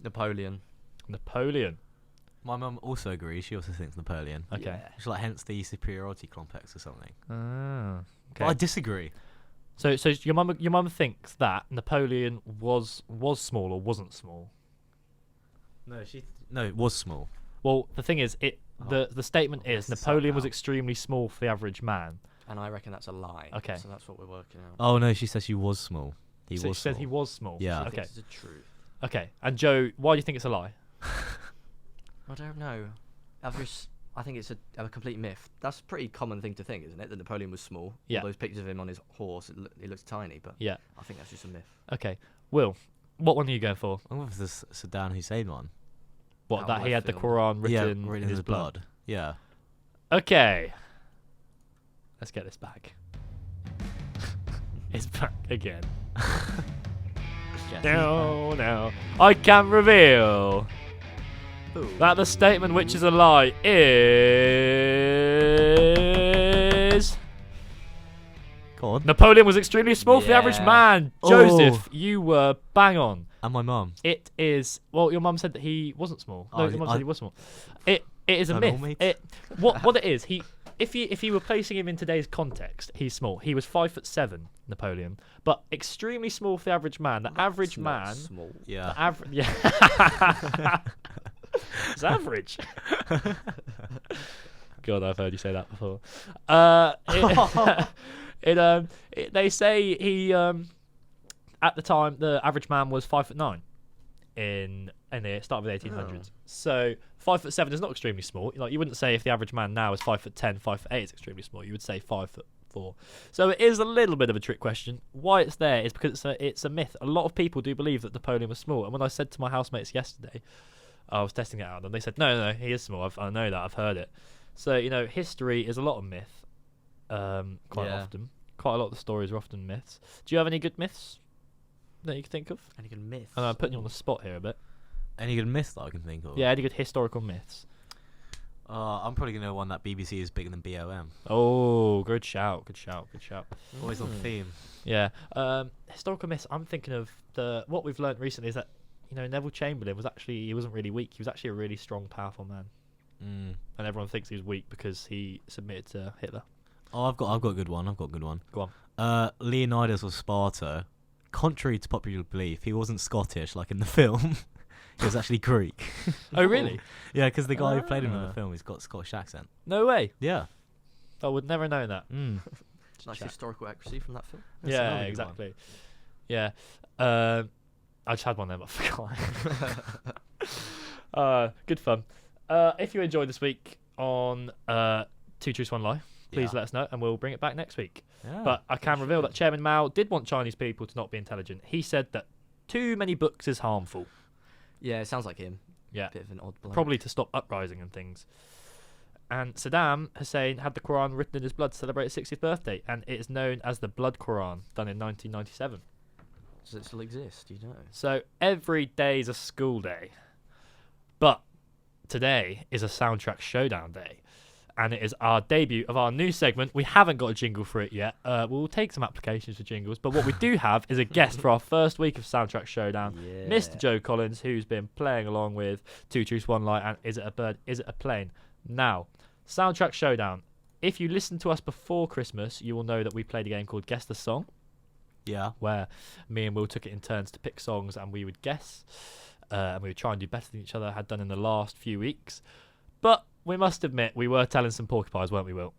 Napoleon. Napoleon. My mum also agrees. She also thinks Napoleon. Okay. Yeah. It's like hence the superiority complex or something. Ah. Okay. But I disagree. So your mum thinks that Napoleon was small or wasn't small. No, no, it was small. Well, the thing is, the statement is Napoleon was extremely small for the average man. And I reckon that's a lie. Okay. So that's what we're working out. Oh no, she says he was small. He So was. she said small. he was small. Yeah. Okay. This is the truth. Okay. And Joe, why do you think it's a lie? I don't know. I think it's a complete myth. That's a pretty common thing to think, isn't it? That Napoleon was small. Yeah. All those pictures of him on his horse, it looks tiny, but Yeah. I think that's just a myth. Okay. Will, what one are you going for? I'm going for the Saddam Hussein one. What, Out that of he had left the field. Quran Yeah, written in his blood? Yeah. Okay. Let's get this back. It's back again. No. I can reveal that the statement which is a lie is... Go on. Napoleon was extremely small for the average Yeah. man. Joseph, you were bang on. And my mum. It is... Well, your mum said that he wasn't small. No, Oh, your mum I- said he was small. It is a Don't know, myth. mate. What it is, if you were placing him in today's context, he's small. He was 5'7", Napoleon, but extremely small for the average man. The average not man... small. Yeah. The average... Yeah. It's average. God, I've heard you say that before. They say he at the time the average man was 5'9" in the start of the 1800s. So 5'7" is not extremely small. Like, you wouldn't say if the average man now is 5'10", 5'8" is extremely small. You would say 5'4". So it is a little bit of a trick question. Why it's there is because it's a myth. A lot of people do believe that Napoleon was small. And when I said to my housemates yesterday, I was testing it out, and they said, no, he is small. I know that. I've heard it. So, history is a lot of myth, quite often. Quite a lot of the stories are often myths. Do you have any good myths that you can think of? Any good myths? I'm putting you on the spot here a bit. Any good myth that I can think of? Yeah, any good historical myths? I'm probably going to one that BBC is bigger than BOM. Oh, good shout. Always on theme. Yeah. Historical myths, I'm thinking of what we've learnt recently is that, Neville Chamberlain he wasn't really weak. He was actually a really strong, powerful man. Mm. And everyone thinks he was weak because he submitted to Hitler. Oh, I've got a good one. Go on. Leonidas of Sparta. Contrary to popular belief, he wasn't Scottish like in the film. He was actually Greek. Oh, really? Yeah, because the guy who played him in the film, he's got a Scottish accent. No way. Yeah. I would never know that. It's nice historical accuracy from that film. That's Yeah, another good exactly. Yeah. I just had one there, but I forgot. Good fun. If you enjoyed this week on Two Truths, One Lie, please let us know, and we'll bring it back next week. Yeah, but I can reveal that Chairman Mao did want Chinese people to not be intelligent. He said that too many books is harmful. Yeah, it sounds like him. Yeah. Bit of an odd bloke. Probably to stop uprising and things. And Saddam Hussein had the Quran written in his blood to celebrate his 60th birthday, and it is known as the Blood Quran, done in 1997. Does it still exist? Do you know? So every day is a school day, but today is a soundtrack showdown day, and it is our debut of our new segment. We haven't got a jingle for it yet. We'll take some applications for jingles, but what we do have is a guest for our first week of Soundtrack Showdown, Mr. Joe Collins, who's been playing along with Two Truths, One Lie, and Is It a Bird, Is It a Plane? Now, Soundtrack Showdown. If you listened to us before Christmas, you will know that we played a game called Guess the Song. Yeah. Where me and Will took it in turns to pick songs and we would guess. And we would try and do better than each other had done in the last few weeks. But we must admit, we were telling some porcupines, weren't we, Will?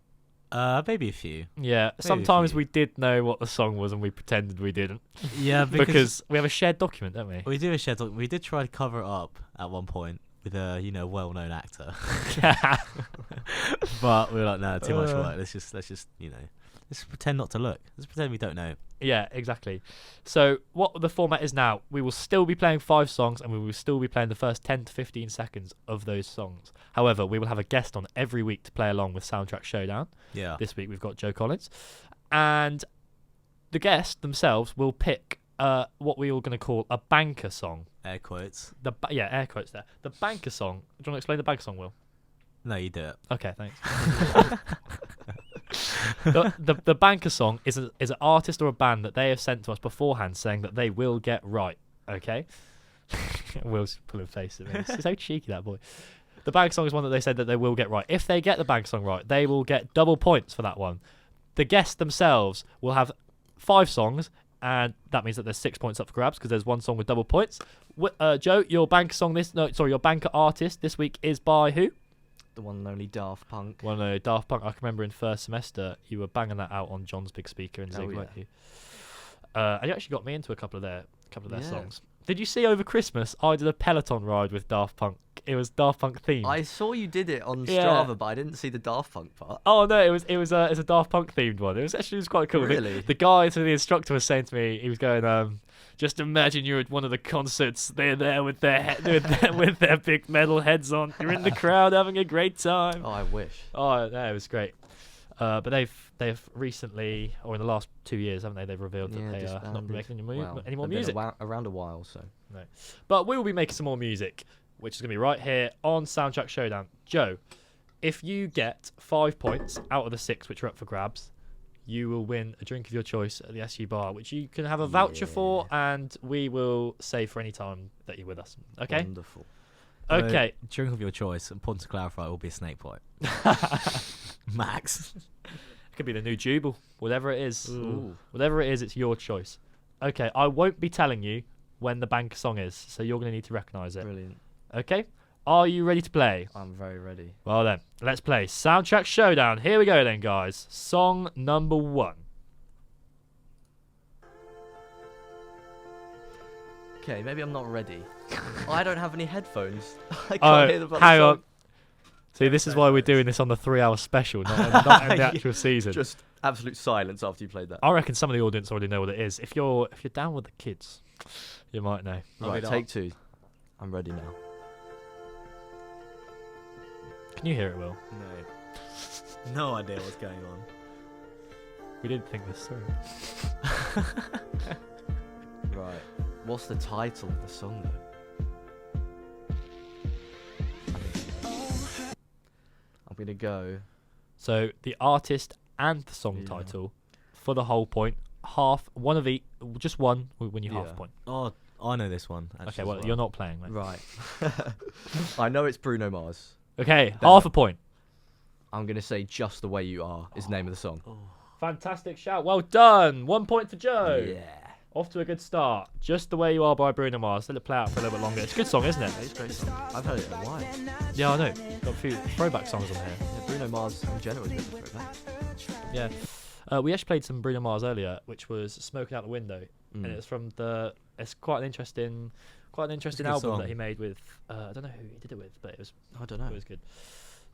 Maybe a few. Yeah, Maybe sometimes a few. we did know what the song was and we pretended we didn't. Yeah, because we have a shared document, don't we? We do a shared document. We did try to cover it up at one point. with a well-known actor. But we were like, no, too much work. Let's just let's pretend not to look. Let's pretend we don't know. Yeah, exactly. So what the format is now, we will still be playing 5 songs and we will still be playing the first 10 to 15 seconds of those songs. However, we will have a guest on every week to play along with Soundtrack Showdown. Yeah. This week we've got Joe Collins. And the guests themselves will pick what we are going to call a banker song. Air quotes. Air quotes there. The banker song. Do you want to explain the banker song, Will? No, you do it. Okay, thanks. The banker song is an artist or a band that they have sent to us beforehand saying that they will get right. Okay? Will's pulling face at me. It's so cheeky, that boy. The banker song is one that they said that they will get right. If they get the banker song right, they will get double points for that one. The guests themselves will have 5 songs, and that means that there's 6 points up for grabs because there's one song with double points. Joe, your banker song your banker artist this week is by who? The one and only Daft Punk. Daft Punk. I can remember in first semester you were banging that out on John's big speaker in Zig, weren't you? And you actually got me into a couple of their songs. Did you see over Christmas I did a Peloton ride with Daft Punk? It was Daft Punk themed. I saw you did it on Strava, but I didn't see the Daft Punk part. Oh no, it was a Daft Punk themed one. It was quite cool. Really? The guy, so the instructor was saying to me, he was going, just imagine you're at one of the concerts. They're there with with their big metal heads on. You're in the crowd having a great time. Oh, I wish. Oh, no, it was great. But they've recently, or in the last 2 years, haven't they? They've revealed that they are not making any more music. Around a while, so. No. But we will be making some more music, which is going to be right here on Soundtrack Showdown. Joe, if you get 5 points out of the 6 which are up for grabs, you will win a drink of your choice at the SU bar, which you can have a voucher for, and we will save for any time that you're with us. Okay? Wonderful. Okay. Drink of your choice, and point to clarify, it will be a snake bite. Max. It could be the new Jubal, whatever it is. Ooh. Whatever it is, it's your choice. Okay, I won't be telling you when the bank song is, so you're going to need to recognise it. Brilliant. Okay? Are you ready to play? I'm very ready. Well then, let's play Soundtrack Showdown. Here we go then, guys. Song number 1. Okay, maybe I'm not ready. I don't have any headphones. I can't hear the hang song. on. See, this is why we're doing this on the 3-hour special, not in the actual season. Just absolute silence after you played that. I reckon some of the audience already know what it is. If you're down with the kids, you might know. Right, take 2. I'm ready now. Can you hear it, Will? No. No idea what's going on. We didn't think this through. Right. What's the title of the song, though? I'm going to go... So, the artist and the song title for the whole point. One of each. Just one will win you half a point. Oh, I know this one. Okay, well, you're not playing, mate. Right. I know it's Bruno Mars. Okay, half a point. I'm going to say Just the Way You Are is the name of the song. Oh. Fantastic shout. Well done. 1 point for Joe. Yeah. Off to a good start. Just the Way You Are by Bruno Mars. Let it play out for a little bit longer. It's a good song, isn't it? It's a great song. I've heard it in a while. Yeah, I know. Got a few throwback songs on here. Yeah, Bruno Mars in general is a bit of a throwback. Yeah. We actually played some Bruno Mars earlier, which was Smoking Out the Window. And it's from it's quite an interesting album song. that he made with, I don't know who he did it with, but it was, I don't know. It was good.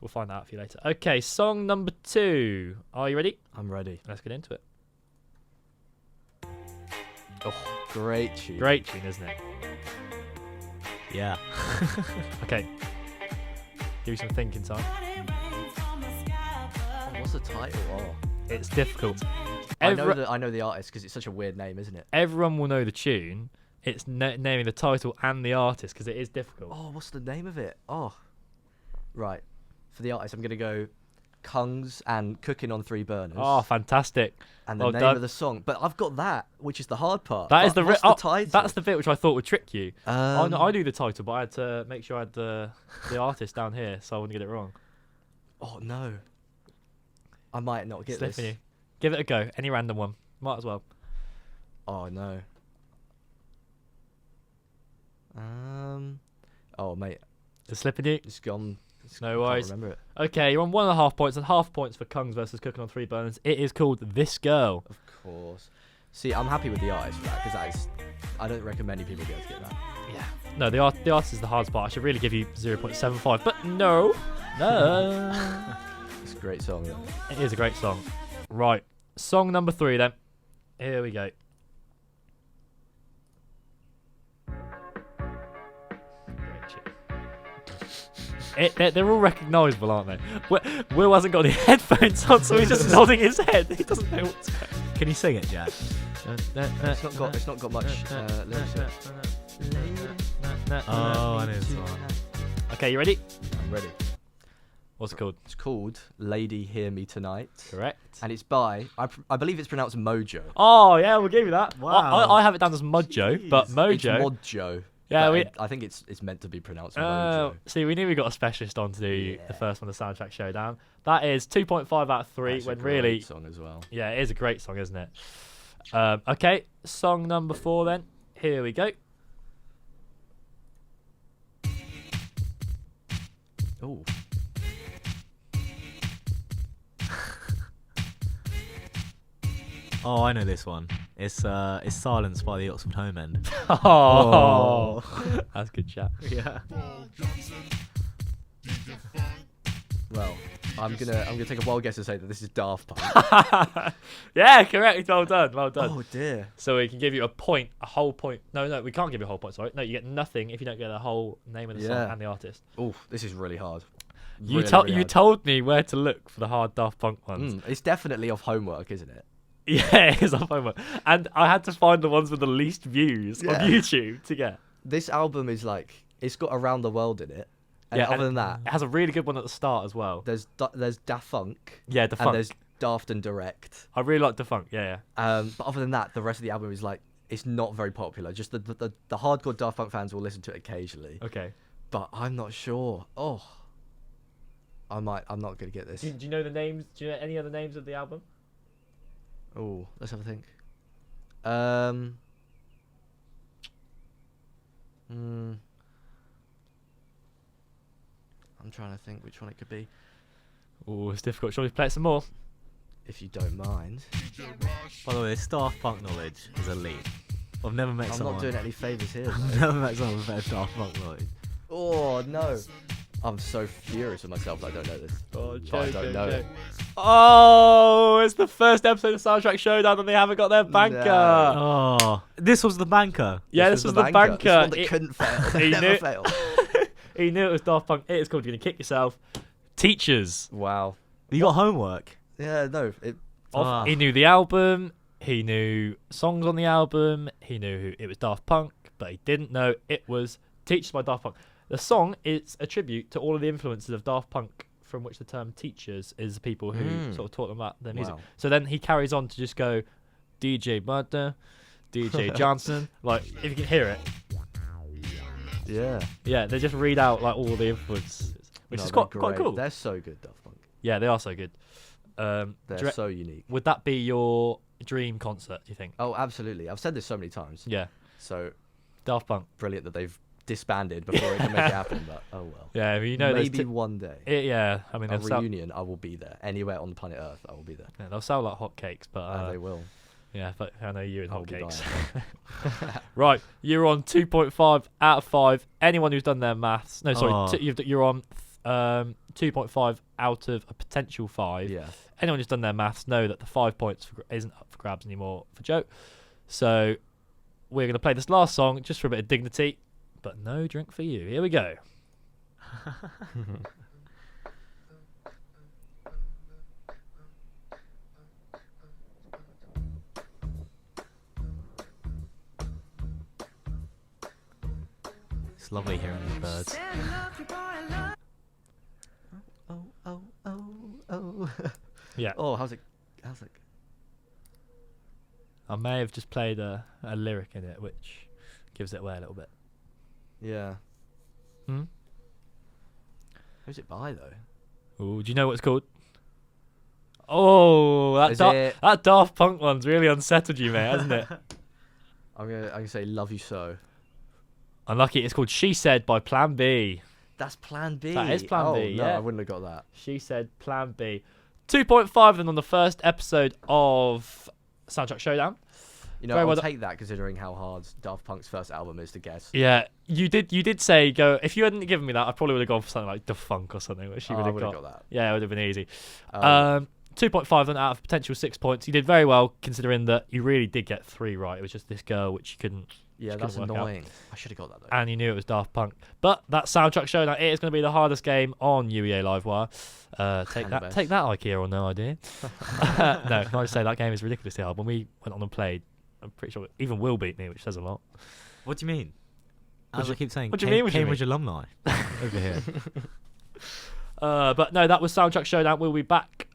We'll find that out for you later. Okay, song number 2. Are you ready? I'm ready. Let's get into it. Oh, great tune. Great tune, isn't it? Yeah. Okay. Give you some thinking time. What's the title? Oh. It's difficult. I know the artist because it's such a weird name, isn't it? Everyone will know the tune. It's naming the title and the artist because it is difficult. Oh, what's the name of it? Oh. Right. For the artist, I'm going to go Kungs and Cooking on 3 Burners. Oh, fantastic. And the name of the song. But I've got that, which is the hard part. That is the title? That's the bit which I thought would trick you. I knew the title, but I had to make sure I had the artist down here so I wouldn't get it wrong. Oh, no. I might not get Slipping this. you. Give it a go. Any random one. Might as well. Oh, no. Oh, mate. It's slipping you? It's gone. No worries. I can't remember it. Okay, you're on 1.5 points and half points for Kungs versus Cooking on 3 Burners. It is called This Girl. Of course. See, I'm happy with the artist for that because I don't reckon many people be able to get that. Yeah. No, the artist is the hardest part. I should really give you 0.75, but no. It's a great song. Yeah. It is a great song. Right, song number 3 then. Here we go. They're all recognisable, aren't they? Will hasn't got any headphones on, so he's just nodding his head. He doesn't know what's going on. Can you sing it, Jack? It's not got much lyrics. Oh, I know this one. Okay, you ready? I'm ready. What's it called? It's called Lady Hear Me Tonight. Correct. And it's by, I believe it's pronounced Mojo. Oh, yeah, we'll give you that. Wow. I have it down as Mojo, but Mojo. It's Modjo. Yeah, I think it's meant to be pronounced Mojo. See, we knew we got a specialist on to do the first one, the Soundtrack Showdown. That is 2.5 out of 3. That's when a great really song as well. Yeah, it is a great song, isn't it? Okay, song number 4 then. Here we go. Oh. Oh, I know this one. It's Silence by the Oxford Home End. Oh. That's good chat. Yeah. Well, I'm gonna take a wild guess and say that this is Daft Punk. Yeah, correct. Well done. Well done. Oh dear. So we can give you a whole point. No, we can't give you a whole point. Sorry. No, you get nothing if you don't get the whole name of the song and the artist. Oh, this is really hard. You told me where to look for the hard Daft Punk ones. It's definitely off Homework, isn't it? Yeah, it is off Homework. And I had to find the ones with the least views on YouTube to get. This album is like, it's got Around the World in it. And other than that, it has a really good one at the start as well. There's Daft Punk. Yeah, Daft Punk. And there's Daft and Direct. I really like Daft Punk. Yeah. But other than that, the rest of the album is like, it's not very popular. Just the hardcore Daft Punk fans will listen to it occasionally. Okay. But I'm not sure. Oh, I'm not gonna get this. Do you know the names? Do you know any other names of the album? Oh, let's have a think. I'm trying to think which one it could be. Oh, it's difficult. Shall we play it some more? If you don't mind. By the way, this Daft Punk knowledge is elite. I've never met someone. I'm not doing any favours here. I've never met someone with better Daft Punk knowledge. Oh no! I'm so furious with myself that I don't know this. Oh, I don't know it. Oh, it's the first episode of Soundtrack Showdown and they haven't got their banker. No. Oh, this was the banker. Yeah, this was the banker. This one that couldn't fail. It never failed. He knew it was Daft Punk. It is called You're Gonna Kick Yourself. Teachers. Wow. You got homework? Yeah, no. He knew the album. He knew songs on the album. He knew it was Daft Punk, but he didn't know it was Teachers by Daft Punk. The song is a tribute to all of the influences of Daft Punk, from which the term teachers is the people who sort of taught them about their music. Wow. So then he carries on to just go DJ Butter, DJ Johnson. Like, if you can hear it. Yeah, they just read out like all the influences, which is quite cool. They're so good, Daft Punk. Yeah, they are so good. They're so unique. Would that be your dream concert, do you think? Oh, absolutely. I've said this so many times. Yeah. So, Daft Punk. Brilliant that they've disbanded before it can make it happen, but oh well. Yeah, you know, maybe one day. I mean, a reunion, I will be there. Anywhere on the planet Earth, I will be there. Yeah, they'll sell like hotcakes, but they will. Yeah, but I know you and hotcakes. Right, you're on 2.5 out of 5. Anyone who's done their maths, no, sorry, you're on 2.5 out of a potential 5. Yeah. Anyone who's done their maths know that the 5 points isn't up for grabs anymore for Joe. So we're going to play this last song just for a bit of dignity, but no drink for you. Here we go. It's lovely hearing these birds. Oh. Yeah. Oh, how's it? I may have just played a lyric in it, which gives it away a little bit. Yeah. Who's it by though? Oh, do you know what it's called? Oh, that Daft Punk one's really unsettled you, mate, hasn't it? I'm gonna say "Love You So." Unlucky. It's called "She Said" by Plan B. That's Plan B. That is Plan B. No, yeah, I wouldn't have got that. She Said Plan B. 2.5 then on the first episode of Soundtrack Showdown. You know, I'll take that considering how hard Daft Punk's first album is to guess. Yeah, you did say go. If you hadn't given me that, I probably would have gone for something like The Funk or something, which you would have got that. Yeah, it would have been easy. 2.5 then out of potential 6 points. You did very well considering that you really did get 3 right. It was just this girl which you couldn't. Yeah, that's annoying. I should have got that though. And you knew it was Daft Punk. But that soundtrack showdown, it is going to be the hardest game on UEA Livewire. Take that, IKEA, or no idea. No, can I just say that game is ridiculously hard. When we went on and played, I'm pretty sure even Will beat me, which says a lot. What do you mean? As I keep saying, what do you mean? Cambridge alumni over here. But no, that was Soundtrack Showdown. We'll be back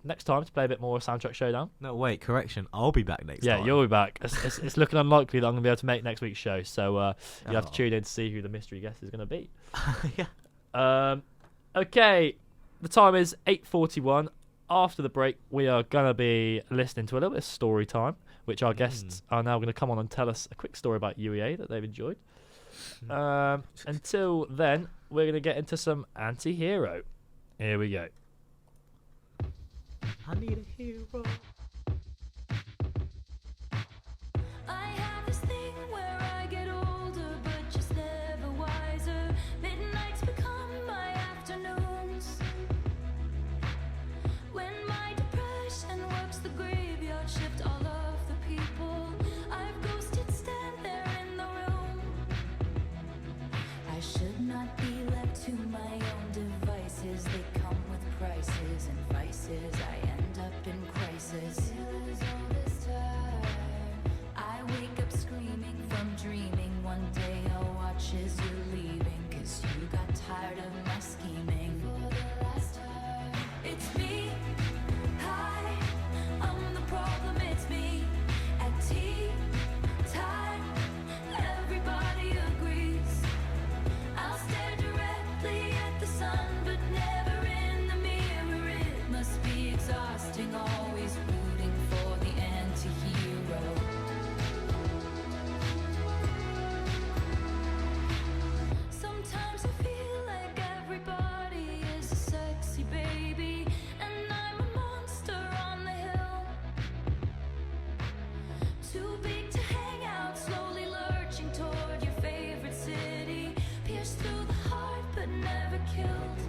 next time to play a bit more Soundtrack Showdown. No, wait, correction. I'll be back next time. Yeah, you'll be back. It's looking unlikely that I'm going to be able to make next week's show, so you have to tune in to see who the mystery guest is going to be. Yeah. Okay, the time is 8:41. After the break, we are going to be listening to a little bit of story time, which our guests are now going to come on and tell us a quick story about UEA that they've enjoyed. Until then, we're going to get into some anti-hero. Here we go. I need a hero. I have this thing where I get older, but just never wiser. Midnights become my afternoons. When my depression works the graveyard shift, all of the people I've ghosted stand there in the room. I should not be left to my own devices. They come with prices and vices. I end up in crisis. All this time, I wake up screaming from dreaming. One day I'll watch as you're leaving, 'cause you got tired of my scheming. For the last time, it's me. Hi, I'm the problem, it's me. At tea time, everybody agrees. I'll stare directly at the sun, but never in the mirror. It must be exhausting, always rooting for the anti-hero. Sometimes I feel like everybody is a sexy baby, and I'm a monster on the hill. Too big to hang out, slowly lurching toward your favorite city. Pierced through the heart, but never killed.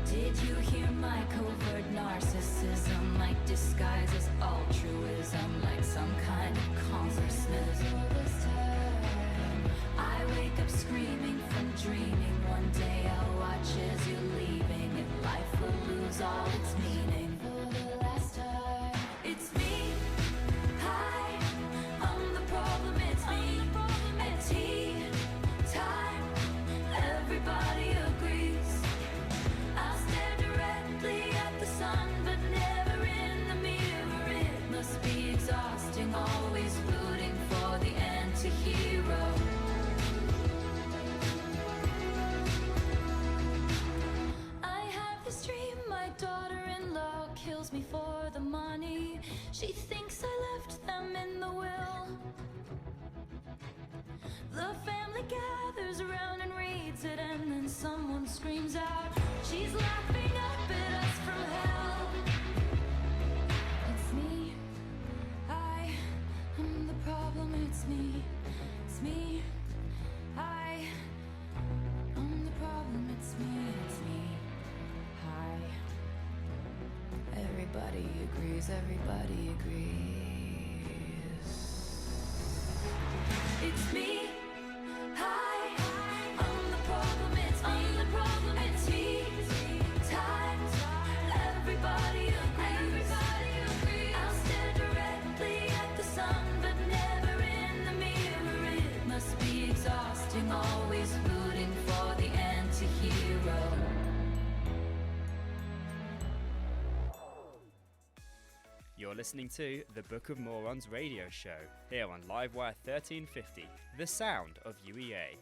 Did you hear my covert narcissism? Like disguises altruism, like some kind of congressman. I wake up screaming from dreaming. One day I'll watch as you're leaving, and life will lose all its meaning. For the last time, it's me. Hi, I'm the problem, it's me. At tea time, everybody agrees. I'll stare directly at the sun, but never in the mirror. It must be exhausting, always rooting for the anti-hero. I have this dream, my daughter-in-law kills me for the money. She thinks I left them in the will. The family gathers around and reads it, and then someone screams out, she's laughing up at us from hell. It's me. I am the problem, it's me. It's me. I am the problem, it's me. It's me. Hi. Everybody agrees, everybody agrees. It's me. Hi, I'm the problem, it's me. I'm the problem, it's me. Time, everybody agrees. I'll stare directly at the sun, but never in the mirror. It must be exhausting, always rooting for the anti-hero. You're listening to the Book of Morons radio show, here on Livewire 1350, the sound of UEA.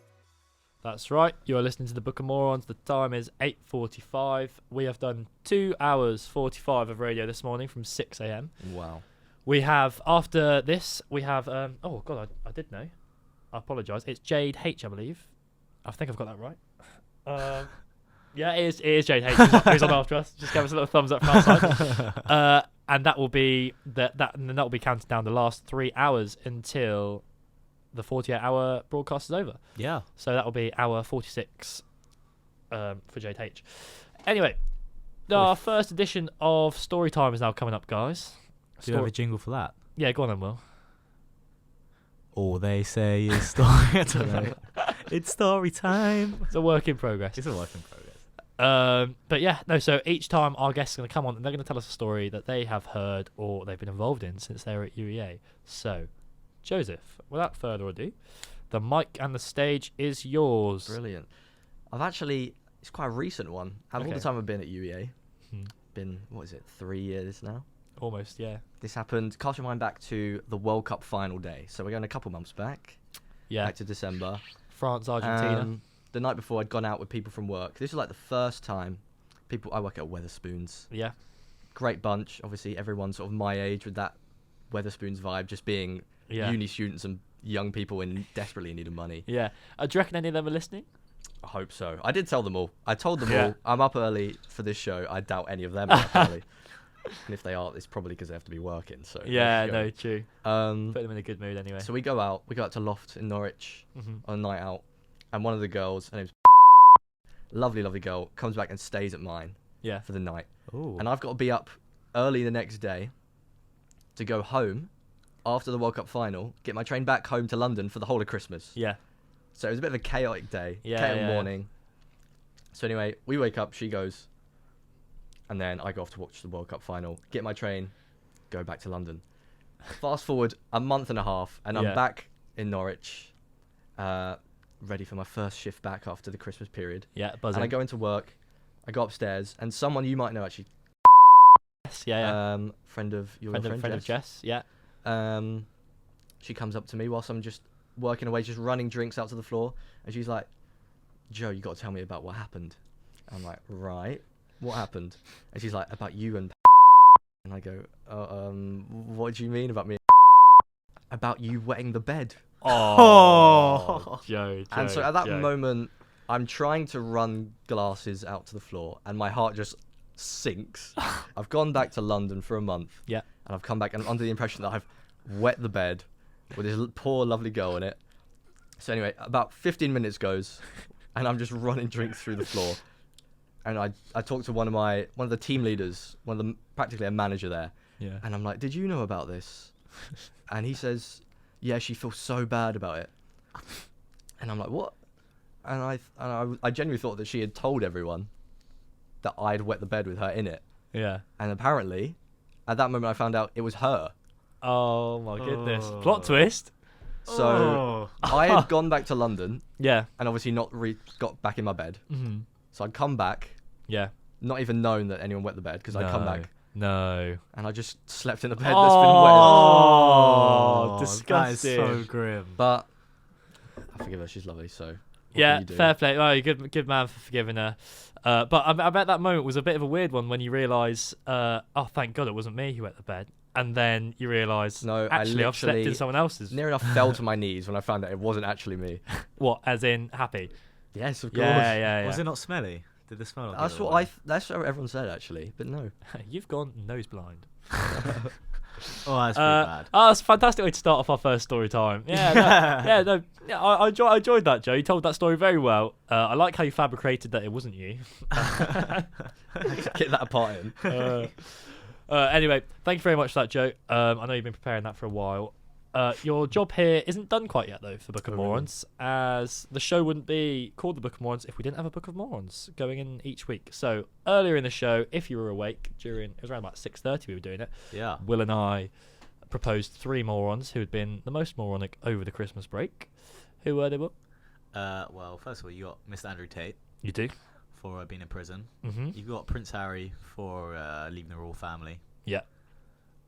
That's right, you're listening to the Book of Morons. The time is 8:45. We have done 2 hours 45 of radio this morning from 6 a.m. Wow. We have, after this, we have, oh God, I did know. I apologise. It's Jade H, I believe. I think I've got that right. Yeah, it is Jade H who's on after us. Just give us a little thumbs up from outside. and that will be and then that will be counting down the last 3 hours until the 48-hour broadcast is over. Yeah. So that will be hour 46 for JH. Anyway, our first edition of Storytime is now coming up, guys. Do you have a jingle for that? Yeah, go on then, Will. All they say is story. I don't know. It's story time. It's a work in progress. It's a work in progress. But yeah, no, so each time our guests are going to come on and they're going to tell us a story that they have heard or they've been involved in since they were at UEA. So, Joseph, without further ado, the mic and the stage is yours. Brilliant. It's quite a recent one. Out of all the time I've been at UEA, been, 3 years now? Almost, yeah. This happened, cast your mind back to the World Cup final day. So we're going a couple months back. Yeah. Back to December. France, Argentina. The night before, I'd gone out with people from work. This was like the first time I work at Weatherspoons. Yeah. Great bunch. Obviously, everyone sort of my age with that Weatherspoons vibe, just being uni students and young people desperately in need of money. Yeah. Do you reckon any of them are listening? I hope so. I did tell them all. I told them all, I'm up early for this show. I doubt any of them are up early. And if they are, it's probably because they have to be working. So yeah, no, true. Put them in a good mood anyway. So we go out to Loft in Norwich on a night out, and one of the girls, her name's lovely girl, comes back and stays at mine for the night. Ooh. And I've got to be up early the next day to go home after the World Cup final, get my train back home to London for the whole of Christmas. Yeah. So it was a bit of a chaotic day, chaotic morning. So anyway, we wake up, she goes, and then I go off to watch the World Cup final, get my train, go back to London. Fast forward a month and a half, and I'm back in Norwich, ready for my first shift back after the Christmas period. Yeah, buzzing. And I go into work, I go upstairs, and someone you might know actually. Yes, friend of Jess. Yeah. She comes up to me whilst I'm just working away, just running drinks out to the floor, and she's like, "Joe, you got to tell me about what happened." I'm like, "Right, what happened?" And she's like, "About you and." And I go, "What do you mean about me?" "About you wetting the bed." Oh, Joe. And so at that moment, I'm trying to run glasses out to the floor, and my heart just sinks. I've gone back to London for a month. Yeah. And I've come back and I'm under the impression that I've wet the bed with this poor lovely girl in it. So anyway, about 15 minutes goes, and I'm just running drinks through the floor. And I talked to one of the team leaders, practically a manager there. Yeah. And I'm like, "Did you know about this?" And he says, "Yeah, she feels so bad about it." And I'm like, "What?" And I genuinely thought that she had told everyone that I'd wet the bed with her in it. Yeah. And apparently, at that moment, I found out it was her. Oh my goodness! Plot twist. So I had gone back to London. Yeah. And obviously not got back in my bed. Mm-hmm. So I'd come back. Yeah. Not even known that anyone wet the bed because I'd come back. No. And I just slept in the bed that's been wet. Oh, disgusting. That is so grim. But I forgive her. She's lovely. So. Yeah, fair play. Oh, you're good man for forgiving her. But I bet that moment was a bit of a weird one when you realise, oh, thank God it wasn't me who wet the bed. And then you realise, no, actually, I've slept in someone else's. Near enough fell to my knees when I found out it wasn't actually me. What, as in happy? Yes, of course. Yeah. Was it not smelly? Did the smell not That's what everyone said, actually, but no. You've gone nose blind. Oh, that's pretty bad. Oh, that's a fantastic way to start off our first story time. Yeah, I enjoyed that, Joe. You told that story very well. I like how you fabricated that it wasn't you. Get that apart in. Anyway, thank you very much for that, Joe. I know you've been preparing that for a while. Your job here isn't done quite yet, though, for Book of Morons, as the show wouldn't be called the Book of Morons if we didn't have a Book of Morons going in each week. So earlier in the show, if you were awake, it was around about 6:30 we were doing it. Yeah. Will and I proposed 3 morons who had been the most moronic over the Christmas break. Who were they, Will? Well, first of all, you got Mr. Andrew Tate. You do? For being in prison. Mm-hmm. You've got Prince Harry for leaving the royal family. Yeah.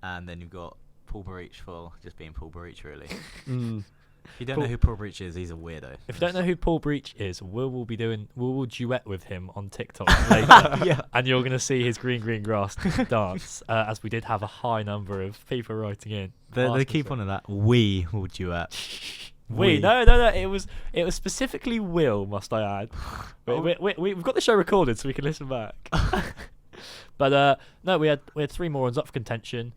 And then you've got Paul Breach for just being Paul Breach, really. If you don't Paul- know who Paul Breach is, he's a weirdo. If you don't know who Paul Breach is, we will duet with him on TikTok later. Yeah. And you're going to see his green grass dance, as we did have a high number of people writing in. They keep on that. We will duet. No. It was specifically Will, must I add. We've got the show recorded so we can listen back. But no, we had 3 morons up for contention.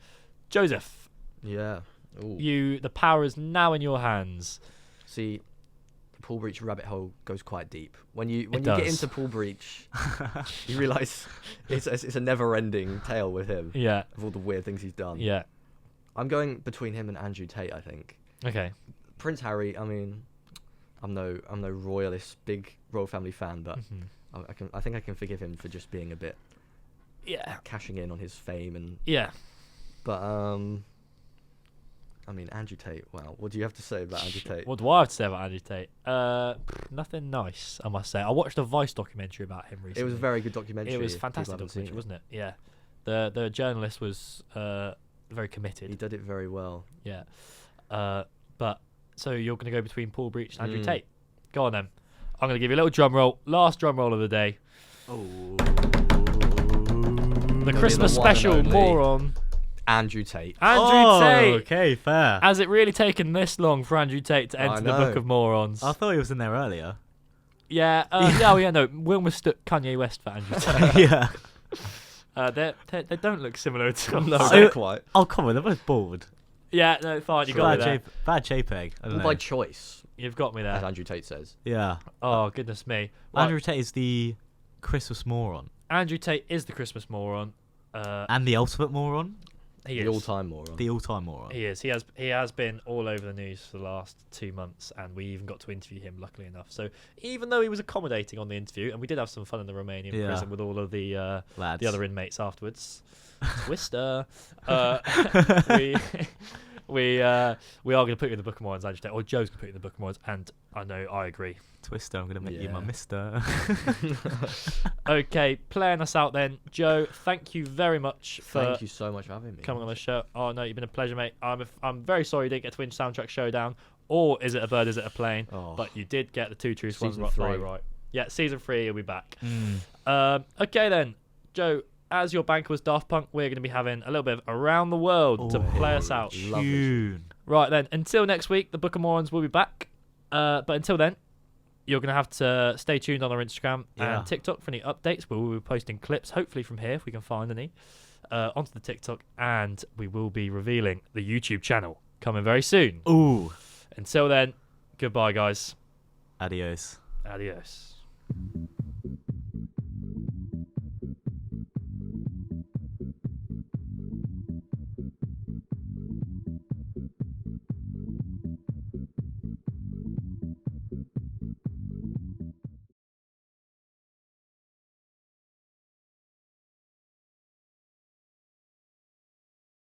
Joseph. Yeah. Ooh. The power is now in your hands. See, the Pool Breach rabbit hole goes quite deep. When you get into Pool Breach, you realise it's a never-ending tale with him. Yeah. Of all the weird things he's done. Yeah. I'm going between him and Andrew Tate, I think. Okay. Prince Harry, I mean, I'm no royalist, big royal family fan, but I think I can forgive him for just being a bit cashing in on his fame and but I mean, Andrew Tate, wow, what do you have to say about Andrew Tate? What do I have to say about Andrew Tate? Nothing nice, I must say. I watched a Vice documentary about him recently. It was a very good documentary. It was a fantastic documentary, wasn't it? Yeah. The journalist was very committed. He did it very well. Yeah. But so you're going to go between Paul Breach and Andrew Tate. Go on then. I'm going to give you a little drum roll. Last drum roll of the day. Oh. The Christmas special moron. Andrew Tate. Andrew Tate. Okay, fair. Has it really taken this long for Andrew Tate to enter the Book of Morons? I thought he was in there earlier. Yeah. No. Will mistook Kanye West for Andrew Tate. Yeah. They don't look similar at all. No, not quite. Oh, come on, they're both bald. Yeah, no, fine. You got me there. Bad JPEG. I don't know. By choice. You've got me there. As Andrew Tate says. Yeah. Oh, goodness me. Andrew Tate is the Christmas moron. Andrew Tate is the Christmas moron. And the ultimate moron. He is. The all-time moron. The all-time moron. He is. He has been all over the news for the last 2 months, and we even got to interview him, luckily enough. So even though he was accommodating on the interview, and we did have some fun in the Romanian prison with all of the other inmates afterwards, Twister, we are going to put you in the Book of Morons, Andrew Tate, or Joe's going to put you in the Book of Morons, and I agree. Twister, I'm going to make you my mister. Okay, playing us out then. Joe, thank you very much Thank you so much for having me. Coming on the show. Oh, no, you've been a pleasure, mate. I'm very sorry you didn't get to win Soundtrack Showdown, or Is It a Bird, Is It a Plane? But you did get the 2 truths, 1 right. Yeah, season 3, you'll be back. Okay then, Joe, as your banker was Daft Punk, we're going to be having a little bit of Around the World to play us out. Tune. Right then, until next week, the Book of Morons will be back. But until then, you're going to have to stay tuned on our Instagram and TikTok for any updates. We will be posting clips, hopefully from here, if we can find any, onto the TikTok. And we will be revealing the YouTube channel coming very soon. Ooh. Until then, goodbye, guys. Adios. Adios.